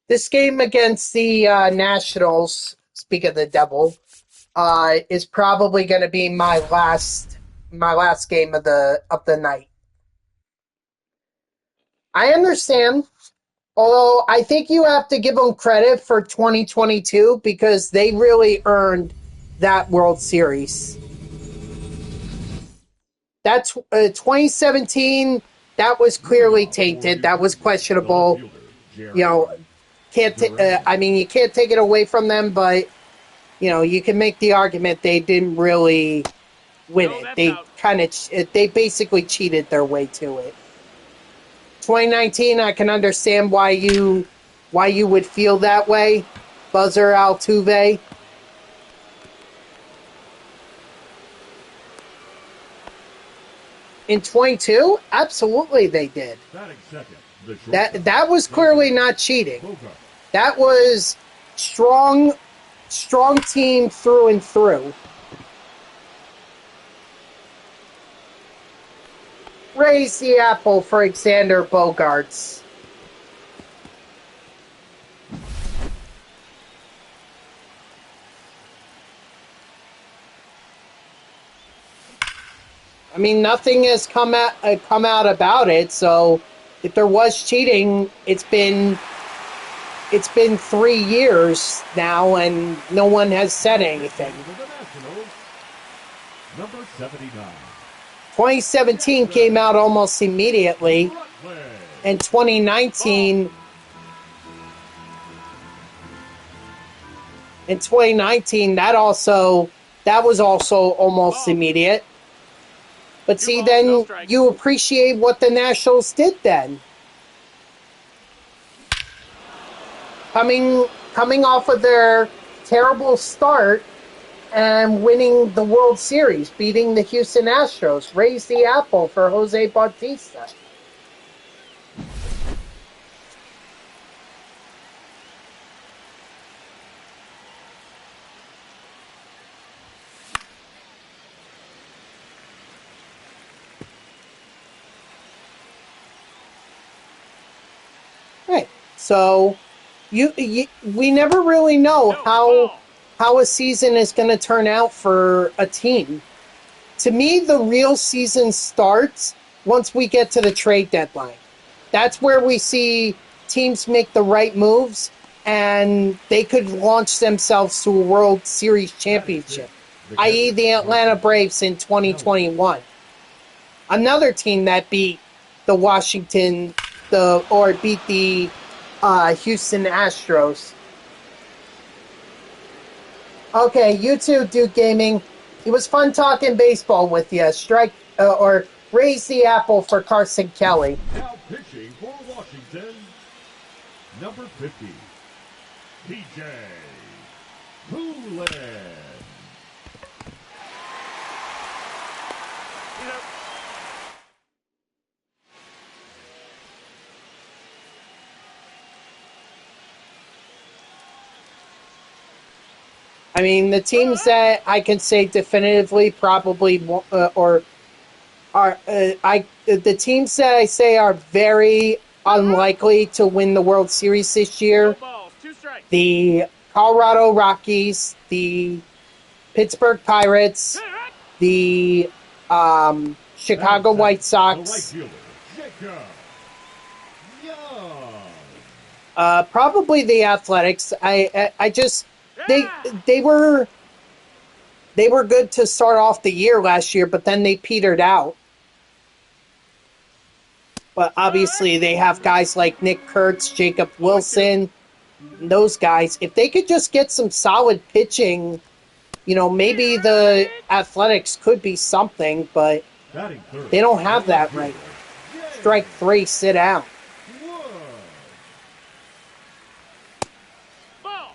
This game against the Nationals, speak of the devil, is probably going to be my last game of the night. I understand, although I think you have to give them credit for 2022 because they really earned that World Series. That's 2017. That was clearly tainted. That was questionable. You know, you can't take it away from them, but you know, you can make the argument they didn't really win it. They basically cheated their way to it. 2019, I can understand why you would feel that way, Buzzer Altuve. In 22, absolutely they did. That was clearly not cheating. That was strong team through and through. Raise the apple for Alexander Bogaerts. I mean, nothing has come out about it. So, if there was cheating, it's been 3 years now, and no one has said anything.
Number 79.
2017 came out almost immediately, and 2019. In 2019, that was also almost immediate. But see, then you appreciate what the Nationals did then. Coming off of their terrible start and winning the World Series, beating the Houston Astros. Raise the apple for Jose Bautista. Right. So, we never really know how a season is going to turn out for a team. To me, the real season starts once we get to the trade deadline. That's where we see teams make the right moves, and they could launch themselves to a World Series championship, i.e. the Atlanta Braves in 2021. Another team that beat the Houston Astros. Okay, you too, Duke Gaming. It was fun talking baseball with you. Raise the apple for Carson Kelly.
Now pitching for Washington, number 50, DJ Hoolan.
He's out.
I mean, the teams that I can say definitively probably or are the teams that I say are very unlikely to win the World Series this
No
year:
balls. 2 strikes.
the Colorado Rockies, the Pittsburgh Pirates, the Chicago
Batting
White
seventh, the right
Sox,
fielder, Jacob Young.
probably the Athletics. I just they
Yeah.
they were they were good to start off the year last year, but then they petered out. But obviously, they have guys like Nick Kurtz, Jacob
0-2.
Wilson, and those guys. If they could just get some solid pitching, maybe the Athletics could be something, but
Batting third,
they don't
the
have
left
that
fielder,
right now.
James
Strike three, sit down.
Wood.
Ball.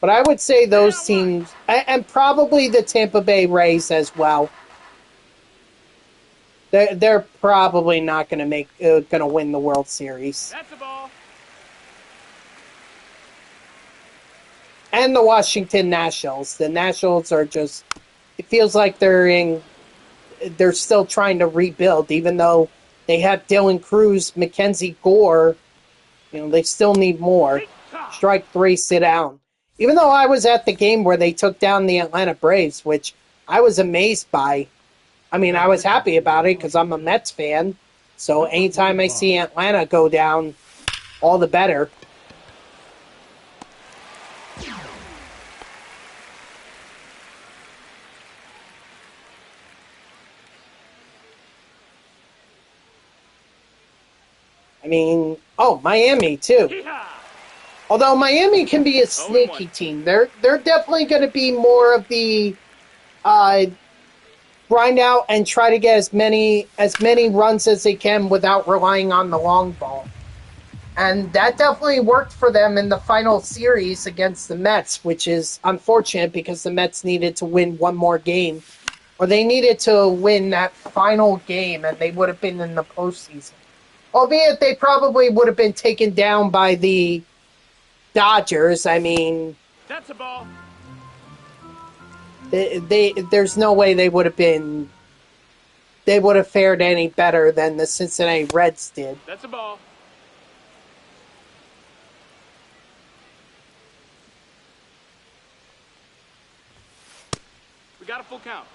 But I would say those teams, and probably the Tampa Bay Rays as well. They're probably not going to win the World Series.
That's a ball.
And the Washington Nationals. The Nationals are just, it feels like they're still trying to rebuild, even though they have Dylan Cruz, Mackenzie Gore. They still need more. Strike three, sit down. Even though I was at the game where they took down the Atlanta Braves, which I was amazed by. I mean, I was happy about it because I'm a Mets fan. So anytime I see Atlanta go down, all the better. I mean, Miami too.
Yeehaw.
Although Miami can be a
0-1.
sneaky team, they're definitely going to be more of the grind out and try to get as many runs as they can without relying on the long ball. And that definitely worked for them in the final series against the Mets, which is unfortunate because the Mets needed to win one more game. Or they needed to win that final game and they would have been in the postseason. Albeit they probably would have been taken down by the Dodgers. I mean,
That's a ball.
there's no way they would have fared any better than the Cincinnati Reds did.
That's a ball. We got a full count.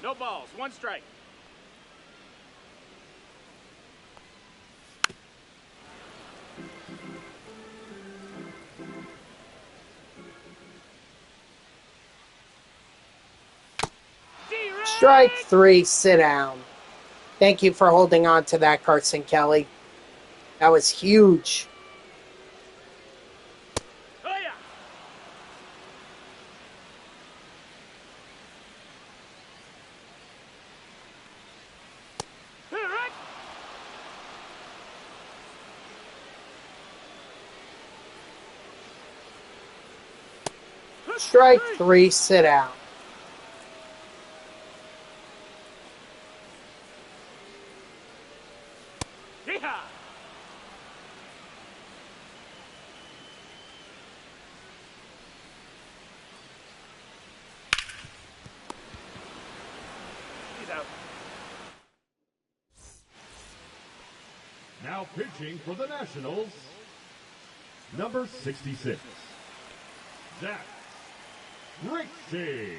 No balls. 1 strike.
Strike three, sit down. Thank you for holding on to that, Carson Kelly. That was huge.
Oh, yeah.
Strike three, sit down.
Now pitching for the Nationals, number 66, Zach Ricci.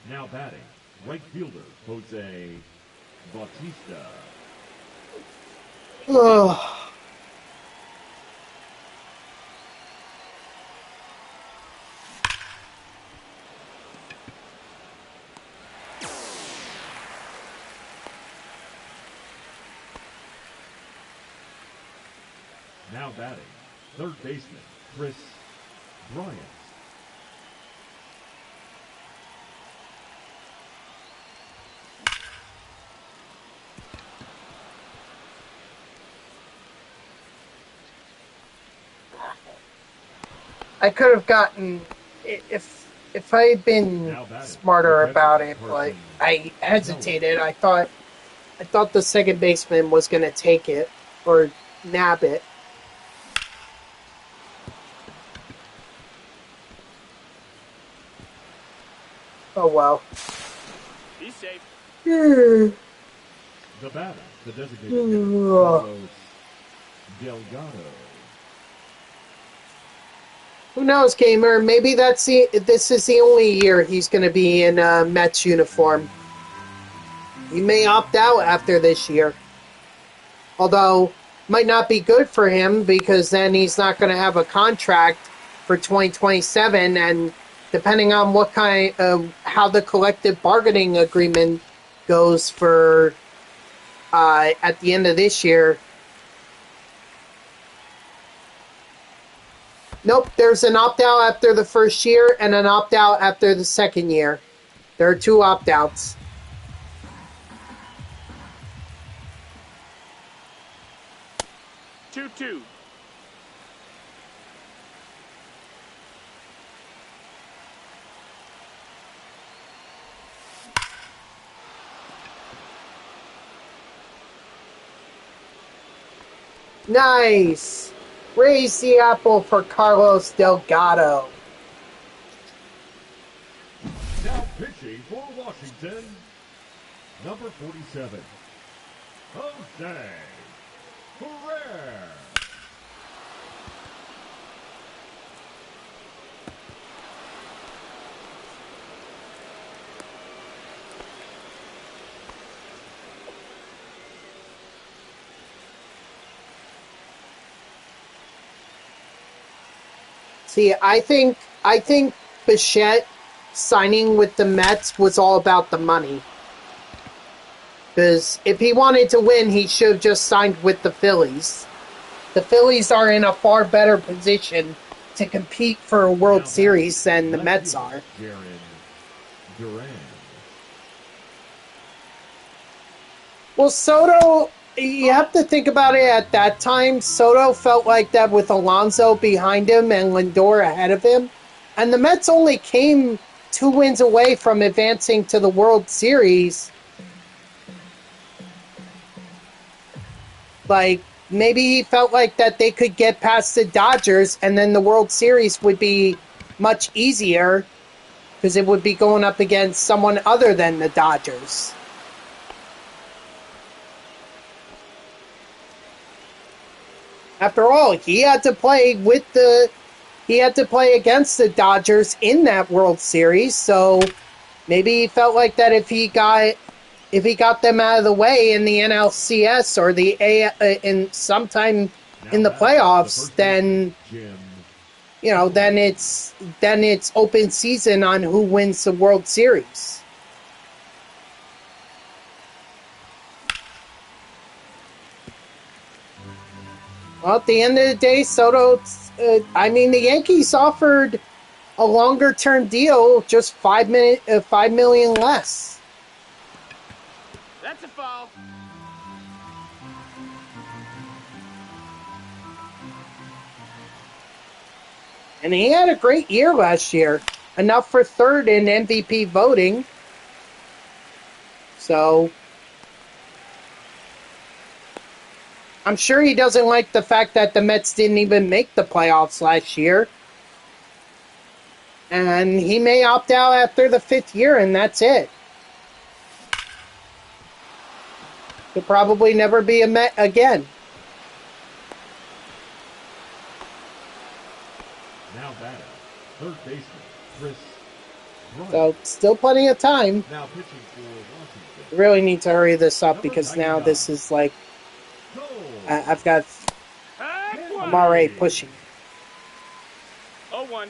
Now batting, right fielder Jose Bautista.
Ugh.
Now batting, third baseman Chris Bryant.
I could have gotten if I had been smarter about it, but I hesitated. I thought the second baseman was going to take it or nab it. Oh well.
Be safe.
The batter, the designated hitter, Carlos Delgado.
Who knows, gamer? Maybe this is the only year he's going to be in a Mets uniform. He may opt out after this year. Although, might not be good for him because then he's not going to have a contract for 2027, and depending on what kind of how the collective bargaining agreement goes for at the end of this year. Nope, there's an opt-out after the first year and an opt-out after the second year. There are 2 opt-outs.
2-2.
Nice! Raise the apple for Carlos Delgado.
Now pitching for Washington, number 47, Jose Ferrer.
See, I think Bichette signing with the Mets was all about the money. Because if he wanted to win, he should have just signed with the Phillies. The Phillies are in a far better position to compete for a World Series than the Mets are. Well, Soto, you have to think about it at that time. Soto felt like that with Alonso behind him and Lindor ahead of him. And the Mets only came 2 wins away from advancing to the World Series. Like, maybe he felt like that they could get past the Dodgers and then the World Series would be much easier because it would be going up against someone other than the Dodgers. After all, he had to play against the Dodgers in that World Series, so maybe he felt like that if he got them out of the way in the NLCS or the in sometime in the playoffs, then then it's open season on who wins the World Series. Well, at the end of the day, Soto, the Yankees offered a longer-term deal, just $5 million less.
That's a foul.
And he had a great year last year, enough for 3rd in MVP voting. So I'm sure he doesn't like the fact that the Mets didn't even make the playoffs last year. And he may opt out after the 5th year, and that's it. He'll probably never be a Met again.
Now batting, third baseman Chris Bryant.
So, still plenty of time.
Now pitching for Washington.
We really need to hurry this up
Number
because now
99.
this is like,
Go.
I've got,
Heck,
I'm
one.
already pushing.
0-1.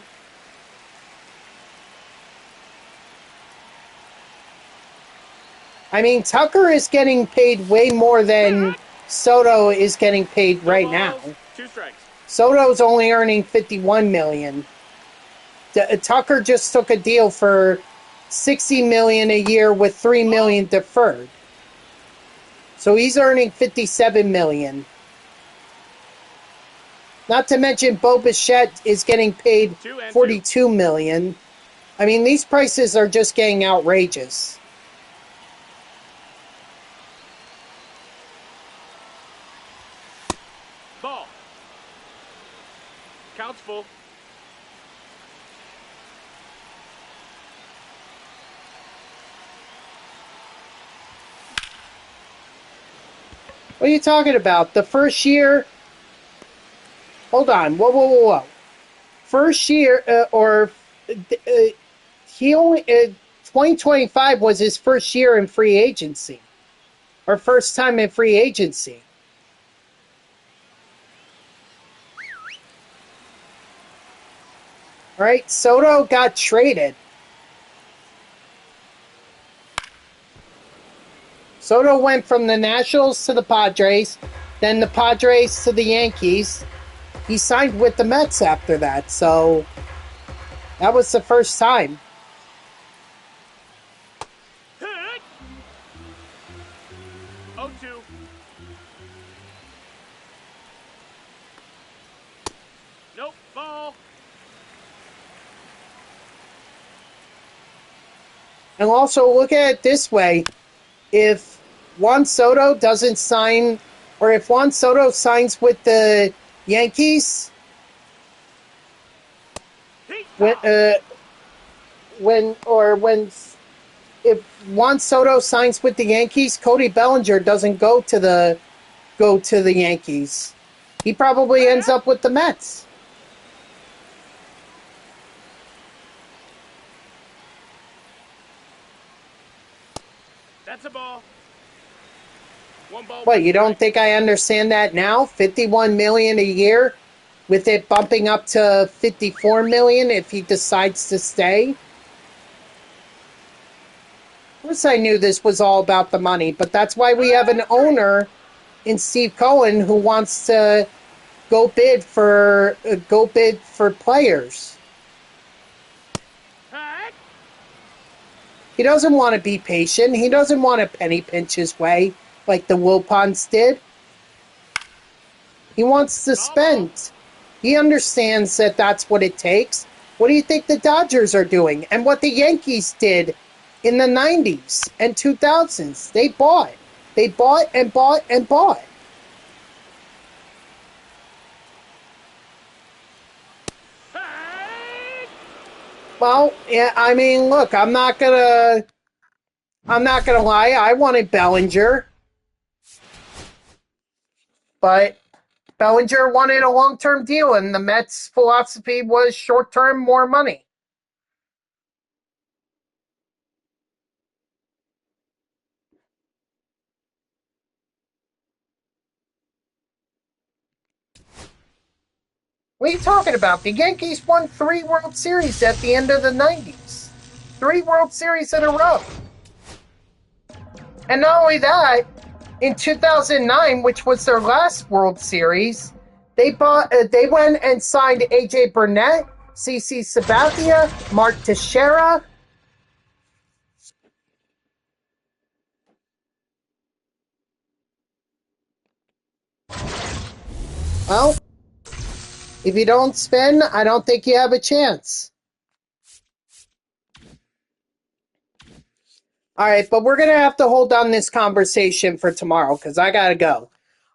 I mean, Tucker is getting paid way more than Soto is getting paid
No
right now.
balls, 2 strikes.
Soto's only earning $51 million. Tucker just took a deal for $60 million a year with $3 million deferred. So he's earning $57 million. Not to mention Bo Bichette is getting paid $42 million. I mean, these prices are just getting outrageous.
Ball. Count's full.
What are you talking about? The first year... Hold on. Whoa. First year, he only... 2025 was his first year in free agency. Or first time in free agency. All right, Soto got traded. Soto went from the Nationals to the Padres, then the Padres to the Yankees. He signed with the Mets after that, so that was the first time.
Heck. 0-2. Nope, ball.
And also, look at it this way. If Juan Soto doesn't sign, or if Juan Soto signs with the Yankees, if Juan Soto signs with the Yankees, Cody Bellinger doesn't go to the Yankees. He probably ends up with the Mets.
That's a ball. 1 ball.
What,
1
you don't
strike.
think I understand that now? $51 million a year, with it bumping up to $54 million if he decides to stay? Of course I knew this was all about the money, but that's why we have an owner in Steve Cohen who wants to go bid for players.
Heck.
He doesn't want to be patient. He doesn't want to penny pinch his way like the Wilpons did. He wants to spend. He understands that that's what it takes. What do you think the Dodgers are doing? And what the Yankees did in the 90s and 2000s? They bought. They bought and bought and bought.
Heck.
Well, yeah, I mean, look, I'm not gonna lie. I wanted Bellinger, but Bellinger wanted a long-term deal, and the Mets' philosophy was short-term, more money. What are you talking about? The Yankees won 3 World Series at the end of the 90s. 3 World Series in a row. And not only that, in 2009, which was their last World Series, they went and signed AJ Burnett, CC Sabathia, Mark Teixeira. Well, if you don't spend, I don't think you have a chance. All right, but we're going to have to hold on this conversation for tomorrow because I got to go.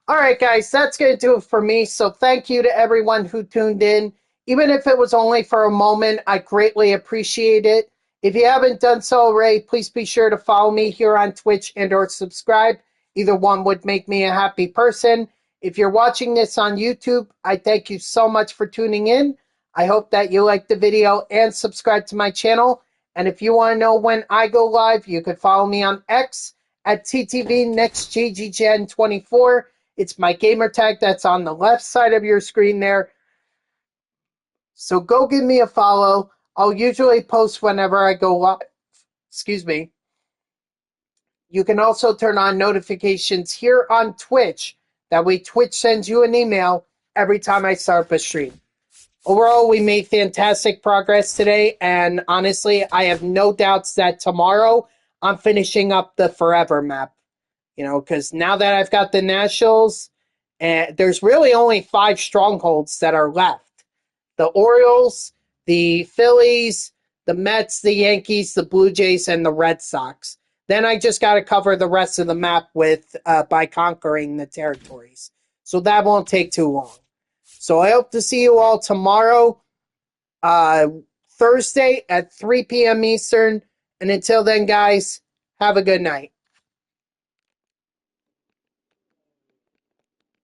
All right, guys, that's going to do it for me. So thank you to everyone who tuned in. Even if it was only for a moment, I greatly appreciate it. If you haven't done so already, please be sure to follow me here on Twitch and or subscribe. Either one would make me a happy person. If you're watching this on YouTube, I thank you so much for tuning in. I hope that you liked the video and subscribe to my channel. And if you want to know when I go live, you can follow me on X at TTVNextGGGen24. It's my gamer tag that's on the left side of your screen there. So go give me a follow. I'll usually post whenever I go live. Excuse me. You can also turn on notifications here on Twitch. That way Twitch sends you an email every time I start up a stream. Overall, we made fantastic progress today, and honestly, I have no doubts that tomorrow I'm finishing up the Forever map. Because now that I've got the Nationals, and there's really only 5 strongholds that are left. The Orioles, the Phillies, the Mets, the Yankees, the Blue Jays, and the Red Sox. Then I just got to cover the rest of the map by conquering the territories. So that won't take too long. So I hope to see you all tomorrow, Thursday at 3 p.m. Eastern. And until then, guys, have a good night.